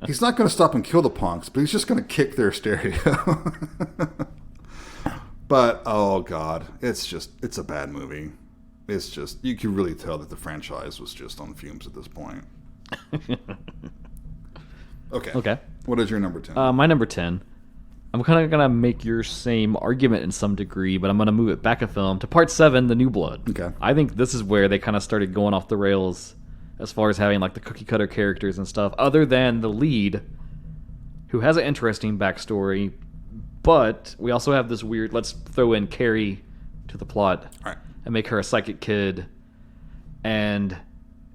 he's not going to stop and kill the punks, but he's just going to kick their stereo. But, oh God, it's a bad movie. It's just, you can really tell that the franchise was just on fumes at this point. Okay. What is your number 10? My number 10. I'm kind of going to make your same argument in some degree, but I'm going to move it back a film to part 7, The New Blood. Okay. I think this is where they kind of started going off the rails as far as having like the cookie cutter characters and stuff, other than the lead, who has an interesting backstory, but we also have this weird, let's throw in Carrie to the plot and make her a psychic kid. And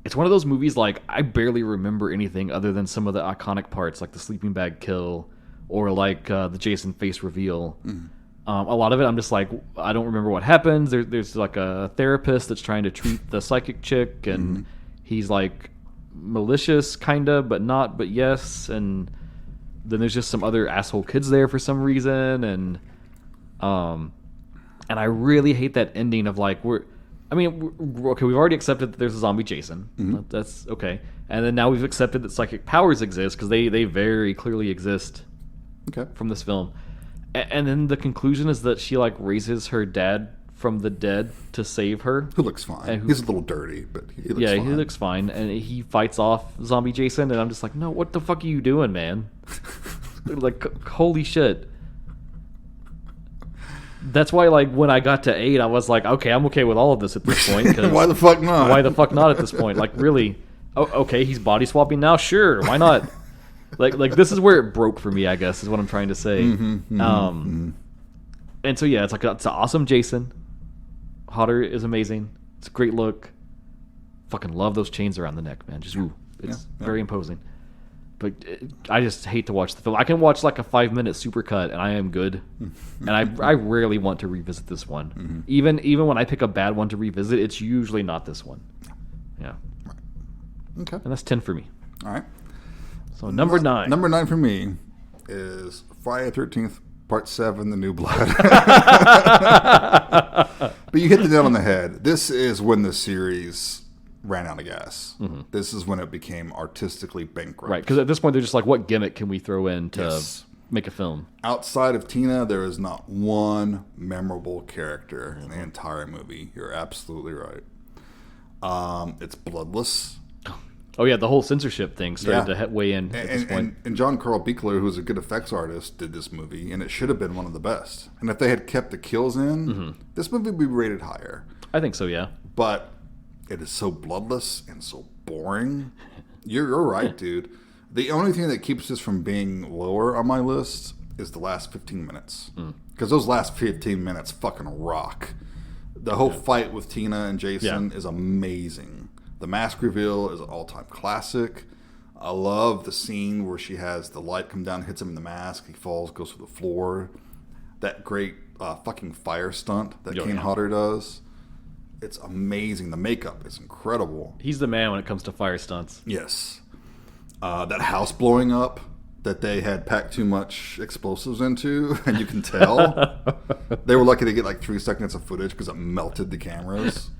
it's one of those movies, like, I barely remember anything other than some of the iconic parts, like the sleeping bag kill or like the Jason face reveal. A lot of it, I'm just like, I don't remember what happens. There's like a therapist that's trying to treat the psychic chick, and he's like malicious, kind of, but not, but yes. And then there's just some other asshole kids there for some reason. And I really hate that ending of like, we've already accepted that there's a zombie Jason. That's okay. And then now we've accepted that psychic powers exist, because they very clearly exist from this film. And then the conclusion is that she like raises her dad from the dead to save her. Who looks fine. He's a little dirty, but he looks fine. He looks fine. And he fights off zombie Jason, and I'm just like, no, what the fuck are you doing, man? Like, holy shit. That's why, like, when I got to 8, I was like, okay, I'm okay with all of this at this point. Why the fuck not? Why the fuck not at this point? Like, really? Oh, okay, he's body swapping now? Sure, why not? like this is where it broke for me, I guess, is what I'm trying to say. And so, yeah, it's an awesome Jason. Hodder is amazing. It's a great look. Fucking love those chains around the neck, man. Just, it's very imposing. But I just hate to watch the film. I can watch like a 5-minute supercut and I am good. And I rarely want to revisit this one. Even when I pick a bad one to revisit, it's usually not this one. Yeah. Right. Okay. And that's 10 for me. All right. So number 9. Number 9 for me is Friday the 13th, Part 7, The New Blood. But you hit the nail on the head. This is when the series ran out of gas. This is when it became artistically bankrupt. Right, because at this point they're just like, what gimmick can we throw in to make a film? Outside of Tina, there is not one memorable character in the entire movie. You're absolutely right. It's bloodless. Oh yeah, the whole censorship thing started to weigh in at this point. And John Carl Buechler, who's a good effects artist, did this movie, and it should have been one of the best. And if they had kept the kills in, this movie would be rated higher. I think so, yeah. But it is so bloodless and so boring. You're right, dude. The only thing that keeps this from being lower on my list is the last 15 minutes. Because those last 15 minutes fucking rock. The whole fight with Tina and Jason is amazing. The mask reveal is an all-time classic. I love the scene where she has the light come down, hits him in the mask, he falls, goes to the floor. That great fucking fire stunt that Kane Hodder does. It's amazing. The makeup is incredible. He's the man when it comes to fire stunts. Yes. That house blowing up that they had packed too much explosives into, and you can tell. They were lucky to get like 3 seconds of footage because it melted the cameras.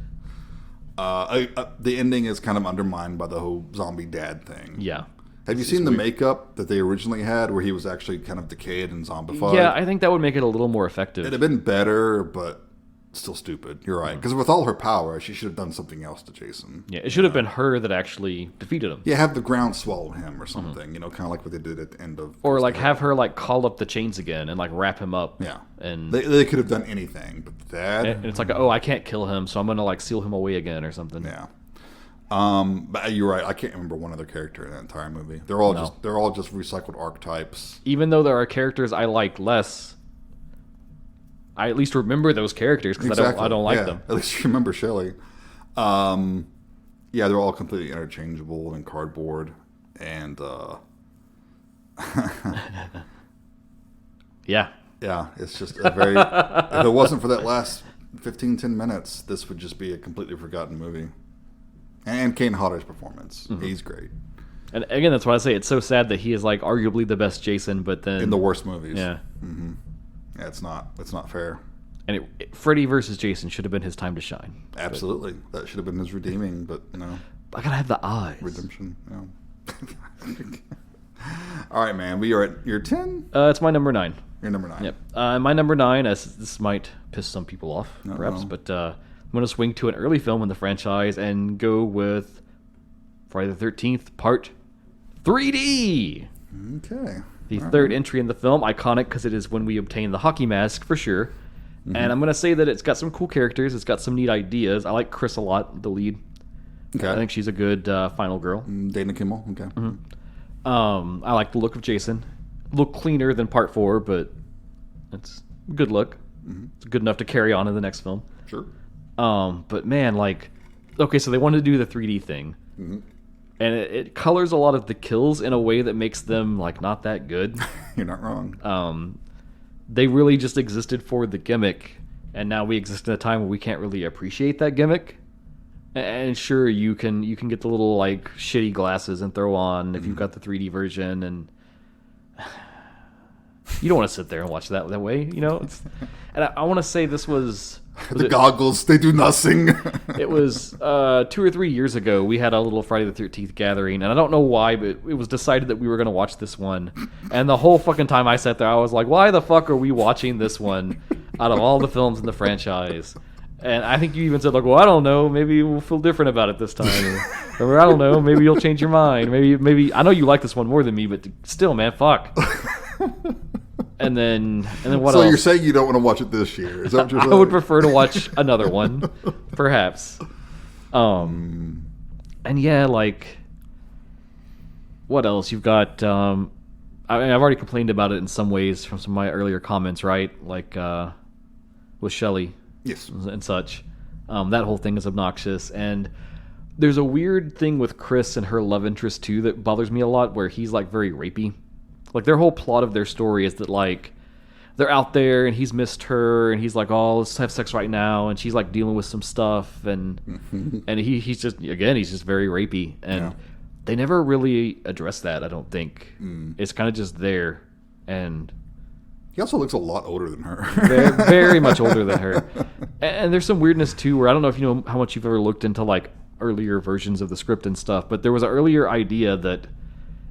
The ending is kind of undermined by the whole zombie dad thing. Yeah. Have you seen the makeup that they originally had where he was actually kind of decayed and zombified? Yeah, I think that would make it a little more effective. It'd have been better, but still stupid. You're right. Because with all her power, she should have done something else to Jason. Yeah, it should have been her that actually defeated him. Yeah, have the ground swallow him or something, kind of like what they did at the end of... Or like have her like call up the chains again and like wrap him up. Yeah. And they could have done anything, but that... And it's like, oh, I can't kill him, so I'm going to like seal him away again or something. Yeah. But you're right. I can't remember one other character in that entire movie. They're all just recycled archetypes. Even though there are characters I like less, I at least remember those characters because I don't like them. At least you remember Shelley. Yeah, they're all completely interchangeable and cardboard. And yeah, it's just a very. If it wasn't for that last 10 minutes, this would just be a completely forgotten movie. And Kane Hodder's performance, he's great. And again, that's why I say it's so sad that he is like arguably the best Jason, but then In the worst movies. yeah, Yeah, it's not fair. and Freddy versus Jason should have been his time to shine. Absolutely. That should have been his redeeming, but I gotta have the eyes. redemption. All right, man. We are at your 10? It's my number 9. Your number 9. Yep. My number 9, as this might piss some people off, perhaps, but I'm going to swing to an early film in the franchise and go with Friday the 13th, Part 3D. Okay. The third entry in the film, iconic because it is when we obtain the hockey mask, for sure. And I'm going to say that it's got some cool characters. It's got some neat ideas. I like Chris a lot, the lead. Okay. I think she's a good final girl. Dana Kimmel. Okay. I like the look of Jason. Look cleaner than Part 4, but it's a good look. It's good enough to carry on in the next film. Sure. But man, like, okay, so they wanted to do the 3D thing, and it colors a lot of the kills in a way that makes them like not that good. You're not wrong. They really just existed for the gimmick, and now we exist in a time where we can't really appreciate that gimmick. And sure, you can get the little like shitty glasses and throw on if you've got the 3D version, and you don't want to sit there and watch that way, you know. And I want to say this was the goggles, they do nothing. It was 2 or 3 years ago. We had a little Friday the 13th gathering, and I don't know why, but it was decided that we were going to watch this one. And the whole fucking time I sat there, I was like, why the fuck are we watching this one out of all the films in the franchise? And I think you even said, like, well, I don't know, maybe we'll feel different about it this time. Or I don't know, maybe you'll change your mind. Maybe I know you like this one more than me, but still, man, fuck. And then what so else? you're saying you don't want to watch it this year? Is that what you're saying? I would prefer to watch another one, perhaps. And yeah, like, what else? You've got. I mean, I've already complained about it in some ways from some of my earlier comments, right? Like with Shelley, Yes. and such. That whole thing is obnoxious, and there's a weird thing with Chris and her love interest too that bothers me a lot, where he's like very rapey. Like, their whole plot of their story is that, like, they're out there and he's missed her and he's like, oh, let's have sex right now, and she's like dealing with some stuff, and he's just very rapey, and they never really address that. I don't think it's kind of just there, and he also looks a lot older than her. very, very much older than her. And there's some weirdness too, where I don't know if you know how much you've ever looked into like earlier versions of the script and stuff, but there was an earlier idea that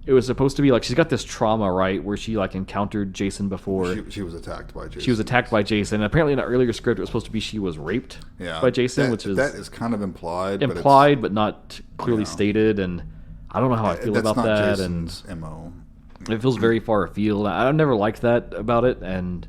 it was supposed to be like she's got this trauma, right, where she like encountered Jason before. She was attacked by Jason. She was attacked by Jason. And apparently, in an earlier script, it was supposed to be she was raped by Jason, which is that is kind of implied. But not clearly stated. And I don't know how I feel about that. Jason's MO. It feels very far afield. I've never liked that about it. And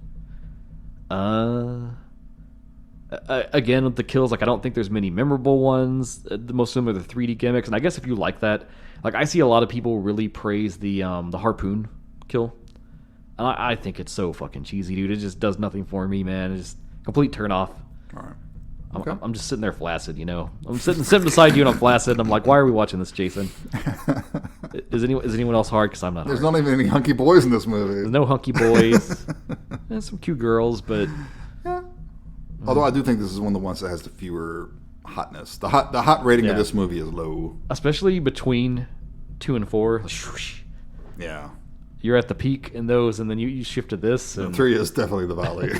again, with the kills, like, I don't think there's many memorable ones. Most of them are the 3D gimmicks. And I guess if you like that. Like, I see a lot of people really praise the harpoon kill. And I think it's so fucking cheesy, dude. It just does nothing for me, man. It's just complete turn off. All right. Okay. I'm just sitting there flaccid, you know. I'm sitting beside you and I'm flaccid. And I'm like, why are we watching this, Jason? Is anyone else hard? Because I'm not There's hard. not even any hunky boys in this movie. There's no hunky boys. There's some cute girls, but... Yeah. Although I do think this is one of the ones that has the fewer... hotness. The hot rating of this movie is low, especially between 2 and 4. Yeah, you're at the peak in those, and then you shift to this. And 3 is definitely the valley.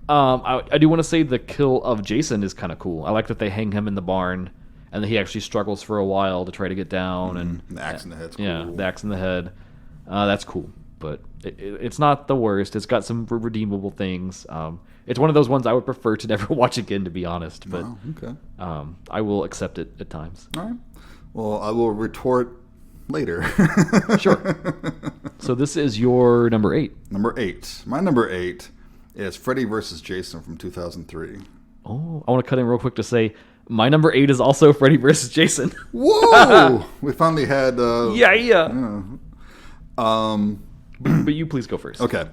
I do want to say the kill of Jason is kind of cool. I like that they hang him in the barn, and then he actually struggles for a while to try to get down. And the axe in the head's cool. Yeah, the axe in the head. That's cool, but it's not the worst. It's got some redeemable things. It's one of those ones I would prefer to never watch again, to be honest. But okay. I will accept it at times. All right. Well, I will retort later. Sure. So this is your number 8. Number 8. My number 8 is Freddy vs. Jason from 2003. Oh, I want to cut in real quick to say my number 8 is also Freddy vs. Jason. Whoa! We finally had... Yeah. But you please go first. Okay.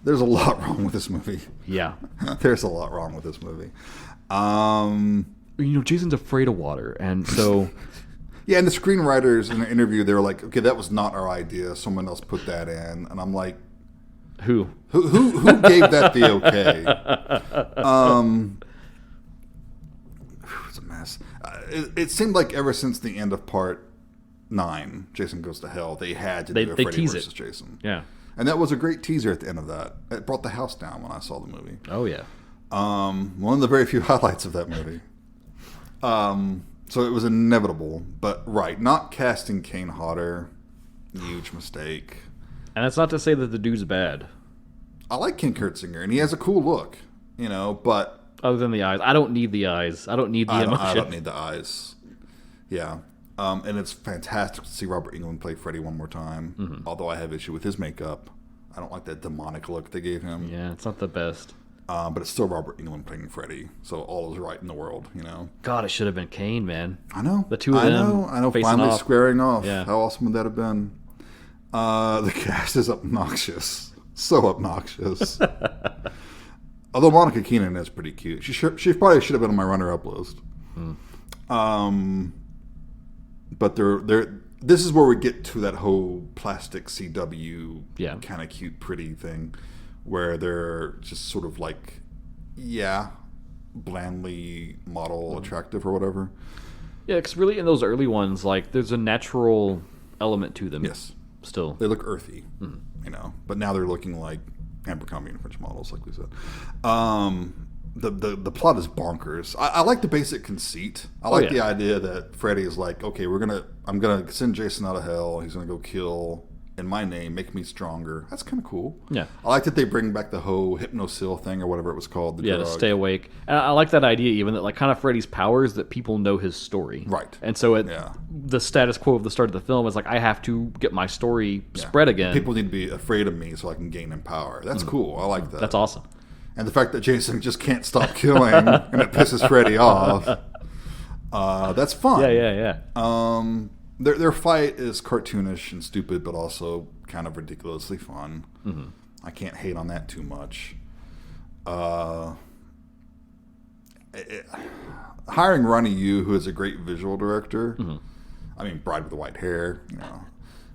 There's a lot wrong with this movie. Yeah. There's a lot wrong with this movie. Jason's afraid of water, and so... Yeah, and the screenwriters in the interview, they were like, okay, that was not our idea. Someone else put that in. And I'm like... Who gave that the okay? It's a mess. It seemed like ever since the end of part 9, Jason Goes to Hell, they had to do a they Freddy tease versus it. Jason. Yeah. And that was a great teaser at the end of that. It brought the house down when I saw the movie. Oh, yeah. One of the very few highlights of that movie. So it was inevitable. But, right, not casting Kane Hodder, huge mistake. And that's not to say that the dude's bad. I like Ken Kurtzinger, and he has a cool look, but... Other than the eyes. I don't need the eyes. I don't need the emotion. I don't need the eyes. Yeah. And it's fantastic to see Robert Englund play Freddy one more time, although I have issue with his makeup. I don't like that demonic look they gave him. Yeah, it's not the best. But it's still Robert Englund playing Freddy, so all is right in the world, God, it should have been Kane, man. I know. The two of them I know. facing Finally off. squaring off. Yeah. How awesome would that have been? The cast is obnoxious. So obnoxious. Although Monica Keenan is pretty cute. She probably should have been on my runner-up list. But this is where we get to that whole plastic CW kind of cute, pretty thing, where they're just sort of like, blandly model attractive or whatever. Yeah, because really in those early ones, like, there's a natural element to them. Yes. Still. They look earthy, but now they're looking like Abercrombie and French models, like we said. The plot is bonkers. I like the basic conceit. I like the idea that Freddy is like, okay, I'm gonna send Jason out of hell. He's gonna go kill in my name, make me stronger. That's kind of cool. Yeah. I like that they bring back the whole hypnosil thing or whatever it was called. To stay awake. And I like that idea even that like kind of Freddy's powers that people know his story. Right. And so the status quo of the start of the film is like I have to get my story spread again. People need to be afraid of me so I can gain in power. That's cool. I like that. That's awesome. And the fact that Jason just can't stop killing and it pisses Freddy off. That's fun. Yeah. Their fight is cartoonish and stupid, but also kind of ridiculously fun. I can't hate on that too much. Hiring Ronnie Yu, who is a great visual director, I mean, Bride with the White Hair,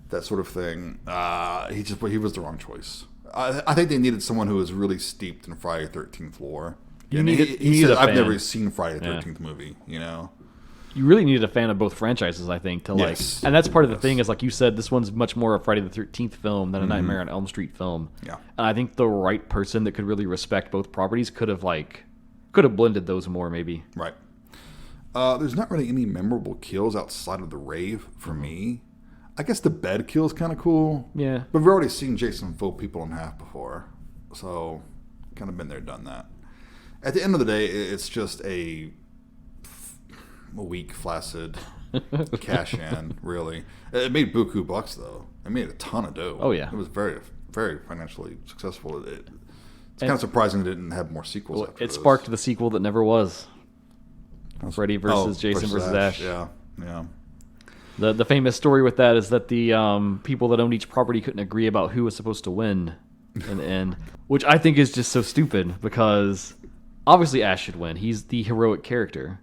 that sort of thing. He was the wrong choice. I think they needed someone who was really steeped in Friday the 13th lore. He said, I've never seen Friday the 13th movie, You really needed a fan of both franchises, I think, to like, and that's part of the thing is like you said, this one's much more a Friday the 13th film than a Nightmare on Elm Street film. Yeah, and I think the right person that could really respect both properties could have blended those more, maybe. Right. There's not really any memorable kills outside of the rave for me. I guess the bed kill is kind of cool. Yeah, but we've already seen Jason fold people in half before, so kind of been there, done that. At the end of the day, it's just a weak, flaccid cash in, really. It made buku bucks, though. It made a ton of dough. Oh, yeah. It was very, very financially successful. It's kind of surprising it didn't have more sequels after this. Sparked the sequel that never was. Freddy versus Jason versus Ash. Yeah. The famous story with that is that the people that owned each property couldn't agree about who was supposed to win in the end, which I think is just so stupid because obviously Ash should win. He's the heroic character.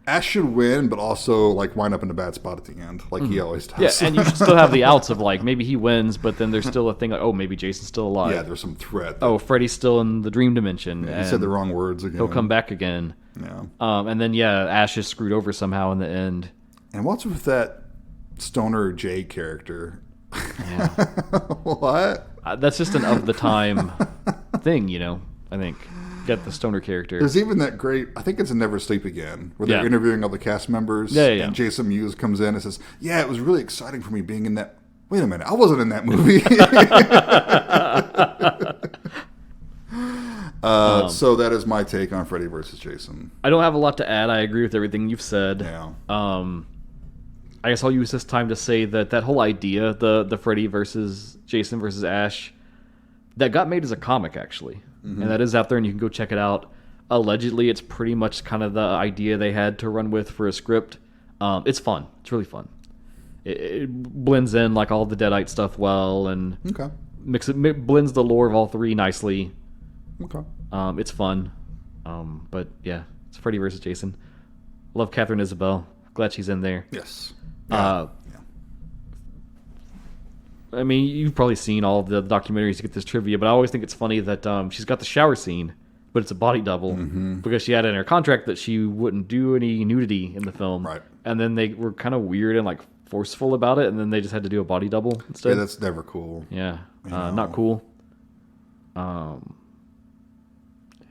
Ash should win, but also like wind up in a bad spot at the end, like he always does. Yeah, and you should still have the outs of like maybe he wins, but then there's still a thing like, oh, maybe Jason's still alive. Yeah, there's some threat. Oh, Freddy's still in the dream dimension. Yeah, he said the wrong words again. He'll come back again. Yeah. And then Ash is screwed over somehow in the end. And what's with that Stoner J character? Yeah. What? That's just an of the time thing, I think. Get the stoner character. There's even that great, I think it's in Never Sleep Again, where they're interviewing all the cast members. And Jason Mewes comes in and says, yeah, it was really exciting for me being in that. Wait a minute, I wasn't in that movie. So that is my take on Freddy versus Jason. I don't have a lot to add. I agree with everything you've said. Yeah. I guess I'll use this time to say that whole idea, the Freddy versus Jason versus Ash, that got made as a comic, actually. And that is out there, and you can go check it out. Allegedly, it's pretty much kind of the idea they had to run with for a script. It's fun. It's really fun. It blends in like all the Deadite stuff well, and blends the lore of all three nicely. Okay. It's fun. But yeah, it's Freddy versus Jason. Love Catherine Isabel. Glad she's in there. Yes. I mean, you've probably seen all the documentaries to get this trivia, but I always think it's funny that she's got the shower scene, but it's a body double because she had in her contract that she wouldn't do any nudity in the film. Right. And then they were kind of weird and like forceful about it, and then they just had to do a body double instead. Yeah, that's never cool. Yeah, You know? not cool.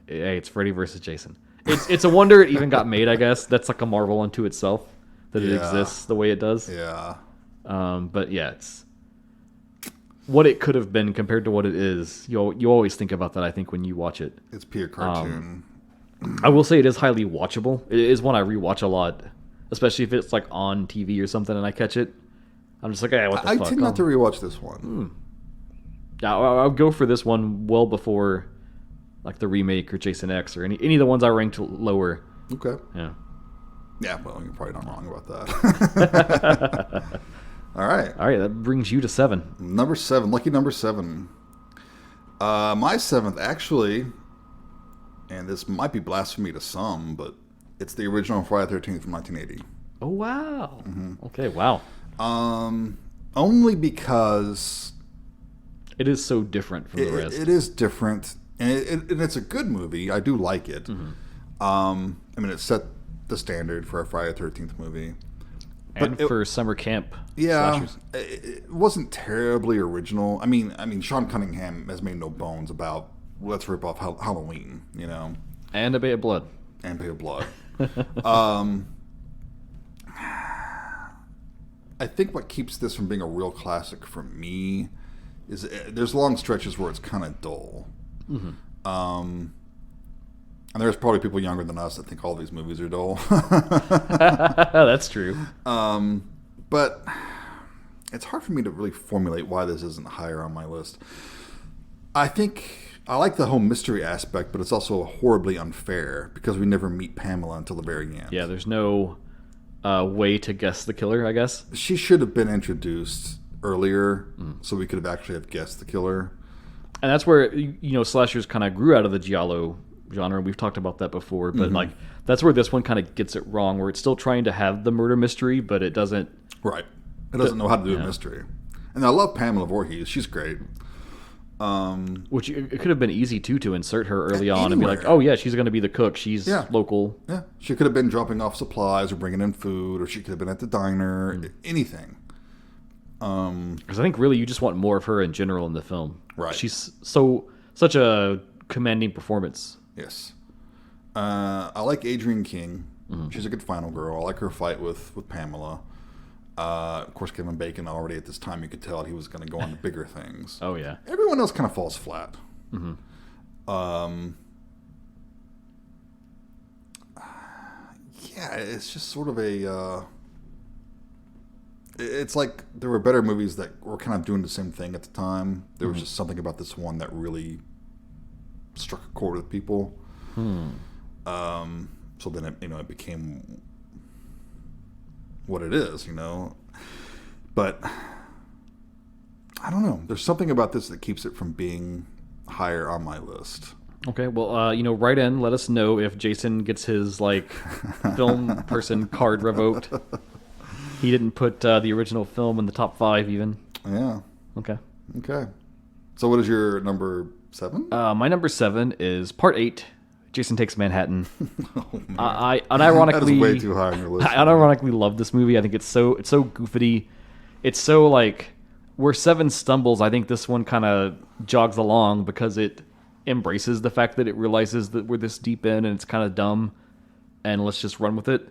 Hey, it's Freddy versus Jason. It's a wonder it even got made. I guess that's like a marvel unto itself that it exists the way it does. Yeah. But yeah, it's what it could have been compared to what it is. You always think about that. I think when you watch it, It's pure cartoon. I will say it is highly watchable. It is one I rewatch a lot, especially if it's like on TV or something and I catch it. I'm just like, hey, what the fuck? I tend not to rewatch this one. Yeah, I'll go for this one well before like the remake or Jason X or any of the ones I ranked lower. Okay. Yeah. Yeah, well, you're probably not wrong about that. All right. All right, that brings you to 7. Number 7, lucky number 7. My 7th, actually, and this might be blasphemy to some, but it's the original Friday the 13th from 1980. Oh, wow. Okay, wow. Only because It is so different from the rest. it is different, and it's a good movie. I do like it. I mean, it set the standard for a Friday the 13th movie. And for summer camp Yeah, slashers. it wasn't terribly original. I mean, Sean Cunningham has made no bones about let's rip off Halloween, you know, And A Bay of Blood. and Bay of Blood. I think what keeps this from being a real classic for me is there's long stretches where it's kind of dull. And there's probably people younger than us that think all these movies are dull. That's true. But it's hard for me to really formulate why this isn't higher on my list. I think I like the whole mystery aspect, but it's also horribly unfair because we never meet Pamela until the very end. Yeah, there's no way to guess the killer, I guess. She should have been introduced earlier so we could have actually have guessed the killer. And that's where, slashers kind of grew out of the giallo genre. We've talked about that before, but like that's where this one kind of gets it wrong, where it's still trying to have the murder mystery, but it doesn't. Right. It doesn't know how to do a mystery. And I love Pamela Voorhees. She's great. Which it could have been easy to insert her early on and be like, Anywhere. oh yeah, she's going to be the cook. She's local. Yeah. She could have been dropping off supplies or bringing in food, or she could have been at the diner. Anything. Because I think really you just want more of her in general in the film. Right. She's such a commanding performance. Yes. I like Adrienne King. She's a good final girl. I like her fight with Pamela. Of course, Kevin Bacon already at this time, you could tell he was going to go on to bigger things. Oh, yeah. Everyone else kind of falls flat. Yeah, it's just sort of a... it's like there were better movies that were kind of doing the same thing at the time. There was just something about this one that really struck a chord with people. So then it became what it is, But I don't know. There's something about this that keeps it from being higher on my list. Okay, well, write in. Let us know if Jason gets his film person card revoked. He didn't put the original film in the top 5 even. Yeah. Okay. So what is your number 7? My number 7 is Part 8. Jason Takes Manhattan. Oh, man. I unironically That is way too high on your list. I unironically love this movie. I think it's so goofy. It's so where 7 stumbles. I think this one kind of jogs along because it embraces the fact that it realizes that we're this deep in and it's kind of dumb, and let's just run with it.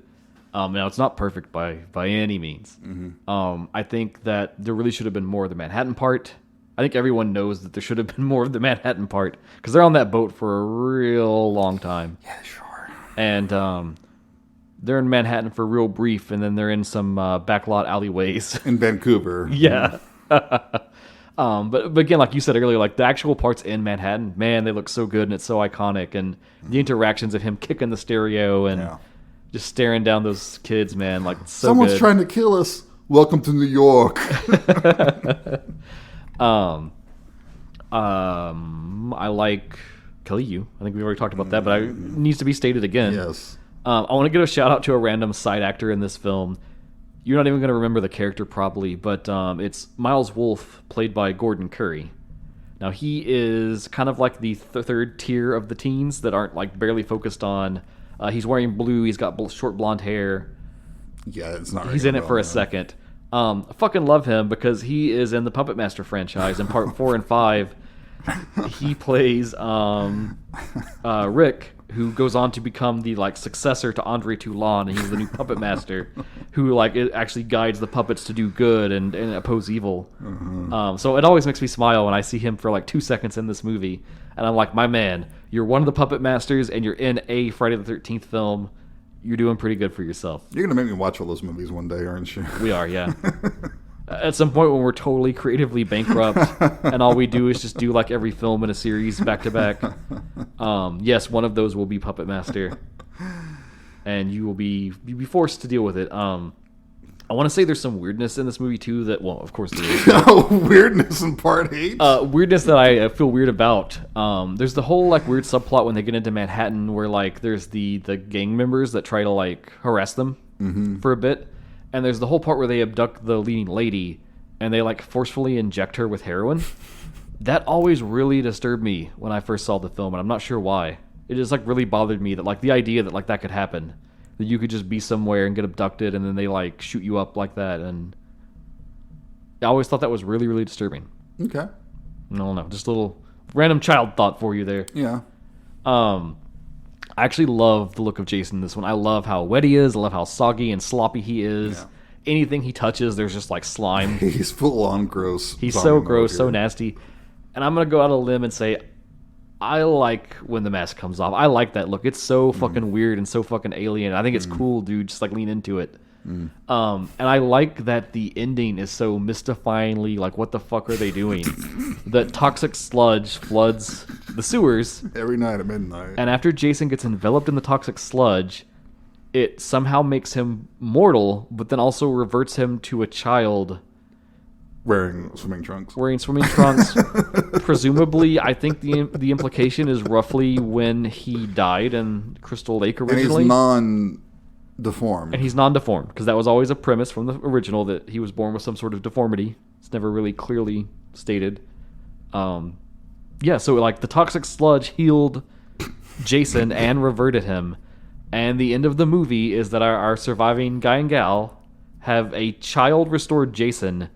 Now it's not perfect by any means. I think that there really should have been more of the Manhattan part. I think everyone knows that there should have been more of the Manhattan part because they're on that boat for a real long time. Yeah, sure. And they're in Manhattan for real brief, and then they're in some backlot alleyways. In Vancouver. Yeah. But again, like you said earlier, the actual parts in Manhattan, man, they look so good and it's so iconic. And the interactions of him kicking the stereo and just staring down those kids, man, it's so Someone's good. trying to kill us. Welcome to New York. I like Kelly Yu. I think we already talked about that, but it needs to be stated again. Yes. I want to give a shout out to a random side actor in this film. You're not even going to remember the character probably, but it's Miles Wolff, played by Gordon Curry. Now, he is kind of like the third tier of the teens that aren't barely focused on. He's wearing blue. He's got short blonde hair. Yeah, it's not. He's in it for a second. I fucking love him because he is in the Puppet Master franchise in part 4 and 5. He plays Rick, who goes on to become the successor to Andre Toulon, and he's the new puppet master who it actually guides the puppets to do good and oppose evil. So it always makes me smile when I see him for 2 seconds in this movie, and I'm like, my man, you're one of the puppet masters and you're in a Friday the 13th film. You're doing pretty good for yourself. You're gonna make me watch all those movies one day, aren't you? We are, yeah. At some point when we're totally creatively bankrupt and all we do is just do every film in a series back to back, yes, one of those will be Puppet Master, and you'll be forced to deal with it. I want to say there's some weirdness in this movie too that, well, of course there is. Weirdness in part 8? Weirdness that I feel weird about. There's the whole weird subplot when they get into Manhattan where there's the gang members that try to harass them for a bit. And there's the whole part where they abduct the leading lady and they forcefully inject her with heroin. That always really disturbed me when I first saw the film, and I'm not sure why. It just really bothered me that the idea that that could happen, that you could just be somewhere and get abducted and then they shoot you up like that, and I always thought that was really, really disturbing. Okay. I don't know, just a little random child thought for you there. Yeah. I actually love the look of Jason in this one. I love how wet he is. I love how soggy and sloppy he is. Yeah. Anything he touches, there's just slime. He's full on gross. He's so gross, so nasty. And I'm going to go out on a limb and say, I like when the mask comes off. I like that look. It's so fucking weird and so fucking alien. I think it's cool, dude. Just lean into it. And I like that the ending is so mystifyingly what the fuck are they doing? That toxic sludge floods the sewers every night at midnight, and after Jason gets enveloped in the toxic sludge, it somehow makes him mortal, but then also reverts him to a child wearing swimming trunks. Presumably, I think the implication is roughly when he died in Crystal Lake originally. And he's non-deformed. Because that was always a premise from the original, that he was born with some sort of deformity. It's never really clearly stated. Yeah, so the toxic sludge healed Jason and reverted him. And the end of the movie is that our surviving guy and gal have a child-restored Jason,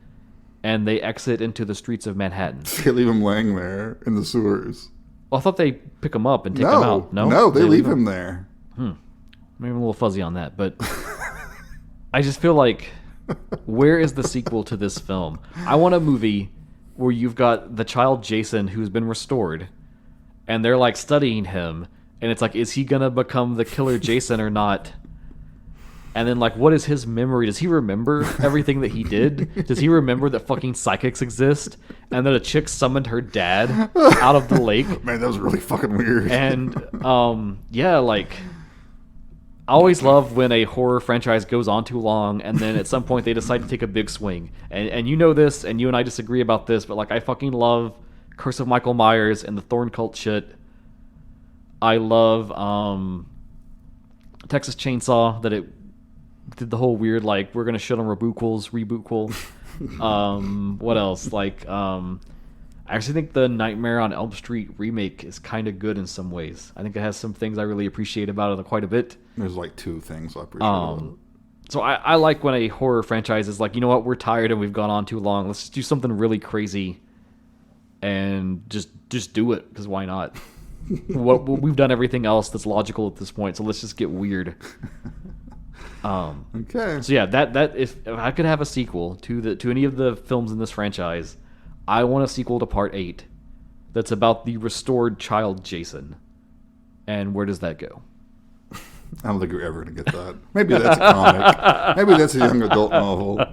and they exit into the streets of Manhattan. They leave him laying there in the sewers. Well, I thought they pick him up and take him out. No, they leave him there. Maybe I'm a little fuzzy on that, but I just feel where is the sequel to this film? I want a movie where you've got the child Jason who's been restored, and they're studying him, and it's is he gonna become the killer Jason or not? And then what is his memory? Does he remember everything that he did? Does he remember that fucking psychics exist and that a chick summoned her dad out of the lake? Man, that was really fucking weird. And yeah, I always love when a horror franchise goes on too long and then at some point they decide to take a big swing. And you know this, and you and I disagree about this, but I fucking love Curse of Michael Myers and the Thorn Cult shit. I love Texas Chainsaw, that it did the whole weird we're gonna shit on rebootquel. What else? I actually think the Nightmare on Elm Street remake is kind of good in some ways. I think it has some things I really appreciate about it quite a bit. There's 2 things I appreciate about it. So I like when a horror franchise is you know what, we're tired and we've gone on too long. Let's just do something really crazy and just do it, because why not? We've done everything else that's logical at this point, so let's just get weird. Okay. So yeah, that if I could have a sequel to any of the films in this franchise, I want a sequel to Part 8 that's about the restored child Jason. And where does that go? I don't think you're ever going to get that. Maybe that's a comic. Maybe that's a young adult novel.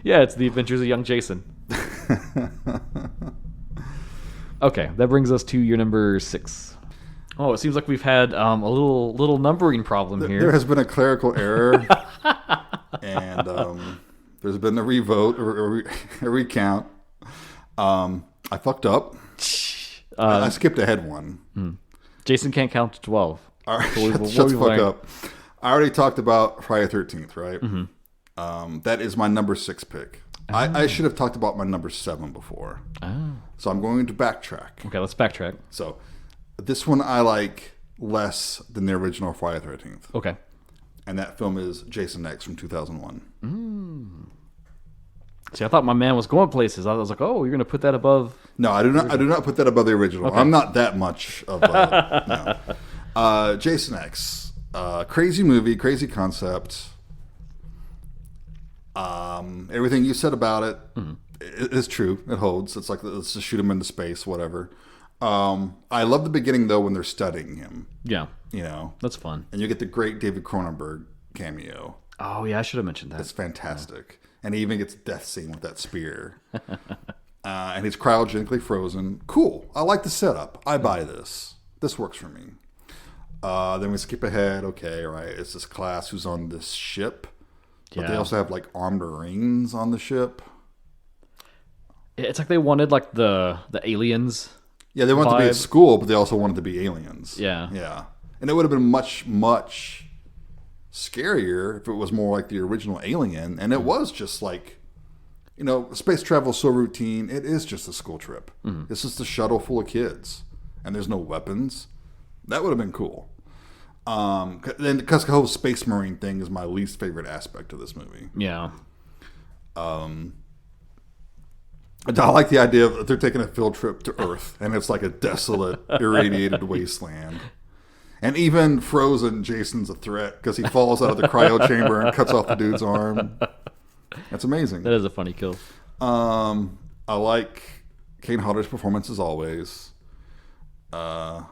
Yeah, it's The Adventures of Young Jason. Okay, that brings us to your number 6. Oh, it seems like we've had a little numbering problem here. There has been a clerical error, and there's been a revote or a recount. I fucked up. I skipped ahead one. Jason can't count to 12. All right, shut the fuck up. I already talked about Friday the 13th, right? Mm-hmm. That is my number 6 pick. Oh. I should have talked about my number 7 before. Oh. So I'm going to backtrack. Okay, let's backtrack. So this one I like less than the original Friday the 13th. Okay. And that film is Jason X from 2001. See, I thought my man was going places. I was like, oh, you're going to put that above... No, I do not. I do not put that above the original. Okay. I'm not that much of a... no. Jason X. Crazy movie, crazy concept. Everything you said about it is true. It holds. It's like, let's just shoot him into space, whatever. I love the beginning, though, when they're studying him. Yeah. You know? That's fun. And you get the great David Cronenberg cameo. Oh, yeah, I should have mentioned that. It's fantastic. Yeah. And he even gets a death scene with that spear. And he's cryogenically frozen. Cool. I like the setup. I buy this. This works for me. Then we skip ahead. Okay, right. It's this class who's on this ship. But they also have, like, armed Marines on the ship. It's like they wanted, like, the aliens. Yeah, they wanted to be at school, but they also wanted to be aliens. Yeah. Yeah. And it would have been much, much scarier if it was more like the original Alien. And it was just like, you know, space travel is so routine. It is just a school trip. It's just a shuttle full of kids. And there's no weapons. That would have been cool. Then because the whole Space Marine thing is my least favorite aspect of this movie. Yeah. I like the idea of they're taking a field trip to Earth, and it's like a desolate, irradiated wasteland. And even frozen, Jason's a threat because he falls out of the cryo chamber and cuts off the dude's arm. That's amazing. That is a funny kill. I like Kane Hodder's performance as always. When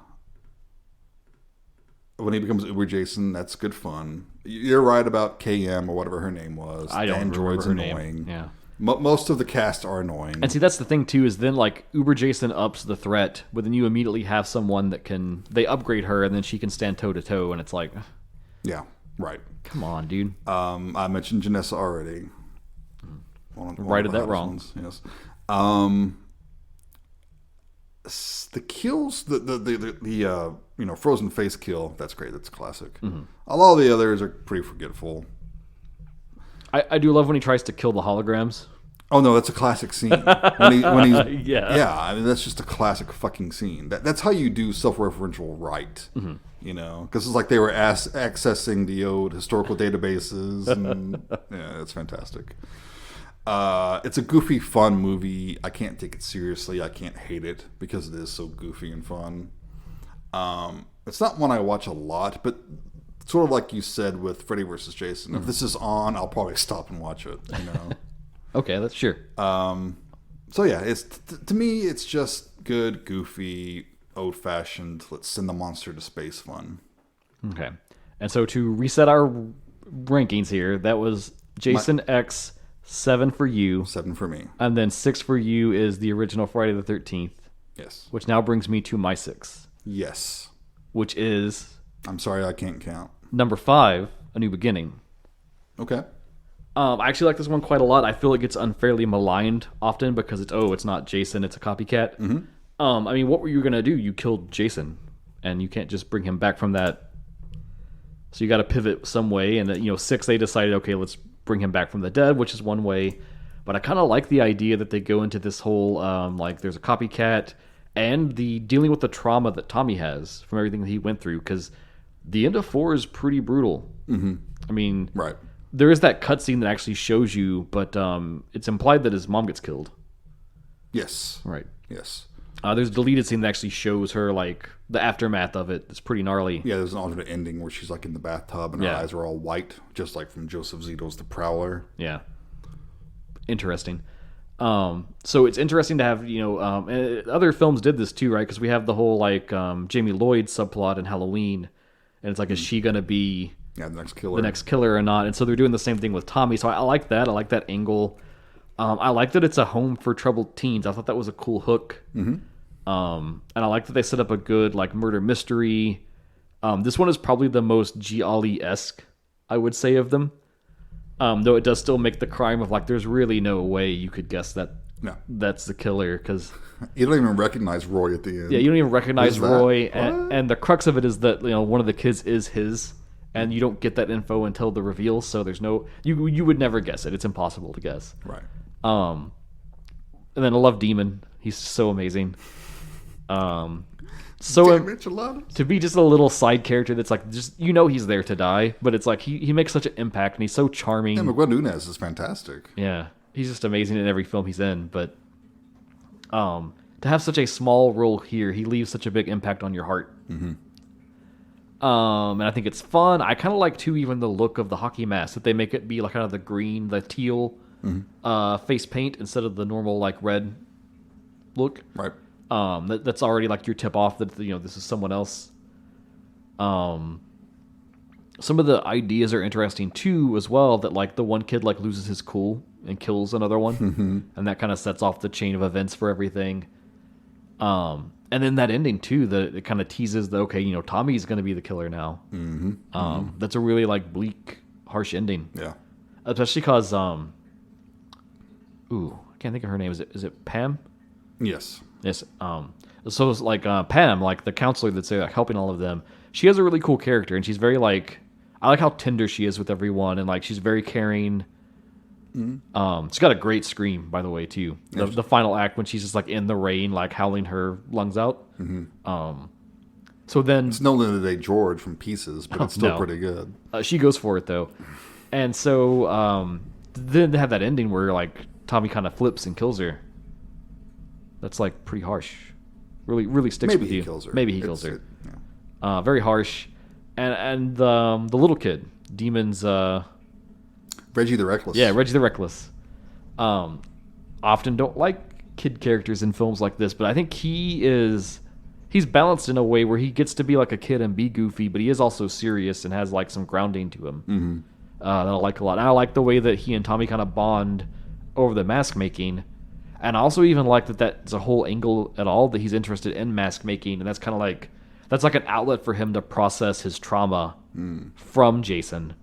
he becomes Uber Jason, that's good fun. You're right about KM or whatever her name was. I don't Android's remember her annoying. name. Yeah. Most of the cast are annoying. And see, that's the thing, too, is then, like, Uber Jason ups the threat, but then you immediately have someone that can... They upgrade her, and then she can stand toe-to-toe, and it's like... Yeah, right. Come on, dude. I mentioned Janessa already. Righted that wrong. Yes. The kills, the frozen face kill, that's great. That's classic. A lot of the others are pretty forgetful. I do love when he tries to kill the holograms. Oh no, that's a classic scene. When he's yeah. I mean that's just a classic fucking scene. That's how you do self-referential right. You know, because it's like they were accessing the old historical databases, and yeah, it's fantastic. It's a goofy, fun movie. I can't take it seriously. I can't hate it because it is so goofy and fun. It's not one I watch a lot, but sort of like you said with Freddy vs. Jason. If this is on, I'll probably stop and watch it. You know. Okay, that's sure. So yeah, it's to me, it's just good, goofy, old-fashioned. Let's send the monster to space fun. Okay, and so to reset our rankings here, that was Jason X. 7 for you. 7 for me. And then 6 for you is the original Friday the 13th. Yes. Which now brings me to my 6. Yes. Which is... I'm sorry, I can't count. Number 5, A New Beginning. Okay. I actually like this one quite a lot. I feel it gets unfairly maligned often because it's not Jason, it's a copycat. I mean, what were you going to do? You killed Jason. And you can't just bring him back from that. So you got to pivot some way. And, 6, they decided, okay, let's bring him back from the dead, which is one way. But I kind of like the idea that they go into this whole, there's a copycat and the dealing with the trauma that Tommy has from everything that he went through. Because the end of 4 is pretty brutal. I mean, right. There is that cutscene that actually shows you, but it's implied that his mom gets killed. Yes. Right. Yes. There's a deleted scene that actually shows her, like, the aftermath of it. It's pretty gnarly. Yeah, there's an alternate ending where she's, like, in the bathtub and her eyes are all white, just like from Joseph Zito's The Prowler. Yeah. Interesting. So it's interesting to have, other films did this too, right? Because we have the whole, like, Jamie Lloyd subplot in Halloween. And it's like, is she going to be the next killer? The next killer or not? And so they're doing the same thing with Tommy. So I like that. I like that angle. I like that it's a home for troubled teens. I thought that was a cool hook. And I like that they set up a good, like, murder mystery. This one is probably the most Gialli-esque, I would say, of them. Though it does still make the crime of, like, there's really no way you could guess that that's the killer. Because you don't even recognize Roy at the end. Yeah, you don't even recognize Roy. And the crux of it is that, one of the kids is his. And you don't get that info until the reveal. So there's no... You would never guess it. It's impossible to guess. Right. And then I love Demon. He's so amazing. So Damn enchiladas. to be just a little side character that's like just he's there to die, but it's like he makes such an impact and he's so charming. Yeah, Miguel Nunes is fantastic. Yeah, he's just amazing in every film he's in. But to have such a small role here, he leaves such a big impact on your heart. Mm-hmm. And I think it's fun. I kind of like too even the look of the hockey mask that they make it be like kind of the green, the teal face paint instead of the normal like red look. Right. That's already like your tip off that this is someone else. Some of the ideas are interesting too as well. That like the one kid like loses his cool and kills another one, and that kind of sets off the chain of events for everything. And then that ending too, that it kind of teases that Tommy's going to be the killer now. That's a really like bleak, harsh ending. Yeah. Especially because I can't think of her name. Is it Pam? Yes. Yes. So it's like Pam, like the counselor that's like helping all of them. She has a really cool character, and she's very like I like how tender she is with everyone, and like she's very caring. She's got a great scream, by the way, too. The final act when she's just like in the rain, like howling her lungs out. So then it's no Linda Day George from Pieces, but it's still pretty good. She goes for it though, and so then they have that ending where like Tommy kind of flips and kills her. That's like pretty harsh. Really, really sticks with you. Maybe he kills her. Yeah. Very harsh, and the little kid, Demon's. Reggie the Reckless. Yeah, Reggie the Reckless. Often don't like kid characters in films like this, but I think he's balanced in a way where he gets to be like a kid and be goofy, but he is also serious and has like some grounding to him. That I like a lot. And I like the way that he and Tommy kind of bond over the mask making. And I also even like that that's a whole angle at all that he's interested in mask making, and that's kind of like that's like an outlet for him to process his trauma from Jason.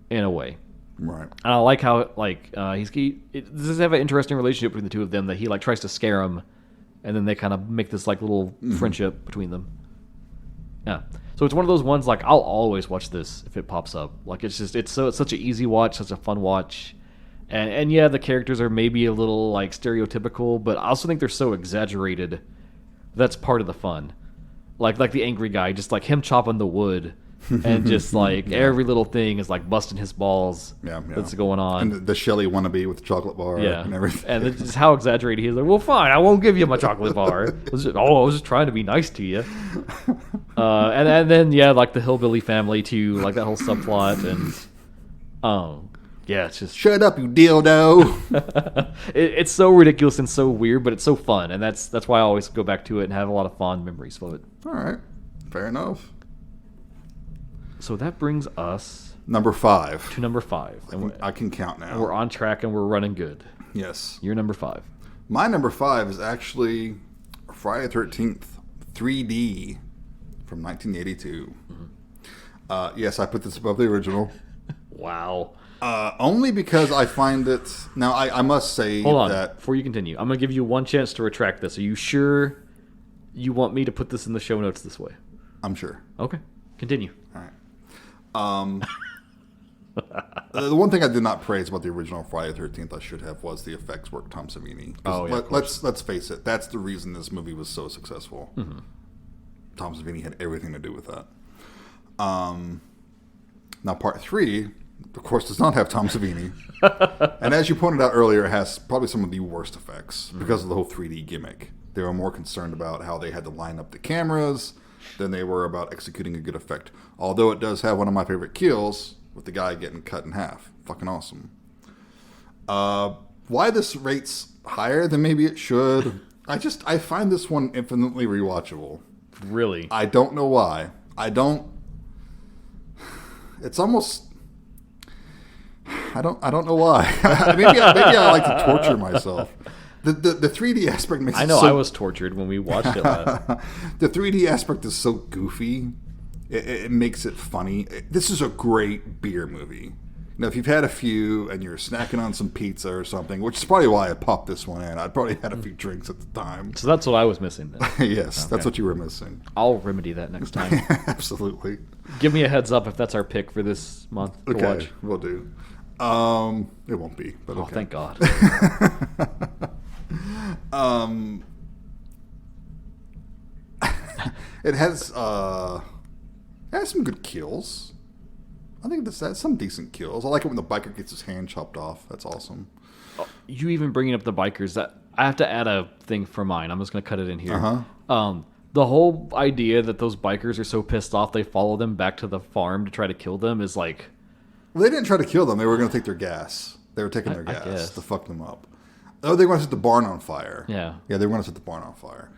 In a way, right? And I like how like he does have an interesting relationship between the two of them that he like tries to scare him, and then they kind of make this like little friendship between them. Yeah, so it's one of those ones like I'll always watch this if it pops up. Like it's such an easy watch, such a fun watch, and yeah, the characters are maybe a little like stereotypical, but I also think they're so exaggerated. That's part of the fun, like the angry guy, just like him chopping the wood. And just like every little thing is like busting his balls. That's going on. And the Shelly wannabe with the chocolate bar and everything. And it's just how exaggerated he is. Like, well, fine, I won't give you my chocolate bar. I was just trying to be nice to you. And then like the hillbilly family too, like that whole subplot, and it's just shut up, you dildo. It's so ridiculous and so weird, but it's so fun, and that's why I always go back to it and have a lot of fond memories of it. All right, fair enough. So that brings us number 5. To number 5. And I can count now. We're on track and we're running good. Yes. You're number 5. My number 5 is actually Friday the 13th 3D from 1982. Yes, I put this above the original. Wow. Only because I find it... Now, I must say Hold on, that... before you continue, I'm going to give you one chance to retract this. Are you sure you want me to put this in the show notes this way? I'm sure. Okay. Continue. All right. The one thing I did not praise about the original Friday the 13th I should have was the effects work Tom Savini. Let's face it, that's the reason this movie was so successful. Tom Savini had everything to do with that. Now part 3, of course, does not have Tom Savini. And as you pointed out earlier, it has probably some of the worst effects because of the whole 3D gimmick. They were more concerned about how they had to line up the cameras than they were about executing a good effect. Although it does have one of my favorite kills with the guy getting cut in half. Fucking awesome. Why this rate's higher than maybe it should, I find this one infinitely rewatchable. Really? I don't know why. It's almost... I don't know why. maybe I like to torture myself. The 3D aspect makes I know I was tortured when we watched it last. The 3D aspect is so goofy. It makes it funny. This is a great beer movie. Now, if you've had a few and you're snacking on some pizza or something, which is probably why I popped this one in. I'd probably had a few drinks at the time. So that's what I was missing then. Yes, okay. That's what you were missing. I'll remedy that next time. Absolutely. Give me a heads up if that's our pick for this month to watch. We'll do. It won't be, but okay. Thank God. It has some good kills. I think this has some decent kills. I like it when the biker gets his hand chopped off. That's awesome. You even bringing up the bikers, that I have to add a thing for mine. I'm just going to cut it in here. The whole idea that those bikers are so pissed off they follow them back to the farm to try to kill them is like... Well, they didn't try to kill them. They were going to take their gas. They were taking their gas to fuck them up. Oh, they were going to set the barn on fire. Yeah. Yeah, they were going to set the barn on fire.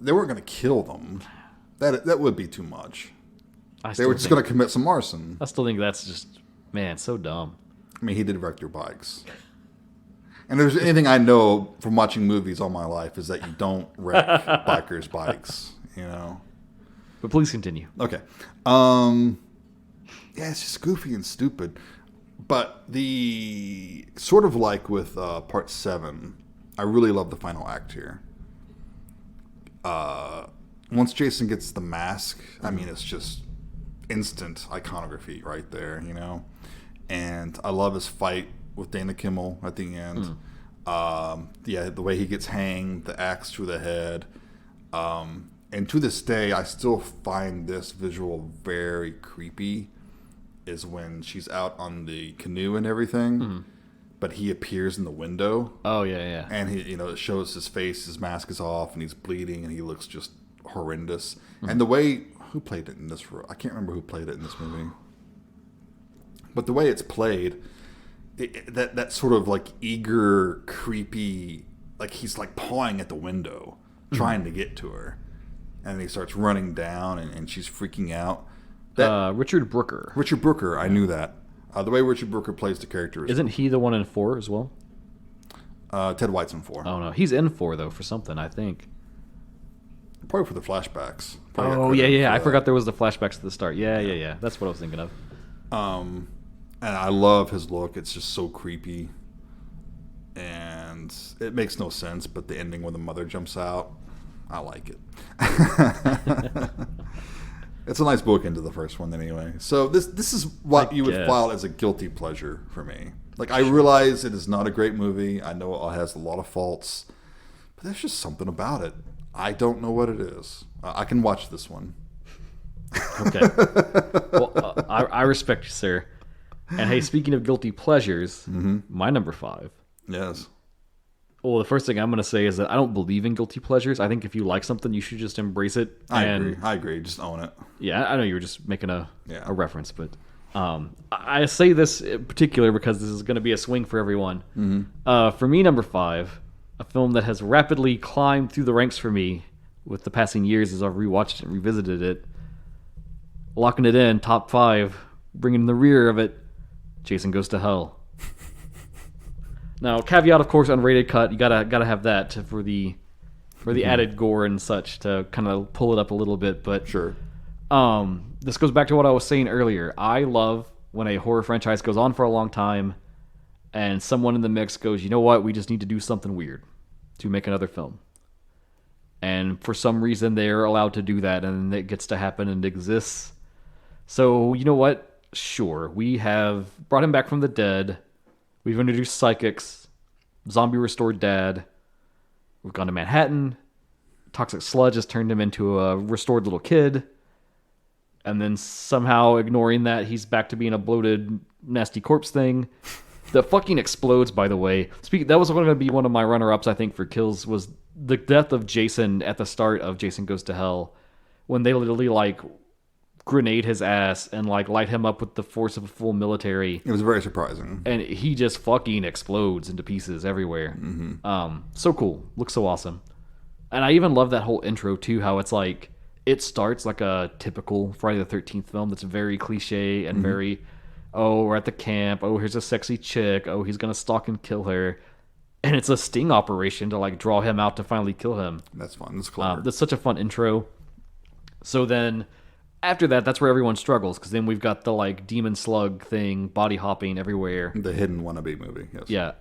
They weren't going to kill them. That would be too much. They were just going to commit some arson. I still think that's just, man, so dumb. I mean, he did wreck their bikes. And if there's anything I know from watching movies all my life is that you don't wreck bikers' bikes, you know. But please continue. Okay. Yeah, it's just goofy and stupid. But the sort of like with part 7, I really love the final act here. Once Jason gets the mask, I mean, it's just instant iconography right there, you know. And I love his fight with Dana Kimmel at the end. The way he gets hanged, the axe through the head. And to this day, I still find this visual very creepy. Is when she's out on the canoe and everything, but he appears in the window. Oh yeah. And he, it shows his face, his mask is off, and he's bleeding, and he looks just horrendous. And the way who played it in this? I can't remember who played it in this movie, but the way it's played, that sort of like eager, creepy, like he's like pawing at the window, trying to get to her, and he starts running down, and she's freaking out. Richard Brooker. Richard Brooker, I knew that. The way Richard Brooker plays the character Isn't he the one in 4 as well? Ted White's in 4. Oh no, he's in 4 though for something, I think. Probably for the flashbacks. Oh yeah. I forgot there was the flashbacks at the start. Yeah. That's what I was thinking of. And I love his look. It's just so creepy, and it makes no sense. But the ending when the mother jumps out, I like it. It's a nice bookend to the first one anyway. So this is what you would file as a guilty pleasure for me. Like, I realize it is not a great movie. I know it has a lot of faults. But there's just something about it. I don't know what it is. I can watch this one. Okay. Well, I respect you, sir. And hey, speaking of guilty pleasures, my number 5. Yes. Well, the first thing I'm going to say is that I don't believe in guilty pleasures. I think if you like something, you should just embrace it. I agree. Just own it. Yeah, I know you were just making a reference, but I say this in particular because this is going to be a swing for everyone. For me, number 5, a film that has rapidly climbed through the ranks for me with the passing years as I've rewatched it and revisited it. Locking it in, top 5, bringing in the rear of it, Jason Goes to Hell. Now, caveat, of course, unrated cut. You gotta have that for the added gore and such to kind of pull it up a little bit. But sure. This goes back to what I was saying earlier. I love when a horror franchise goes on for a long time, and someone in the mix goes, you know what? We just need to do something weird to make another film. And for some reason, they're allowed to do that, and it gets to happen and exists. So you know what? Sure, we have brought him back from the dead. We've introduced psychics, zombie restored dad. We've gone to Manhattan. Toxic sludge has turned him into a restored little kid. And then somehow ignoring that, he's back to being a bloated, nasty corpse thing. That fucking explodes, by the way. That was going to be one of my runner-ups, I think, for kills, was the death of Jason at the start of Jason Goes to Hell. When they literally, grenade his ass and light him up with the force of a full military. It was very surprising, and he just fucking explodes into pieces everywhere. So cool, looks so awesome. And I even love that whole intro too, how it's like it starts like a typical Friday the 13th film that's very cliche and very, oh, we're at the camp, oh, here's a sexy chick, oh, he's gonna stalk and kill her, and it's a sting operation to draw him out to finally kill him. That's fun. That's clever. That's such a fun intro. So then after that, that's where everyone struggles, because then we've got the demon slug thing, body hopping everywhere. The hidden wannabe movie, yes. Yeah.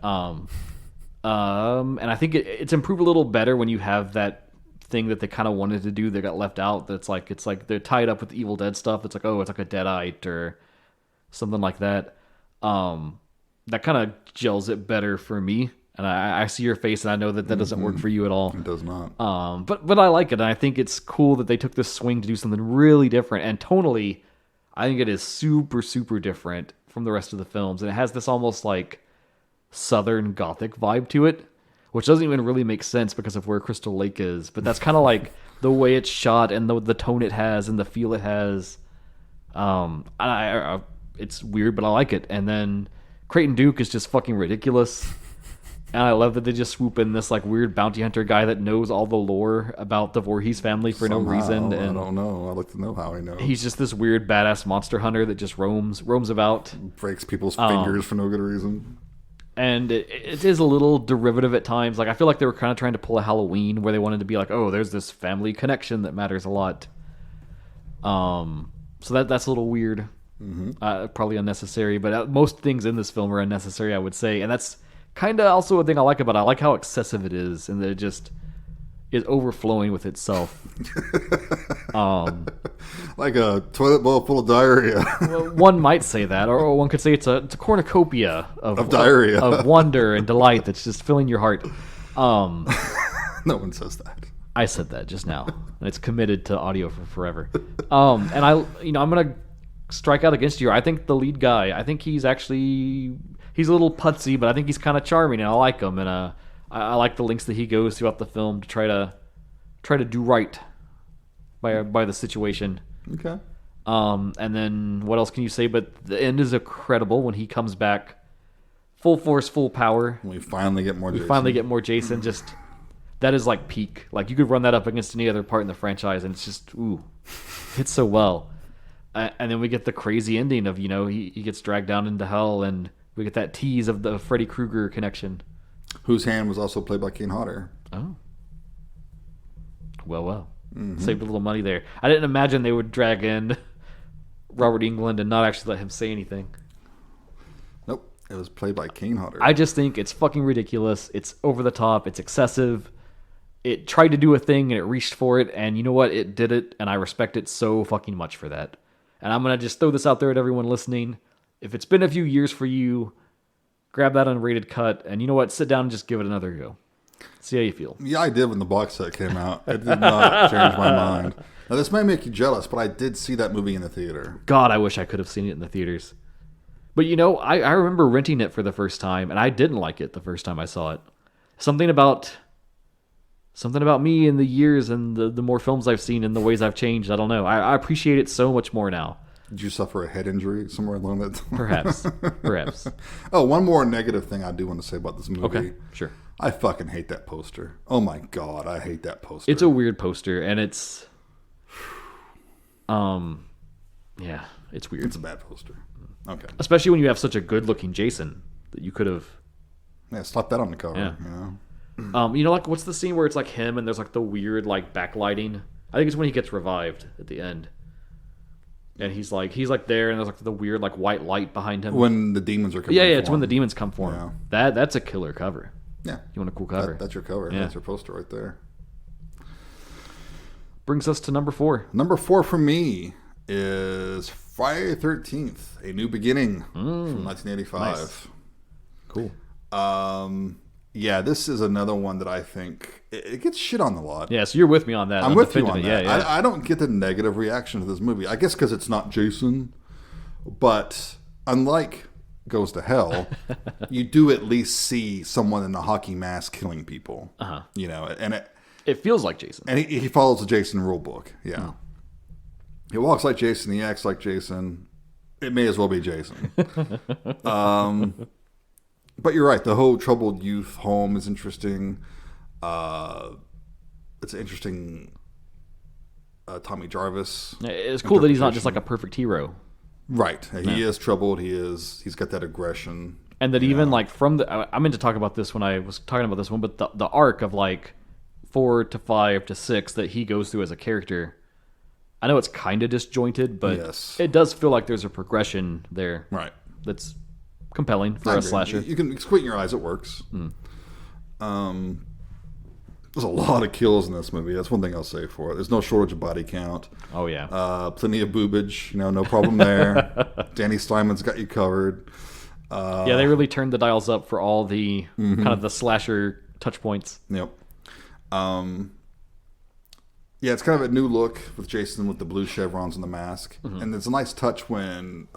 And I think it's improved a little better when you have that thing that they kind of wanted to do that got left out. That's it's like they're tied up with the Evil Dead stuff. It's like, oh, it's like a Deadite or something like that. That kind of gels it better for me And I see your face, and I know that doesn't work for you at all. It does not. But I like it, and I think it's cool that they took this swing to do something really different. And tonally, I think it is super, super different from the rest of the films. And it has this almost like Southern Gothic vibe to it, which doesn't even really make sense because of where Crystal Lake is. But that's kind of like the way it's shot and the tone it has and the feel it has. It's weird, but I like it. And then Creighton Duke is just fucking ridiculous. And I love that they just swoop in this like weird bounty hunter guy that knows all the lore about the Voorhees family for no reason. And I don't know. I'd like to know how he knows. He's just this weird badass monster hunter that just roams about. Breaks people's fingers for no good reason. And it is a little derivative at times. Like I feel like they were kind of trying to pull a Halloween where they wanted to be like, oh, there's this family connection that matters a lot. So that's a little weird. Probably unnecessary. But most things in this film are unnecessary, I would say. And that's kind of also a thing I like about it. I like how excessive it is and that it just is overflowing with itself. Like a toilet bowl full of diarrhea. Well, one might say that, or one could say it's a cornucopia of diarrhea, of wonder and delight that's just filling your heart. No one says that. I said that just now, and it's committed to audio for forever. And I'm gonna strike out against you. I think the lead guy, I think he's a little putsy, but I think he's kind of charming, and I like him. And I like the lengths that he goes throughout the film to try to do right by the situation. Okay. And then what else can you say? But the end is incredible when he comes back, full force, full power. We finally get more. Jason. Just that is like peak. Like you could run that up against any other part in the franchise, and it's just hits so well. And then we get the crazy ending of he gets dragged down into hell, and we get that tease of the Freddy Krueger connection. Whose hand was also played by Kane Hodder. Oh. Well. Mm-hmm. Saved a little money there. I didn't imagine they would drag in Robert Englund and not actually let him say anything. Nope. It was played by Kane Hodder. I just think it's fucking ridiculous. It's over the top. It's excessive. It tried to do a thing and it reached for it. And you know what? It did it. And I respect it so fucking much for that. And I'm going to just throw this out there at everyone listening. If it's been a few years for you, grab that unrated cut. And you know what? Sit down and just give it another go. See how you feel. Yeah, I did when the box set came out. It did not change my mind. Now, this may make you jealous, but I did see that movie in the theater. God, I wish I could have seen it in the theaters. But I remember renting it for the first time, and I didn't like it the first time I saw it. Something about me in the years and the more films I've seen and the ways I've changed. I don't know. I appreciate it so much more now. Did you suffer a head injury somewhere along that time? Perhaps. Oh, one more negative thing I do want to say about this movie. Okay, sure. I fucking hate that poster. Oh my God, I hate that poster. It's a weird poster, and it's... yeah, it's weird. It's a bad poster. Okay. Especially when you have such a good-looking Jason that you could have... Yeah, slap that on the cover, Yeah. Like, what's the scene where it's like him and there's like the weird like backlighting? I think it's when he gets revived at the end. And he's like there, and there's like the weird like white light behind him. When the demons are coming. Yeah, it's when the demons come for him. Yeah. That's a killer cover. Yeah, you want a cool cover? That's your cover. Yeah. That's your poster right there. Brings us to number 4. Number 4 for me is Friday the 13th: A New Beginning from 1985. Nice. Cool. Yeah, this is another one that I think it gets shit on a lot. Yeah, so you're with me on that. I'm with you on that. Yeah. I don't get the negative reaction to this movie. I guess because it's not Jason, but unlike Goes to Hell, you do at least see someone in a hockey mask killing people. Uh-huh. And it feels like Jason. And he follows the Jason rule book. Yeah. He walks like Jason. He acts like Jason. It may as well be Jason. But you're right. The whole troubled youth home is interesting. It's an interesting Tommy Jarvis. It's cool that he's not just like a perfect hero. Right. He is troubled. He's got that aggression. And that even like from the... I meant to talk about this when I was talking about this one, but the arc of like 4 to 5 to 6 that he goes through as a character, I know it's kind of disjointed, but it does feel like there's a progression there. Right. That's compelling for a slasher. You can squint your eyes; it works. There's a lot of kills in this movie. That's one thing I'll say for it. There's no shortage of body count. Oh yeah. Plenty of boobage. No problem there. Danny Steinman's got you covered. Yeah, they really turned the dials up for all the kind of the slasher touch points. Yep. Yeah, it's kind of a new look with Jason with the blue chevrons and the mask. And it's a nice touch when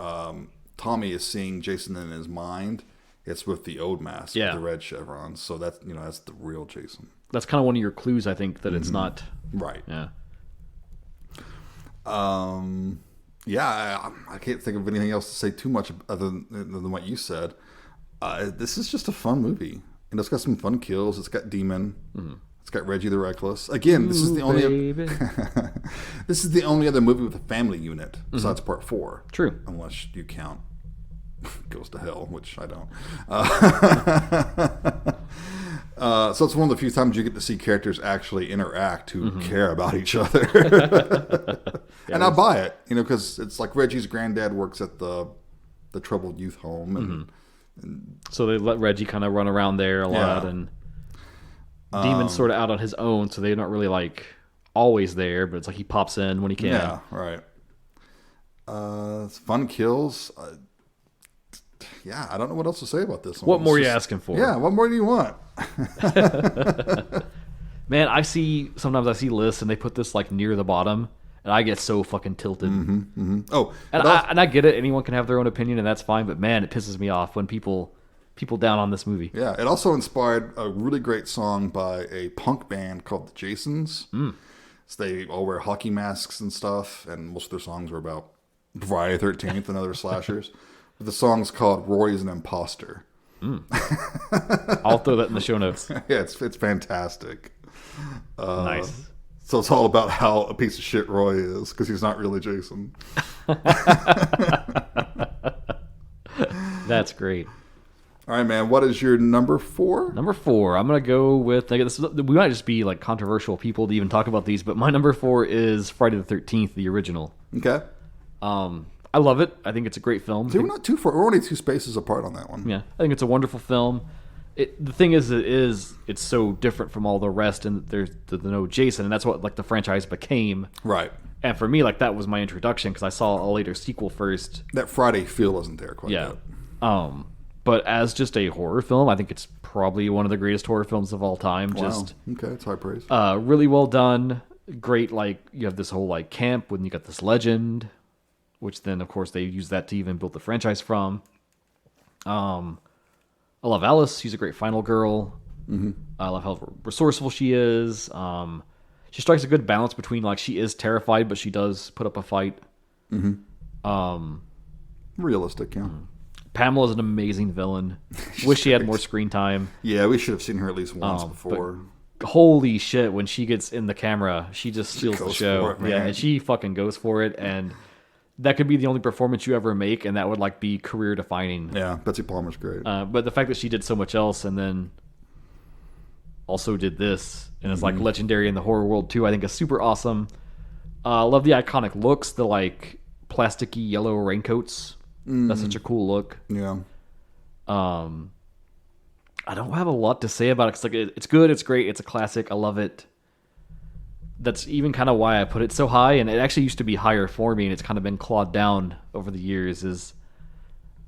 Tommy is seeing Jason in his mind. It's with the old mask, with the red chevrons. So that's that's the real Jason. That's kind of one of your clues, I think, that it's not right. Yeah. Yeah, I can't think of anything else to say too much other than what you said. This is just a fun movie. And it's got some fun kills. It's got Demon. It's got Reggie the Reckless. Again, this is the only this is the only other movie with a family unit besides Part 4. True. Unless you count Goes to Hell, which I don't. So it's one of the few times you get to see characters actually interact who care about each other. And I buy it, because it's like Reggie's granddad works at the troubled youth home. And so they let Reggie kind of run around there a lot. And Demon's sort of out on his own, so they're not really like always there, but it's like he pops in when he can. Yeah, right. It's fun kills. Yeah, I don't know what else to say about this one. What more are you asking for? Yeah, what more do you want? Man, sometimes I see lists and they put this like near the bottom, and I get so fucking tilted. Oh, and I get it. Anyone can have their own opinion, and that's fine. But man, it pisses me off when people down on this movie. Yeah, it also inspired a really great song by a punk band called the Jasons. So they all wear hockey masks and stuff, and most of their songs were about Friday the 13th and other slashers. But the song's called Roy's an Imposter. I'll throw that in the show notes. Yeah, it's fantastic. Nice. So it's all about how a piece of shit Roy is, because he's not really Jason. That's great. All right, man. What is your number 4? Number 4. I'm going to go with... we might just be like controversial people to even talk about these, but my number 4 is Friday the 13th, the original. Okay. I love it. I think it's a great film. See, we're not too far. We're only 2 spaces apart on that one. Yeah. I think it's a wonderful film. The thing is, it's so different from all the rest, and there's no Jason, and that's what like the franchise became. Right. And for me, like that was my introduction because I saw a later sequel first. That Friday feel wasn't there quite yet. But as just a horror film, I think it's probably one of the greatest horror films of all time. Wow. Okay, it's high praise. Really well done. Great, like you have this whole like camp when you got this legend, which then of course they use that to even build the franchise from. I love Alice. She's a great final girl. I love how resourceful she is. She strikes a good balance between like she is terrified, but she does put up a fight. Realistic, yeah. Pamela's an amazing villain. Wish she had more screen time. Yeah, we should have seen her at least once before. Holy shit, when she gets in the camera, she just steals the show. For it, man. Yeah, and she fucking goes for it, and that could be the only performance you ever make, and that would like be career defining. Yeah, Betsy Palmer's great. But the fact that she did so much else and then also did this, and it's like legendary in the horror world too, I think is super awesome. Love the iconic looks, the like plasticky yellow raincoats. That's such a cool look. Yeah. I don't have a lot to say about it. It's like it's good, it's great, it's a classic. I love it. That's even kind of why I put it so high, and it actually used to be higher for me, and it's kind of been clawed down over the years.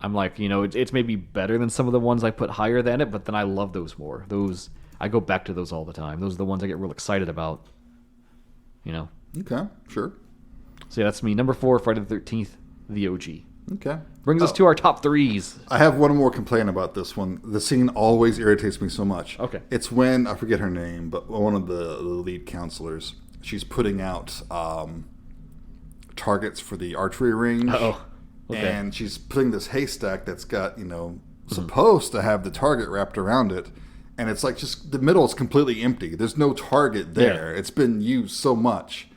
I'm like, it's maybe better than some of the ones I put higher than it, but then I love those more. Those I go back to those all the time. Those are the ones I get real excited about. Okay, sure. So yeah, that's me. Number 4, Friday the 13th, the OG. Okay. Brings us to our top 3s. I have one more complaint about this one. The scene always irritates me so much. Okay. It's when, I forget her name, but one of the lead counselors, she's putting out targets for the archery range. Oh, okay. And she's putting this haystack that's got, supposed to have the target wrapped around it. And it's like just the middle is completely empty. There's no target there. Yeah. It's been used so much.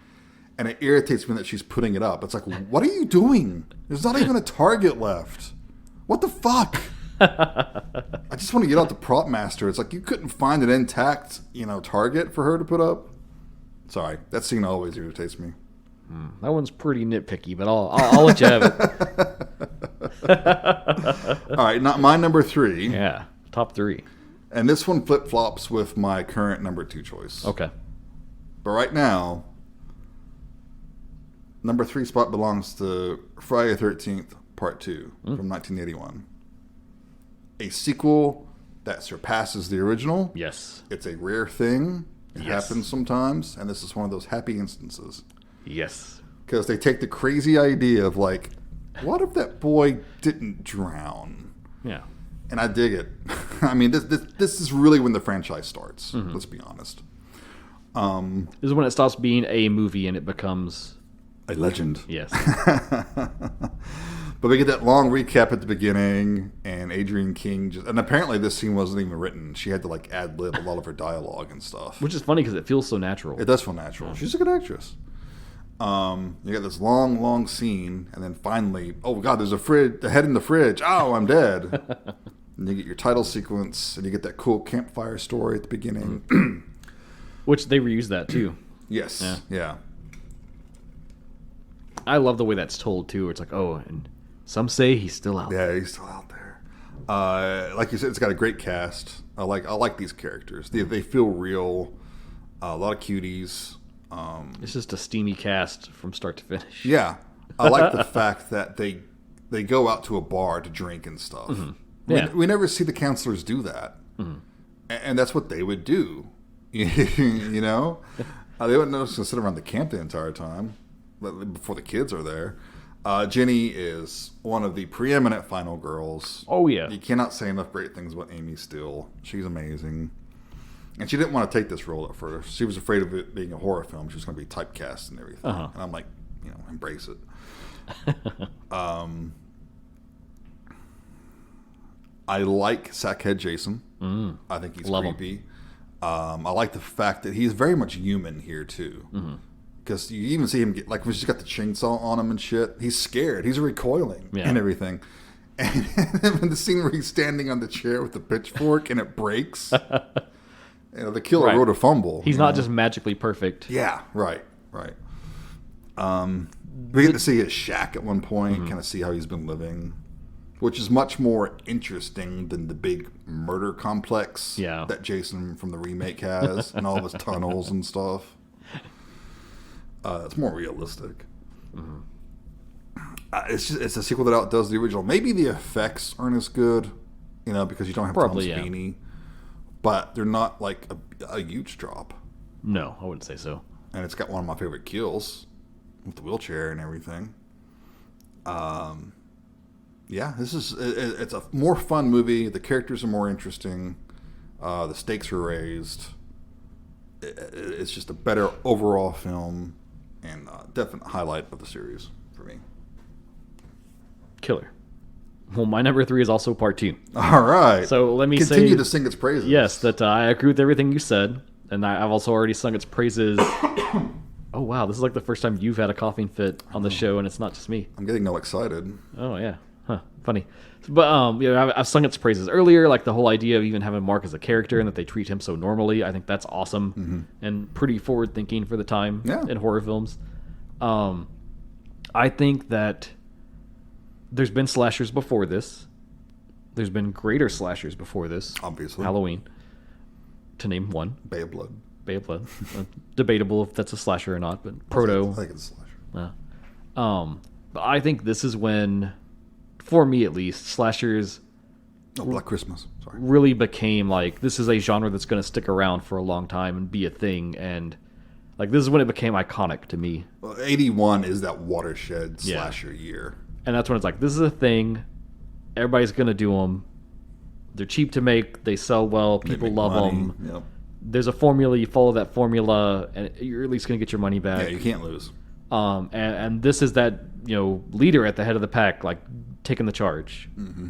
And it irritates me that she's putting it up. It's like, what are you doing? There's not even a target left. What the fuck? I just want to get out the prop master. It's like you couldn't find an intact, target for her to put up. Sorry, that scene always irritates me. That one's pretty nitpicky, but I'll let you have it. All right, not my number 3. Yeah, top 3. And this one flip-flops with my current number 2 choice. Okay. But right now, number 3 spot belongs to Friday the 13th, Part 2 from 1981. a sequel that surpasses the original. Yes. It's a rare thing. It Yes. happens sometimes, and this is one of those happy instances. Yes. Because they take the crazy idea of like, what if that boy didn't drown? Yeah. And I dig it. I mean, this is really when the franchise starts. Let's be honest. This is when it stops being a movie and it becomes A legend. yes. But we get that long recap at the beginning, and Adrienne King and apparently this scene wasn't even written. She had to like ad lib a lot of her dialogue and stuff. Which is funny because it feels so natural. It does feel natural. She's a good actress. You got this long scene, and then finally, oh god, there's a head in the fridge. Oh, I'm dead. And you get your title sequence, and you get that cool campfire story at the beginning. Which they reuse that too. Yes. Yeah. I love the way that's told too. It's like, oh, and some say he's still out. Yeah, he's still out there. Like you said, it's got a great cast. I like these characters. They feel real. A lot of cuties. It's just a steamy cast from start to finish. Yeah, I like the fact that they go out to a bar to drink and stuff. Yeah. We never see the counselors do that, and that's what they would do. You know, they wouldn't just sit around the camp the entire time before the kids are there. Jenny is one of the preeminent final girls. Oh yeah. You cannot say enough great things about Amy Steele. She's amazing. And she didn't want to take this role at first. She was afraid of it being a horror film. She was going to be typecast and everything. And I'm like, embrace it. I like Sackhead Jason. I think he's creepy. I like the fact that he's very much human here, too. Because you even see him get, like, when she's got the chainsaw on him and shit, he's scared. He's recoiling and everything. And then the scene where he's standing on the chair with the pitchfork and it breaks. The killer wrote a fumble. He's not just magically perfect. Yeah, right. We get to see his shack at one point, kind of see how he's been living, which is much more interesting than the big murder complex that Jason from the remake has, and all of his tunnels and stuff. It's more realistic. It's a sequel that outdoes the original. Maybe the effects aren't as good, because you don't have Tom Savini. But they're not like a huge drop. No, I wouldn't say so. And it's got one of my favorite kills with the wheelchair and everything. It's a more fun movie. The characters are more interesting. The stakes are raised. It's just a better overall film and definite highlight of the series for me. Killer. Well, my number 3 is also part 2. All right. So let me continue to sing its praises. Yes, that I agree with everything you said, and I've also already sung its praises. Oh wow, this is like the first time you've had a coughing fit on the show, and it's not just me. I'm getting all excited. Oh yeah, funny. But I've sung its praises earlier, like the whole idea of even having Mark as a character and that they treat him so normally. I think that's awesome and pretty forward thinking for the time in horror films. I think that there's been slashers before this. There's been greater slashers before this. Obviously. Halloween, to name one. Bay of Blood. Bay of Blood. Debatable if that's a slasher or not, but proto. I think it's a slasher. But I think this is when, for me at least, slashers Black Christmas. Sorry. really became like, this is a genre that's going to stick around for a long time and be a thing. And like this is when it became iconic to me. Well, 81 is that watershed slasher year. And that's when it's like, this is a thing. Everybody's going to do them. They're cheap to make. They sell well. People love them. Yep. There's a formula. You follow that formula, and you're at least going to get your money back. Yeah, you can't lose. And this is that leader at the head of the pack, like taking the charge. Mm-hmm.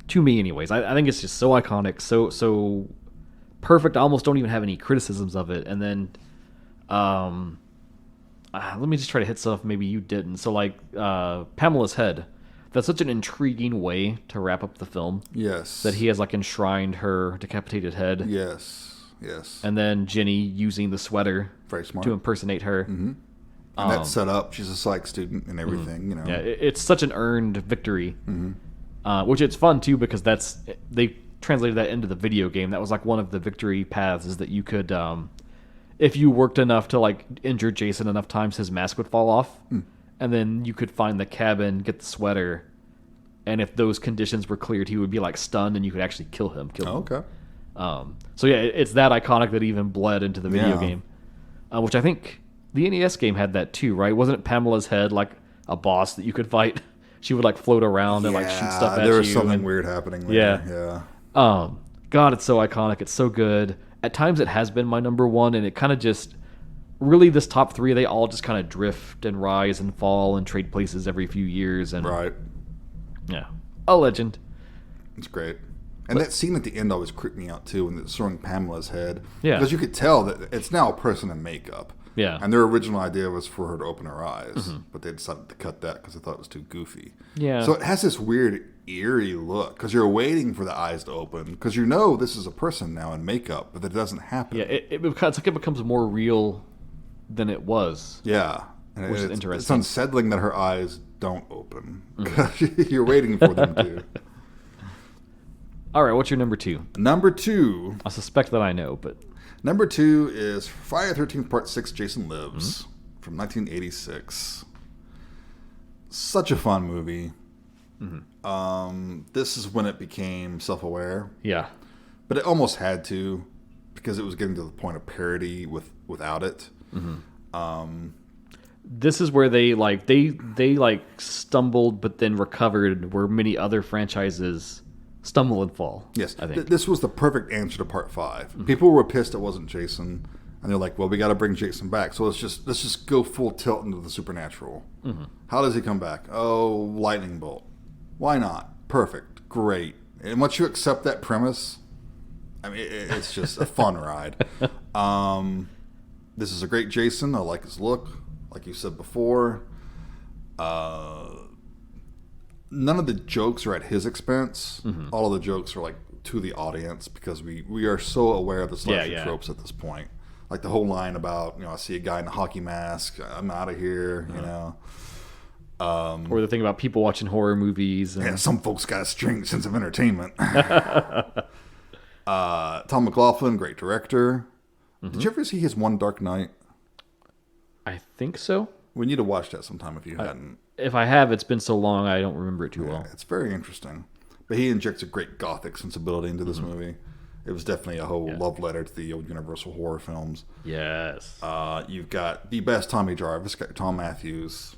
To me, anyways, I think it's just so iconic, so perfect. I almost don't even have any criticisms of it. And then, let me just try to hit stuff maybe you didn't. So like Pamela's head. That's such an intriguing way to wrap up the film. Yes. That he has like enshrined her decapitated head. Yes. And then Jenny using the sweater very smart to impersonate her. Mm-hmm. And that's set up. She's a psych student and everything, Yeah, it's such an earned victory. Which it's fun too because they translated that into the video game. That was like one of the victory paths is that you could, if you worked enough to like injure Jason enough times, his mask would fall off. And then you could find the cabin, get the sweater, and if those conditions were cleared, he would be like stunned, and you could actually kill him. Okay. So yeah, it's that iconic that even bled into the video game, which I think the NES game had that too, right? Wasn't it Pamela's head like a boss that you could fight? She would like float around and like shoot stuff at you. There was something weird happening there. Yeah. God, it's so iconic. It's so good. At times it has been my number one, and it kind of just really this top three, they all just kind of drift and rise and fall and trade places every few years. And Right. Yeah. A legend. It's great. And that scene at the end always creeped me out too, when it's showing Pamela's head. Yeah. Because you could tell that it's now a person in makeup. Yeah. And their original idea was for her to open her eyes, but they decided to cut that because they thought it was too goofy. Yeah. So it has this weird, eerie look because you're waiting for the eyes to open because you know this is a person now in makeup, but it doesn't happen. Yeah, it's like it becomes more real than it was. Yeah. And Which is it's interesting. unsettling that her eyes don't open because you're waiting for them to. All right, what's your number two? Number two. I suspect that I know, but Number two is Friday the 13th Part 6, Jason Lives, from 1986. Such a fun movie. This is when it became self-aware. yeah. But it almost had to, because it was getting to the point of parody without it. This is where they stumbled but then recovered, where many other franchises stumble and fall. Yes, I think. this was the perfect answer to Part 5. People were pissed it wasn't Jason, and they're like, "Well, we got to bring Jason back. So let's just go full tilt into the supernatural." How does he come back? Oh, lightning bolt. Why not? Perfect, great. And once you accept that premise, I mean, it's just a fun ride. This is a great Jason. I like his look, like you said before. None of the jokes are at his expense. All of the jokes are like to the audience because we are so aware of the slasher tropes at this point. Like the whole line about, I see a guy in a hockey mask, I'm out of here, Or the thing about people watching horror movies. And some folks got a strange sense of entertainment. Tom McLaughlin, great director. Did you ever see his One Dark Night? I think so. We need to watch that sometime if you hadn't. If I have, it's been so long I don't remember it too well. It's very interesting. But he injects a great gothic sensibility into this movie. It was definitely a whole love letter to the old Universal horror films. Yes. You've got the best Tommy Jarvis, got Tom Matthews.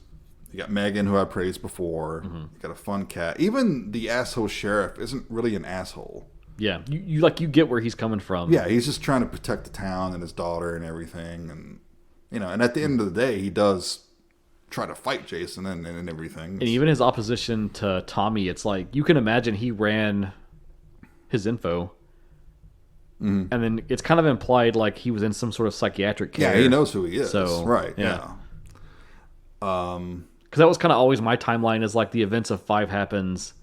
You got Megan, who I praised before. You got a fun cat. Even the asshole sheriff isn't really an asshole. Yeah, you get where he's coming from. Yeah, he's just trying to protect the town and his daughter and everything, and and at the end of the day, he does try to fight Jason and everything. And even his opposition to Tommy, it's like you can imagine he ran his info, and then it's kind of implied like he was in some sort of psychiatric care. Yeah, he knows who he is. So right, yeah. Because that was kind of always my timeline. Is like the events of 5 happens.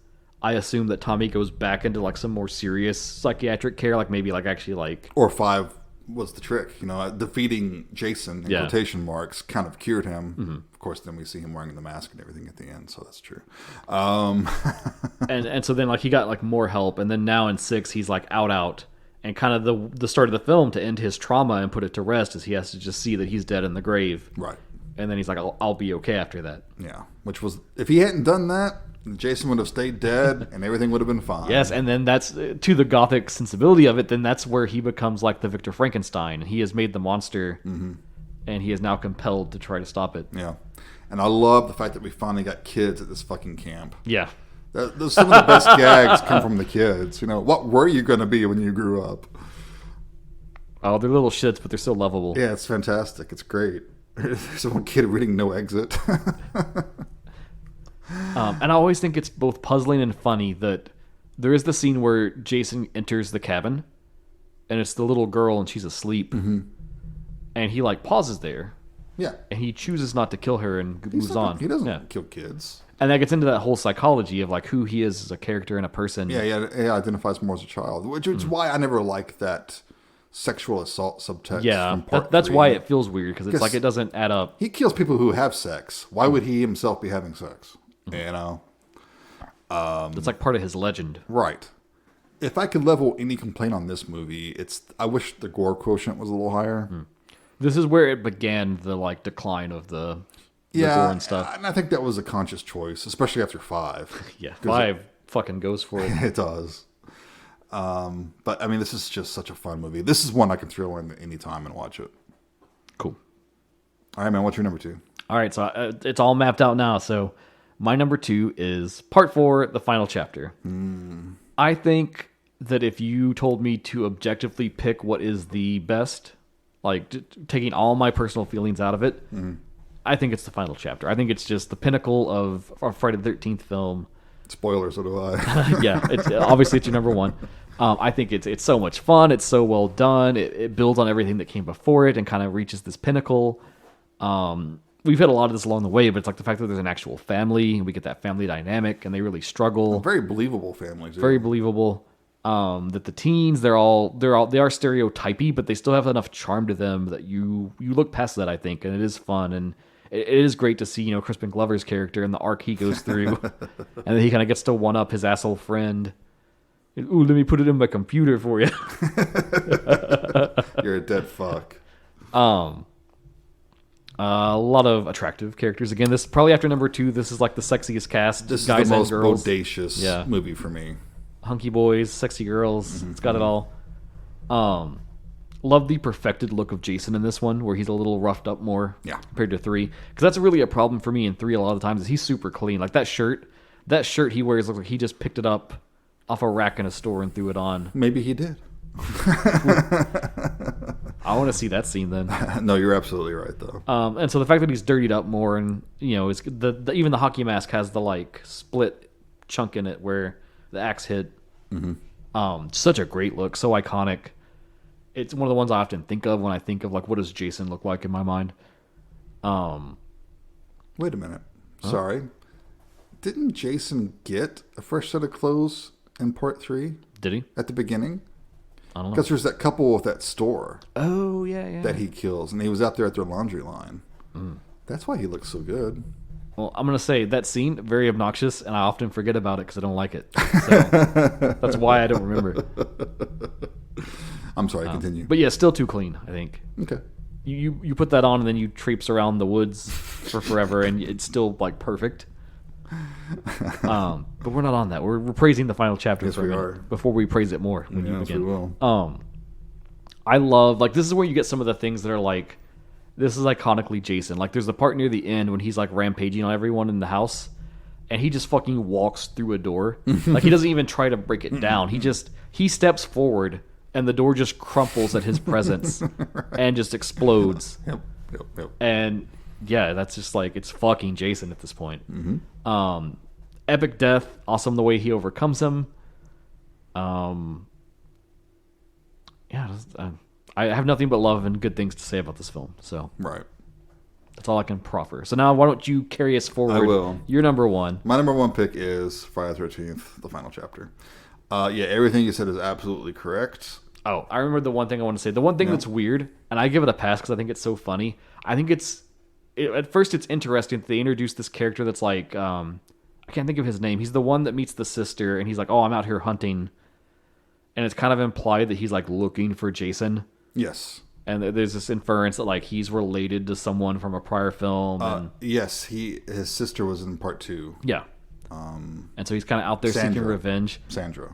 I assume that Tommy goes back into like some more serious psychiatric care, like maybe like actually like... Or 5 was the trick, defeating Jason in quotation marks kind of cured him. Of course, then we see him wearing the mask and everything at the end, so that's true. and so then like he got like more help, and then now in 6 he's like out, and kind of the start of the film to end his trauma and put it to rest is he has to just see that he's dead in the grave. Right. And then he's like, I'll be okay after that. Yeah, which was, if he hadn't done that, Jason would have stayed dead and everything would have been fine. Yes, and then that's, to the gothic sensibility of it, then that's where he becomes like the Victor Frankenstein. He has made the monster, and he is now compelled to try to stop it. Yeah. And I love the fact that we finally got kids at this fucking camp. Yeah. Some of the best gags come from the kids. What were you going to be when you grew up? Oh, they're little shits, but they're still lovable. Yeah, it's fantastic. It's great. There's one kid reading No Exit. And I always think it's both puzzling and funny that there is the scene where Jason enters the cabin, and it's the little girl, and she's asleep, and he like pauses there, and he chooses not to kill her and moves on. He doesn't kill kids, and that gets into that whole psychology of like who he is as a character and a person. Yeah, he identifies more as a child, which is why I never liked that sexual assault subtext. Yeah, from that's 3. why it feels weird because it's like it doesn't add up. He kills people who have sex. Why would he himself be having sex? It's like part of his legend. Right. If I could level any complaint on this movie, I wish the gore quotient was a little higher. This is where it began the like decline of the the gore and stuff. And I think that was a conscious choice, especially after 5. Yeah, 5 fucking goes for it. It does. But I mean, this is just such a fun movie. This is one I can throw in any time and watch it. Cool. All right, man. What's your number 2? All right, so it's all mapped out now. So my number 2 is Part 4, the final chapter. I think that if you told me to objectively pick what is the best, like taking all my personal feelings out of it, I think it's the final chapter. I think it's just the pinnacle of a Friday the 13th film. Spoilers, so do I. Yeah, obviously it's your number 1. I think it's so much fun. It's so well done. It builds on everything that came before it and kind of reaches this pinnacle. We've had a lot of this along the way, but it's like the fact that there's an actual family and we get that family dynamic and they really struggle. Very believable families. Very believable. That the teens, they are stereotypy, but they still have enough charm to them that you look past that, I think, and it is fun. And it is great to see, Crispin Glover's character and the arc he goes through. And then he kind of gets to one-up his asshole friend. Ooh, let me put it in my computer for you. You're a dead fuck. A lot of attractive characters. Again, this probably after number 2, this is like the sexiest cast. This guys is the most and girls. bodacious movie for me. Hunky boys, sexy girls. It's got it all. Love the perfected look of Jason in this one, where he's a little roughed up more compared to 3. Because that's really a problem for me in 3 a lot of the times, is he's super clean. Like that shirt he wears looks like he just picked it up off a rack in a store and threw it on. Maybe he did. I want to see that scene then. No, you're absolutely right, though. And so the fact that he's dirtied up more, and is even the hockey mask has the like split chunk in it where the axe hit. Such a great look, so iconic. It's one of the ones I often think of when I think of like what does Jason look like in my mind. Wait a minute. Sorry. Didn't Jason get a fresh set of clothes in Part 3? Did he? At the beginning? I don't know. Because there's that couple with that store. Oh, yeah. That he kills. And he was out there at their laundry line. That's why he looks so good. Well, I'm going to say that scene, very obnoxious, and I often forget about it because I don't like it. So that's why I don't remember. I'm sorry, continue. But yeah, still too clean, I think. Okay. You put that on and then you traipse around the woods for forever and it's still like perfect. But we're not on that. We're praising the final chapter yes, for a minute are. before we praise it more when you Yes, begin. we will. I love, like, this is where you get some of the things that are like, this is iconically Jason. Like, there's the part near the end when he's like rampaging on everyone in the house and he just fucking walks through a door. Like, he doesn't even try to break it down. He steps forward and the door just crumples at his presence and just explodes. Yep. And yeah, that's just like, it's fucking Jason at this point. Epic death, awesome the way he overcomes him. I have nothing but love and good things to say about this film. So Right. that's all I can proffer. So now why don't you carry us forward? I will. Your number 1. My number 1 pick is Friday the 13th, the final chapter. Everything you said is absolutely correct. Oh, I remember the one thing I want to say. The one thing that's weird, and I give it a pass because I think it's so funny. I think at first it's interesting that they introduce this character that's like, I can't think of his name. He's the one that meets the sister, and he's like, oh, I'm out here hunting. And it's kind of implied that he's like looking for Jason. Yes. And there's this inference that like he's related to someone from a prior film. Yes, his sister was in Part 2. Yeah. And so he's kind of out there seeking revenge. Sandra.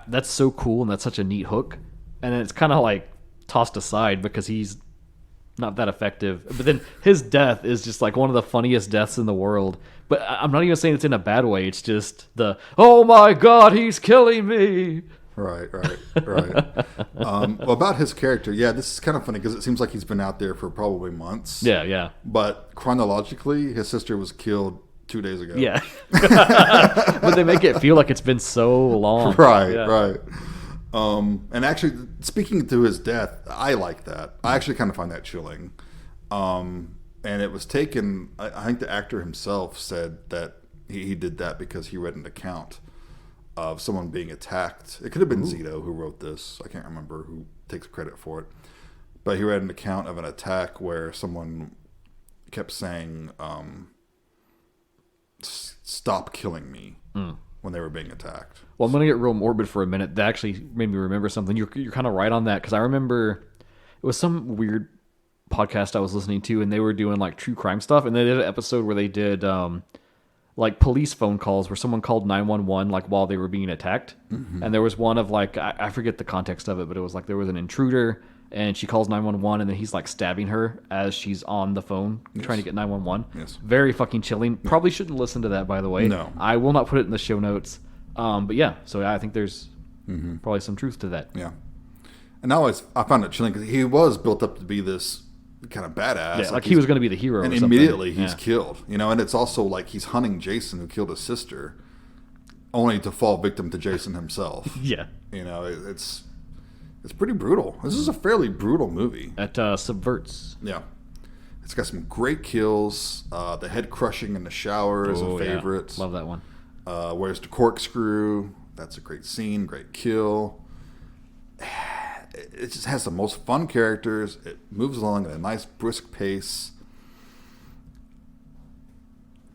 That's so cool, and that's such a neat hook. And then it's kind of like tossed aside because he's not that effective. But then his death is just like one of the funniest deaths in the world. But I'm not even saying it's in a bad way. It's just oh my God, he's killing me. Right. Well, about his character, this is kind of funny because it seems like he's been out there for probably months. Yeah. But chronologically, his sister was killed 2 days ago. Yeah. But they make it feel like it's been so long. Right. And actually, speaking to his death, I like that. I actually kind of find that chilling. And it was taken, I think the actor himself said that he did that because he read an account of someone being attacked. It could have been Zito who wrote this. I can't remember who takes credit for it. But he read an account of an attack where someone kept saying, stop killing me when they were being attacked. Well, I'm going to get real morbid for a minute. That actually made me remember something. You're kind of right on that because I remember it was some weird podcast I was listening to, and they were doing like true crime stuff, and they did an episode where they did like police phone calls where someone called 911 like while they were being attacked. And there was one of like I forget the context of it, but it was like there was an intruder and she calls 911 and then he's like stabbing her as she's on the phone trying to get 911. Yes. Very fucking chilling. Probably shouldn't listen to that, by the way. No. I will not put it in the show notes. But yeah, so I think there's probably some truth to that. Yeah. And I found it chilling because he was built up to be this kind of badass. Yeah, like he was going to be the hero. And or something. immediately he's killed. You know, and it's also like he's hunting Jason, who killed his sister, only to fall victim to Jason himself. Yeah. You know, it's pretty brutal. This is a fairly brutal movie. That subverts. Yeah. It's got some great kills. The head crushing in the shower is a favorite. Yeah. Love that one. Where's the corkscrew? That's a great scene, great kill. It just has the most fun characters. It moves along at a nice brisk pace.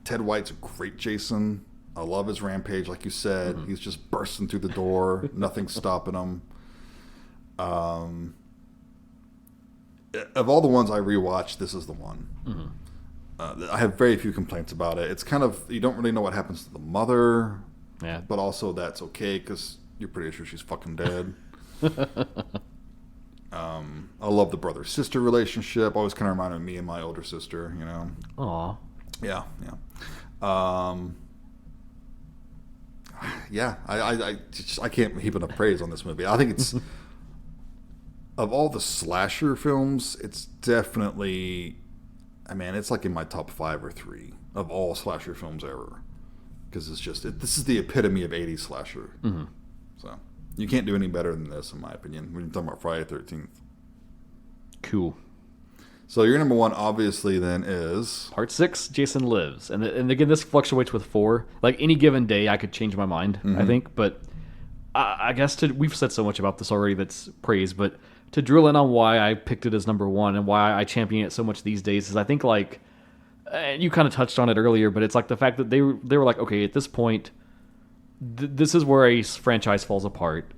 Ted White's a great Jason. I love his rampage, like you said. He's just bursting through the door. Nothing's stopping him. Of all the ones I rewatched, this is the one. I have very few complaints about it. It's kind of, you don't really know what happens to the mother. Yeah. But also that's okay because you're pretty sure she's fucking dead. I love the brother-sister relationship. Always kind of reminded me and my older sister, you know. Aw. Yeah. I can't heap enough praise on this movie. I think it's of all the slasher films, it's definitely, it's like in my top 5 or 3 of all slasher films ever. Because it's just, this is the epitome of 80s slasher. So you can't do any better than this, in my opinion, when you're talking about Friday the 13th. Cool. So your number 1, obviously, then is Part 6, Jason Lives. And again, this fluctuates with 4. Like, any given day, I could change my mind, I think. But I guess we've said so much about this already that's praise. But to drill in on why I picked it as number 1 and why I champion it so much these days is I think, like, and you kind of touched on it earlier, but it's like the fact that they were like, okay, at this point, this is where a franchise falls apart.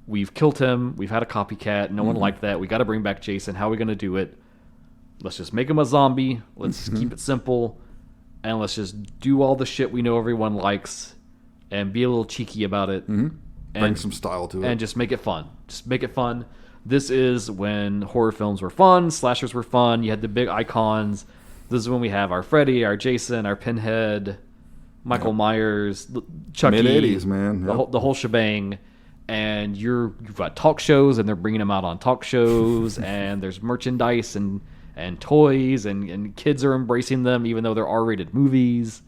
We've killed him. We've had a copycat. No one liked that. We got to bring back Jason. How are we going to do it? Let's just make him a zombie. Let's keep it simple. And let's just do all the shit we know everyone likes and be a little cheeky about it. Bring some style to it. And just make it fun. Just make it fun. This is when horror films were fun. Slashers were fun. You had the big icons. This is when we have our Freddy, our Jason, our Pinhead, Michael Myers, Chucky. Mid-80s, man. The whole shebang. And you've got talk shows, and they're bringing them out on talk shows, and there's merchandise and toys, and kids are embracing them, even though they're R-rated movies.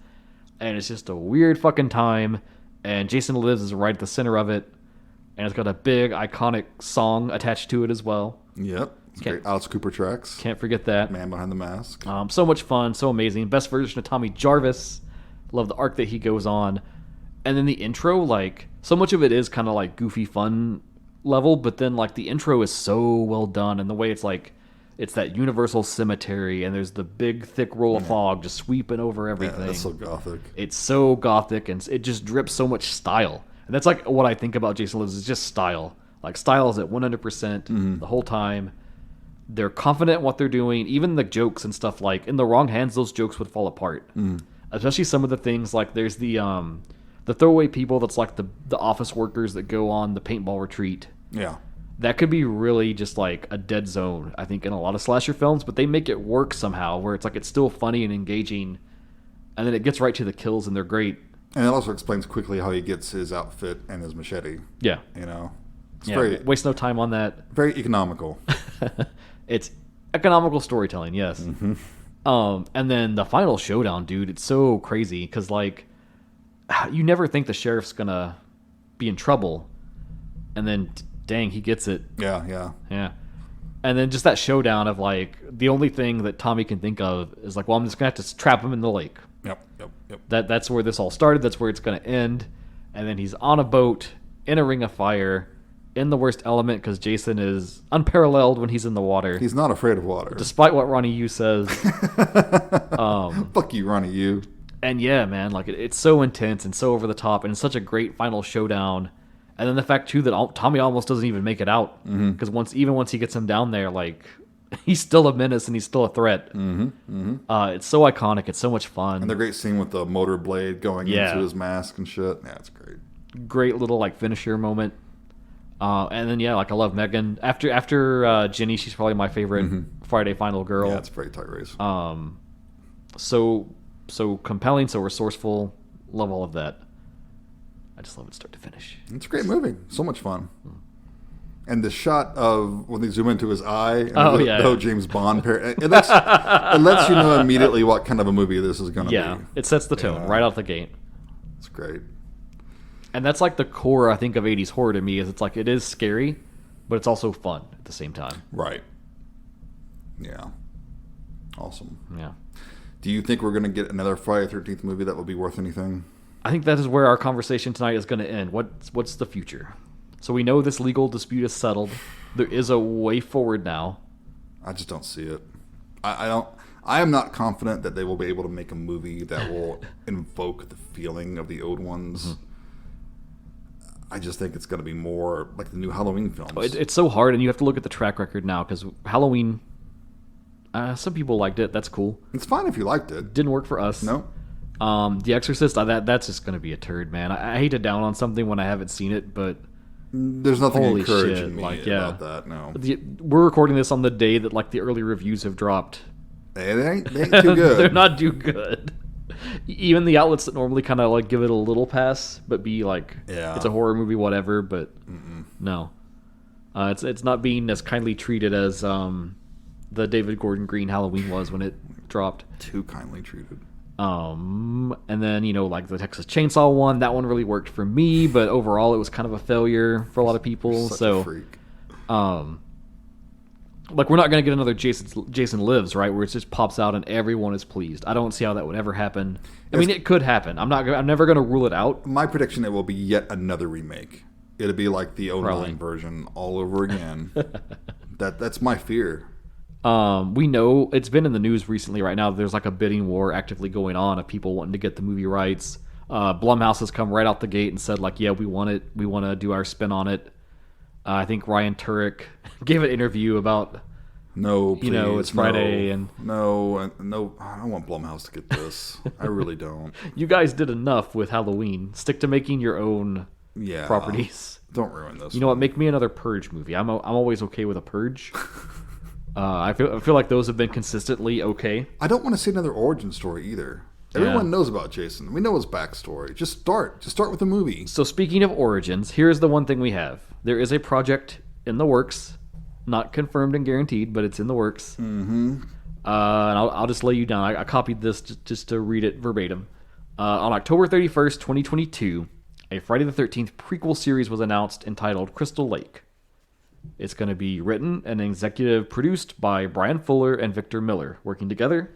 And it's just a weird fucking time. And Jason Lives is right at the center of it. And it's got a big, iconic song attached to it as well. Yep. It's great. Alice Cooper tracks. Can't forget that. Man Behind the Mask. So much fun, so amazing. Best version of Tommy Jarvis. Love the arc that he goes on. And then the intro, like, so much of it is kind of like goofy fun level, but then like the intro is so well done, and the way it's like, it's that universal cemetery, and there's the big thick roll of fog just sweeping over everything. Yeah, that's so gothic. It's so gothic, and it just drips so much style. And that's like what I think about Jason Lives is just style. Like, style is at 100% the whole time. They're confident in what they're doing. Even the jokes and stuff, like, in the wrong hands, those jokes would fall apart. Especially some of the things, like, there's the throwaway people that's like the office workers that go on the paintball retreat. Yeah. That could be really just like a dead zone, I think, in a lot of slasher films, but they make it work somehow where it's like it's still funny and engaging, and then it gets right to the kills, and they're great. And it also explains quickly how he gets his outfit and his machete. Yeah. You know? It's waste no time on that. Very economical. It's economical storytelling, yes. And then the final showdown, dude, it's so crazy because, like, you never think the sheriff's gonna be in trouble, and then dang, he gets it. Yeah. And then just that showdown of, like, the only thing that Tommy can think of is like, well, I'm just gonna have to trap him in the lake. Yep. That's where this all started. That's where it's gonna end. And then he's on a boat in a ring of fire in the worst element because Jason is unparalleled when he's in the water. He's not afraid of water, despite what Ronnie Yu says. Fuck you, Ronnie Yu. And yeah, man, like it's so intense and so over the top, and it's such a great final showdown. And then the fact too that Tommy almost doesn't even make it out because once he gets him down there, like he's still a menace and he's still a threat. It's so iconic. It's so much fun. And the great scene with the motor blade going into his mask and shit. Yeah, it's great. Great little like finisher moment. And then I love Megan. After Ginny, she's probably my favorite Friday final girl. Yeah, it's a very tight race. So compelling, so resourceful. Love all of that. I just love it start to finish. It's a great movie. So much fun. And the shot of when they zoom into his eye, and the whole James Bond pair, it lets you know immediately what kind of a movie this is going to be. Yeah, it sets the tone right out the gate. It's great. And that's like the core, I think, of 80s horror to me, is it's like it is scary, but it's also fun at the same time. Right. Yeah. Awesome. Yeah. Do you think we're going to get another Friday the 13th movie that will be worth anything? I think that is where our conversation tonight is going to end. What's the future? So we know this legal dispute is settled. There is a way forward now. I just don't see it. I am not confident that they will be able to make a movie that will invoke the feeling of the old ones. I just think it's going to be more like the new Halloween films. It's so hard, and you have to look at the track record now, because Halloween, some people liked it. That's cool. It's fine if you liked it. Didn't work for us. No. The Exorcist, that's just going to be a turd, man. I hate to down on something when I haven't seen it, but there's nothing holy encouraging shit, me about that. No. We're recording this on the day that like the early reviews have dropped. They ain't too good. They're not too good. Even the outlets that normally kind of like give it a little pass, but be like, it's a horror movie, whatever. But no, it's not being as kindly treated as the David Gordon Green Halloween was when it dropped. Too kindly treated. And then like the Texas Chainsaw one, that one really worked for me, but overall it was kind of a failure for a lot of people. Such a freak. Like we're not going to get another Jason Lives, right? Where it just pops out and everyone is pleased. I don't see how that would ever happen. I mean, it could happen. I'm never going to rule it out. My prediction, it will be yet another remake. It'll be like the 09 version all over again. That's my fear. We know it's been in the news recently. Right now, there's like a bidding war actively going on of people wanting to get the movie rights. Blumhouse has come right out the gate and said like, yeah, we want it. We want to do our spin on it. I think Ryan Turek gave an interview about it's Friday no. I don't want Blumhouse to get this. I really don't. You guys did enough with Halloween. Stick to making your own properties. Don't ruin this. You know what? Make me another Purge movie. I'm always okay with a Purge. I feel like those have been consistently okay. I don't want to see another origin story either. Everyone knows about Jason. We know his backstory. Just start with a movie. So speaking of origins, here's the one thing we have. There is a project in the works, not confirmed and guaranteed, but it's in the works. Mm-hmm. And I'll just lay you down. I copied this just to read it verbatim. On October 31st, 2022, a Friday the 13th prequel series was announced entitled Crystal Lake. It's going to be written and executive produced by Brian Fuller and Victor Miller, working together.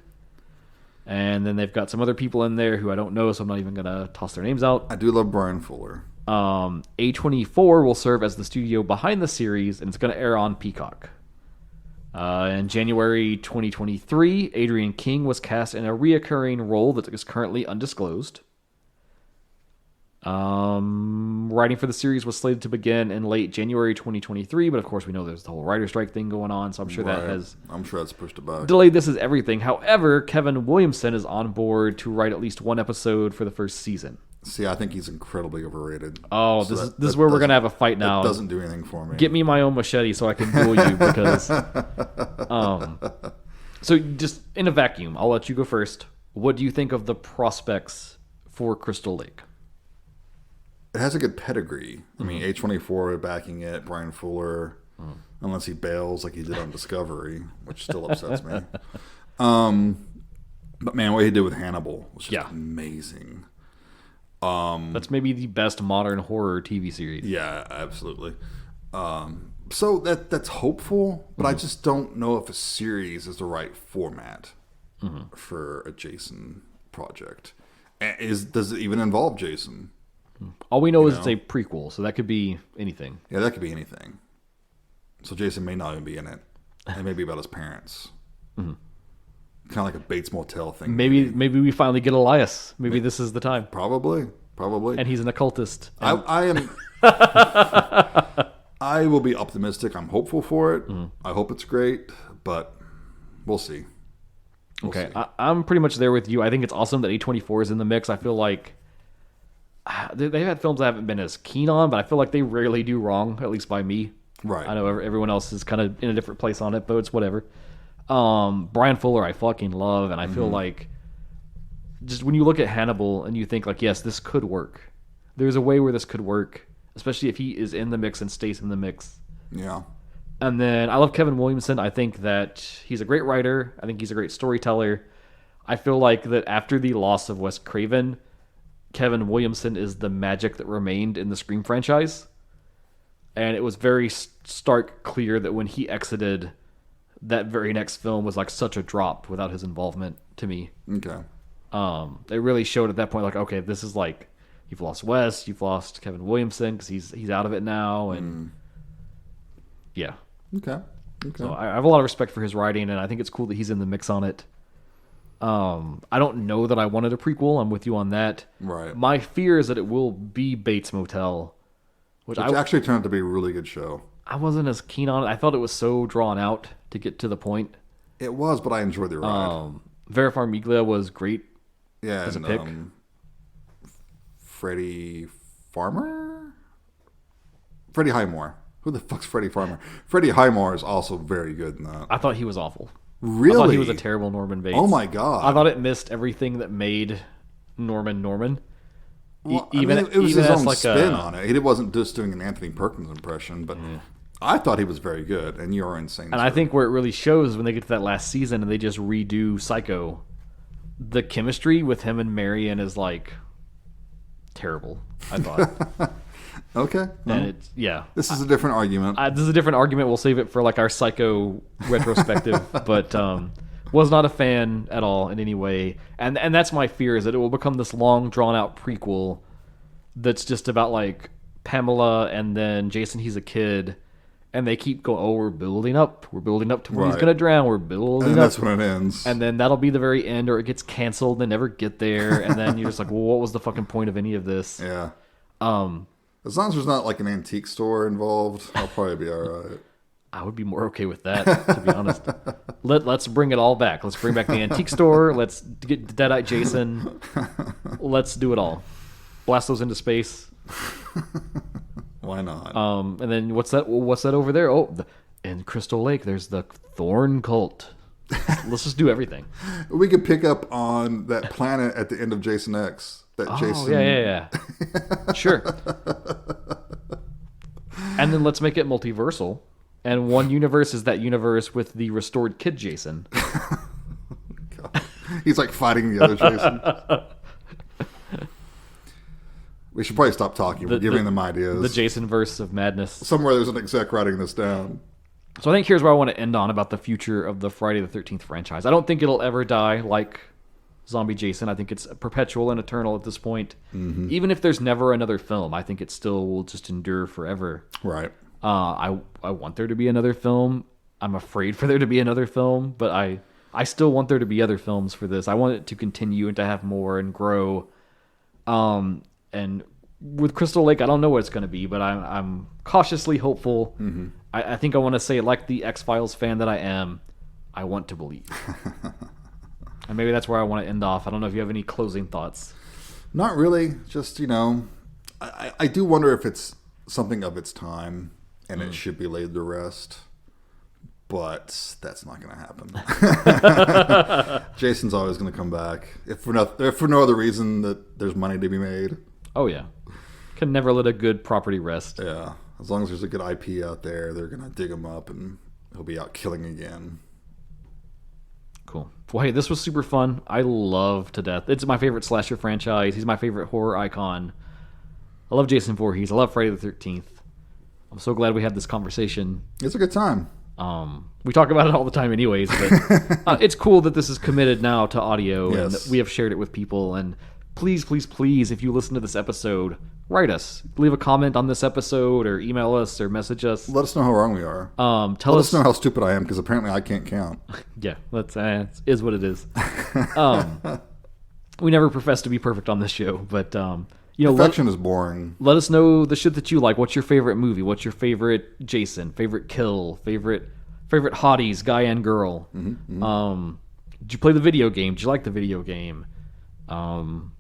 And then they've got some other people in there who I don't know, so I'm not even going to toss their names out. I do love Brian Fuller. A24 will serve as the studio behind the series, and it's going to air on Peacock. In January 2023, Adrian King was cast in a reoccurring role that is currently undisclosed. Writing for the series was slated to begin in late January 2023, but of course we know there's the whole writer strike thing going on, so I'm sure that's pushed it back. Delayed This Is Everything. However, Kevin Williamson is on board to write at least one episode for the first season. See, I think he's incredibly overrated. Oh, so this is where we're going to have a fight now. That doesn't do anything for me. Get me my own machete so I can duel you, because... So just in a vacuum, I'll let you go first. What do you think of the prospects for Crystal Lake? It has a good pedigree. I mean, A24 backing it, Brian Fuller, unless he bails like he did on Discovery, which still upsets me. But man, what he did with Hannibal was just amazing. That's maybe the best modern horror TV series. Yeah, absolutely. So that's hopeful, but I just don't know if a series is the right format for a Jason project. Does it even involve Jason? All we know is it's a prequel, so that could be anything. Yeah, that could be anything. So Jason may not even be in it. It may be about his parents. Kind of like a Bates Motel thing. Maybe we finally get Elias. Maybe this is the time. Probably. And he's an occultist. I am. I will be optimistic. I'm hopeful for it. I hope it's great, but we'll see. Okay, I'm pretty much there with you. I think it's awesome that A24 is in the mix. I feel like they've had films I haven't been as keen on, but I feel like they rarely do wrong, at least by me. Right. I know everyone else is kind of in a different place on it, but it's whatever. Brian Fuller I fucking love, and I feel like just when you look at Hannibal and you think like, yes, this could work. There's a way where this could work, especially if he is in the mix and stays in the mix. Yeah. And then I love Kevin Williamson. I think that he's a great writer. I think he's a great storyteller. I feel like that after the loss of Wes Craven, Kevin Williamson is the magic that remained in the Scream franchise. And it was very stark clear that when he exited, that very next film was like such a drop without his involvement to me. Okay. It really showed at that point, like, okay, this is like, you've lost Wes, you've lost Kevin Williamson because he's out of it now, and yeah. Okay. So I have a lot of respect for his writing, and I think it's cool that he's in the mix on it. I don't know that I wanted a prequel. I'm with you on that. Right. My fear is that it will be Bates Motel, which actually turned out to be a really good show. I wasn't as keen on it. I thought it was so drawn out to get to the point. It was, but I enjoyed the ride. Vera Farmiga was great. Yeah, as a pick. Freddie Highmore. Who the fuck's Freddie Farmer? Freddie Highmore is also very good in that. I thought he was awful. Really? I thought he was a terrible Norman Bates. Oh my god! I thought it missed everything that made Norman. Well, it was his own spin on it. He wasn't just doing an Anthony Perkins impression, but I thought he was very good. And you're insane. And I think where it really shows when they get to that last season and they just redo Psycho, the chemistry with him and Marion is like terrible. I thought. Okay. And it's, yeah. This is a different argument. This is a different argument. We'll save it for like our Psycho retrospective. But was not a fan at all in any way. And that's my fear, is that it will become this long, drawn-out prequel that's just about like Pamela and then Jason, he's a kid. And they keep going, oh, we're building up to where he's going to drown. We're building up. And that's when it ends. And then that'll be the very end, or it gets canceled and they never get there. And then you're just like, well, what was the fucking point of any of this? Yeah. As long as there's not like an antique store involved, I'll probably be all right. I would be more okay with that, to be honest. Let's bring it all back. Let's bring back the antique store. Let's get Deadite Jason. Let's do it all. Blast those into space. Why not? And then what's that over there? Oh, in Crystal Lake, there's the Thorn Cult. Let's just do everything. We could pick up on that planet at the end of Jason X. Jason. Yeah. Sure. And then let's make it multiversal. And one universe is that universe with the restored kid Jason. God. He's like fighting the other Jason. We should probably stop talking. We're giving them ideas. The Jason verse of madness. Somewhere there's an exec writing this down. So I think here's where I want to end on about the future of the Friday the 13th franchise. I don't think it'll ever die like Zombie Jason. I think it's perpetual and eternal at this point. Mm-hmm. Even if there's never another film, I think it still will just endure forever. Right. I want there to be another film. I'm afraid for there to be another film, but I still want there to be other films for this. I want it to continue and to have more and grow. And with Crystal Lake, I don't know what it's going to be, but I'm cautiously hopeful. Mm-hmm. I think I want to say, like the X-Files fan that I am, I want to believe. And maybe that's where I want to end off. I don't know if you have any closing thoughts. Not really. Just, I do wonder if it's something of its time and it should be laid to rest. But that's not going to happen. Jason's always going to come back. If for no other reason that there's money to be made. Oh, yeah. Can never let a good property rest. Yeah. As long as there's a good IP out there, they're going to dig him up and he'll be out killing again. Cool. Well, hey, this was super fun. I love to death. It's my favorite slasher franchise. He's my favorite horror icon. I love Jason Voorhees. I love Friday the 13th. I'm so glad we had this conversation. It's a good time. We talk about it all the time anyways, but it's cool that this is committed now to audio and that we have shared it with people. And please, please, please, if you listen to this episode, write us. Leave a comment on this episode or email us or message us. Let us know how wrong we are. Tell us know how stupid I am, because apparently I can't count. Yeah, that's is what it is. We never profess to be perfect on this show, but perfection is boring. Let us know the shit that you like. What's your favorite movie? What's your favorite Jason? Favorite kill? Favorite favorite hotties, guy and girl. Did you play the video game? Did you like the video game? All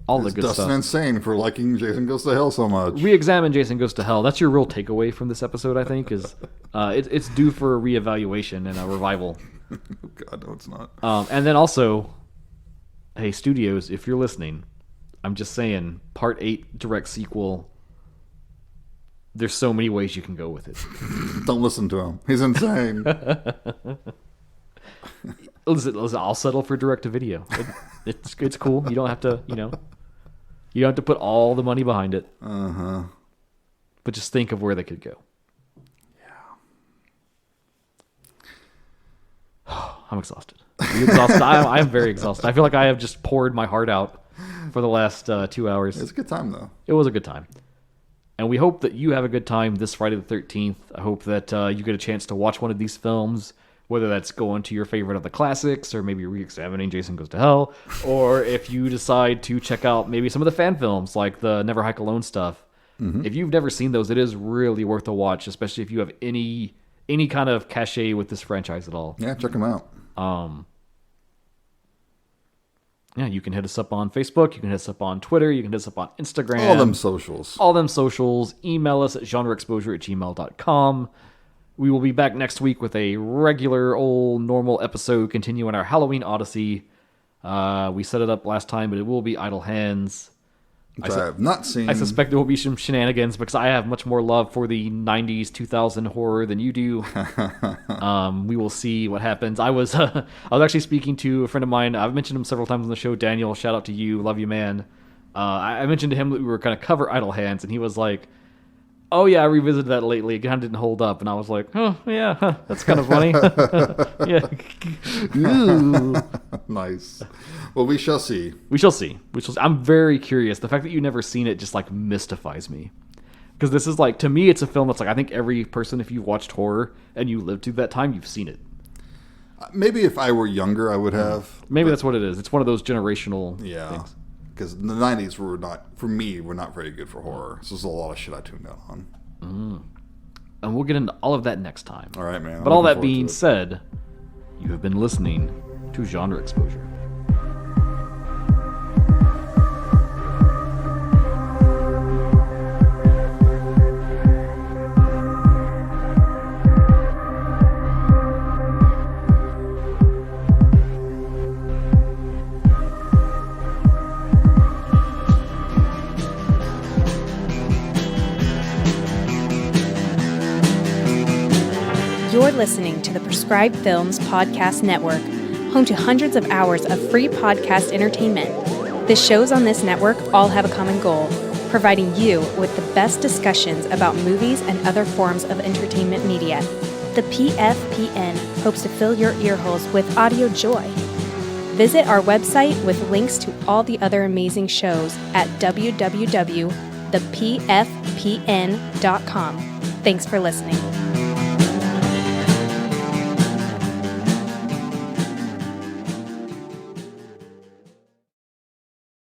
the good Dustin stuff. insane for liking Jason Goes to Hell so much. Re-examine Jason Goes to Hell. That's your real takeaway from this episode, I think, is it's due for a reevaluation and a revival. God, no, it's not. And then also, hey, studios, if you're listening, I'm just saying, Part 8 direct sequel, there's so many ways you can go with it. Don't listen to him. He's insane. Listen, I'll settle for direct-to-video. It's cool. You don't have to, you don't have to put all the money behind it. Uh-huh. But just think of where they could go. I'm exhausted. Are you exhausted? I am very exhausted. I feel like I have just poured my heart out for the last 2 hours. It's a good time, though. It was a good time. And we hope that you have a good time this Friday the 13th. I hope that you get a chance to watch one of these films, whether that's going to your favorite of the classics or maybe re-examining Jason Goes to Hell, or if you decide to check out maybe some of the fan films like the Never Hike Alone stuff. Mm-hmm. If you've never seen those, it is really worth a watch, especially if you have any kind of cachet with this franchise at all. Yeah, check them out. Yeah, you can hit us up on Facebook, you can hit us up on Twitter, you can hit us up on Instagram. All them socials. Email us at genreexposure@gmail.com. We will be back next week with a regular old normal episode continuing our Halloween Odyssey. We set it up last time, but it will be Idle Hands. Which I have not seen. I suspect there will be some shenanigans because I have much more love for the 90s, 2000 horror than you do. We will see what happens. I was actually speaking to a friend of mine. I've mentioned him several times on the show. Daniel, shout out to you. Love you, man. I mentioned to him that we were going to cover Idle Hands, and he was like, oh, yeah, I revisited that lately. It kind of didn't hold up. And I was like, oh, yeah, that's kind of funny. Yeah. Nice. Well, we shall see. We shall see. I'm very curious. The fact that you've never seen it just, like, mystifies me. Because this is, like, to me, it's a film that's, like, I think every person, if you've watched horror and you lived through that time, you've seen it. Maybe if I were younger, I would have. Maybe that's what it is. It's one of those generational things. Because the 90s were not very good for horror. So there's a lot of shit I tuned out on. And we'll get into all of that next time. All right, man. But all that being said, you have been listening to Genre Exposure. You're listening to the Prescribed Films Podcast Network, home to hundreds of hours of free podcast entertainment. The shows on this network all have a common goal, providing you with the best discussions about movies and other forms of entertainment media. The PFPN hopes to fill your earholes with audio joy. Visit our website with links to all the other amazing shows at www.thepfpn.com. Thanks for listening.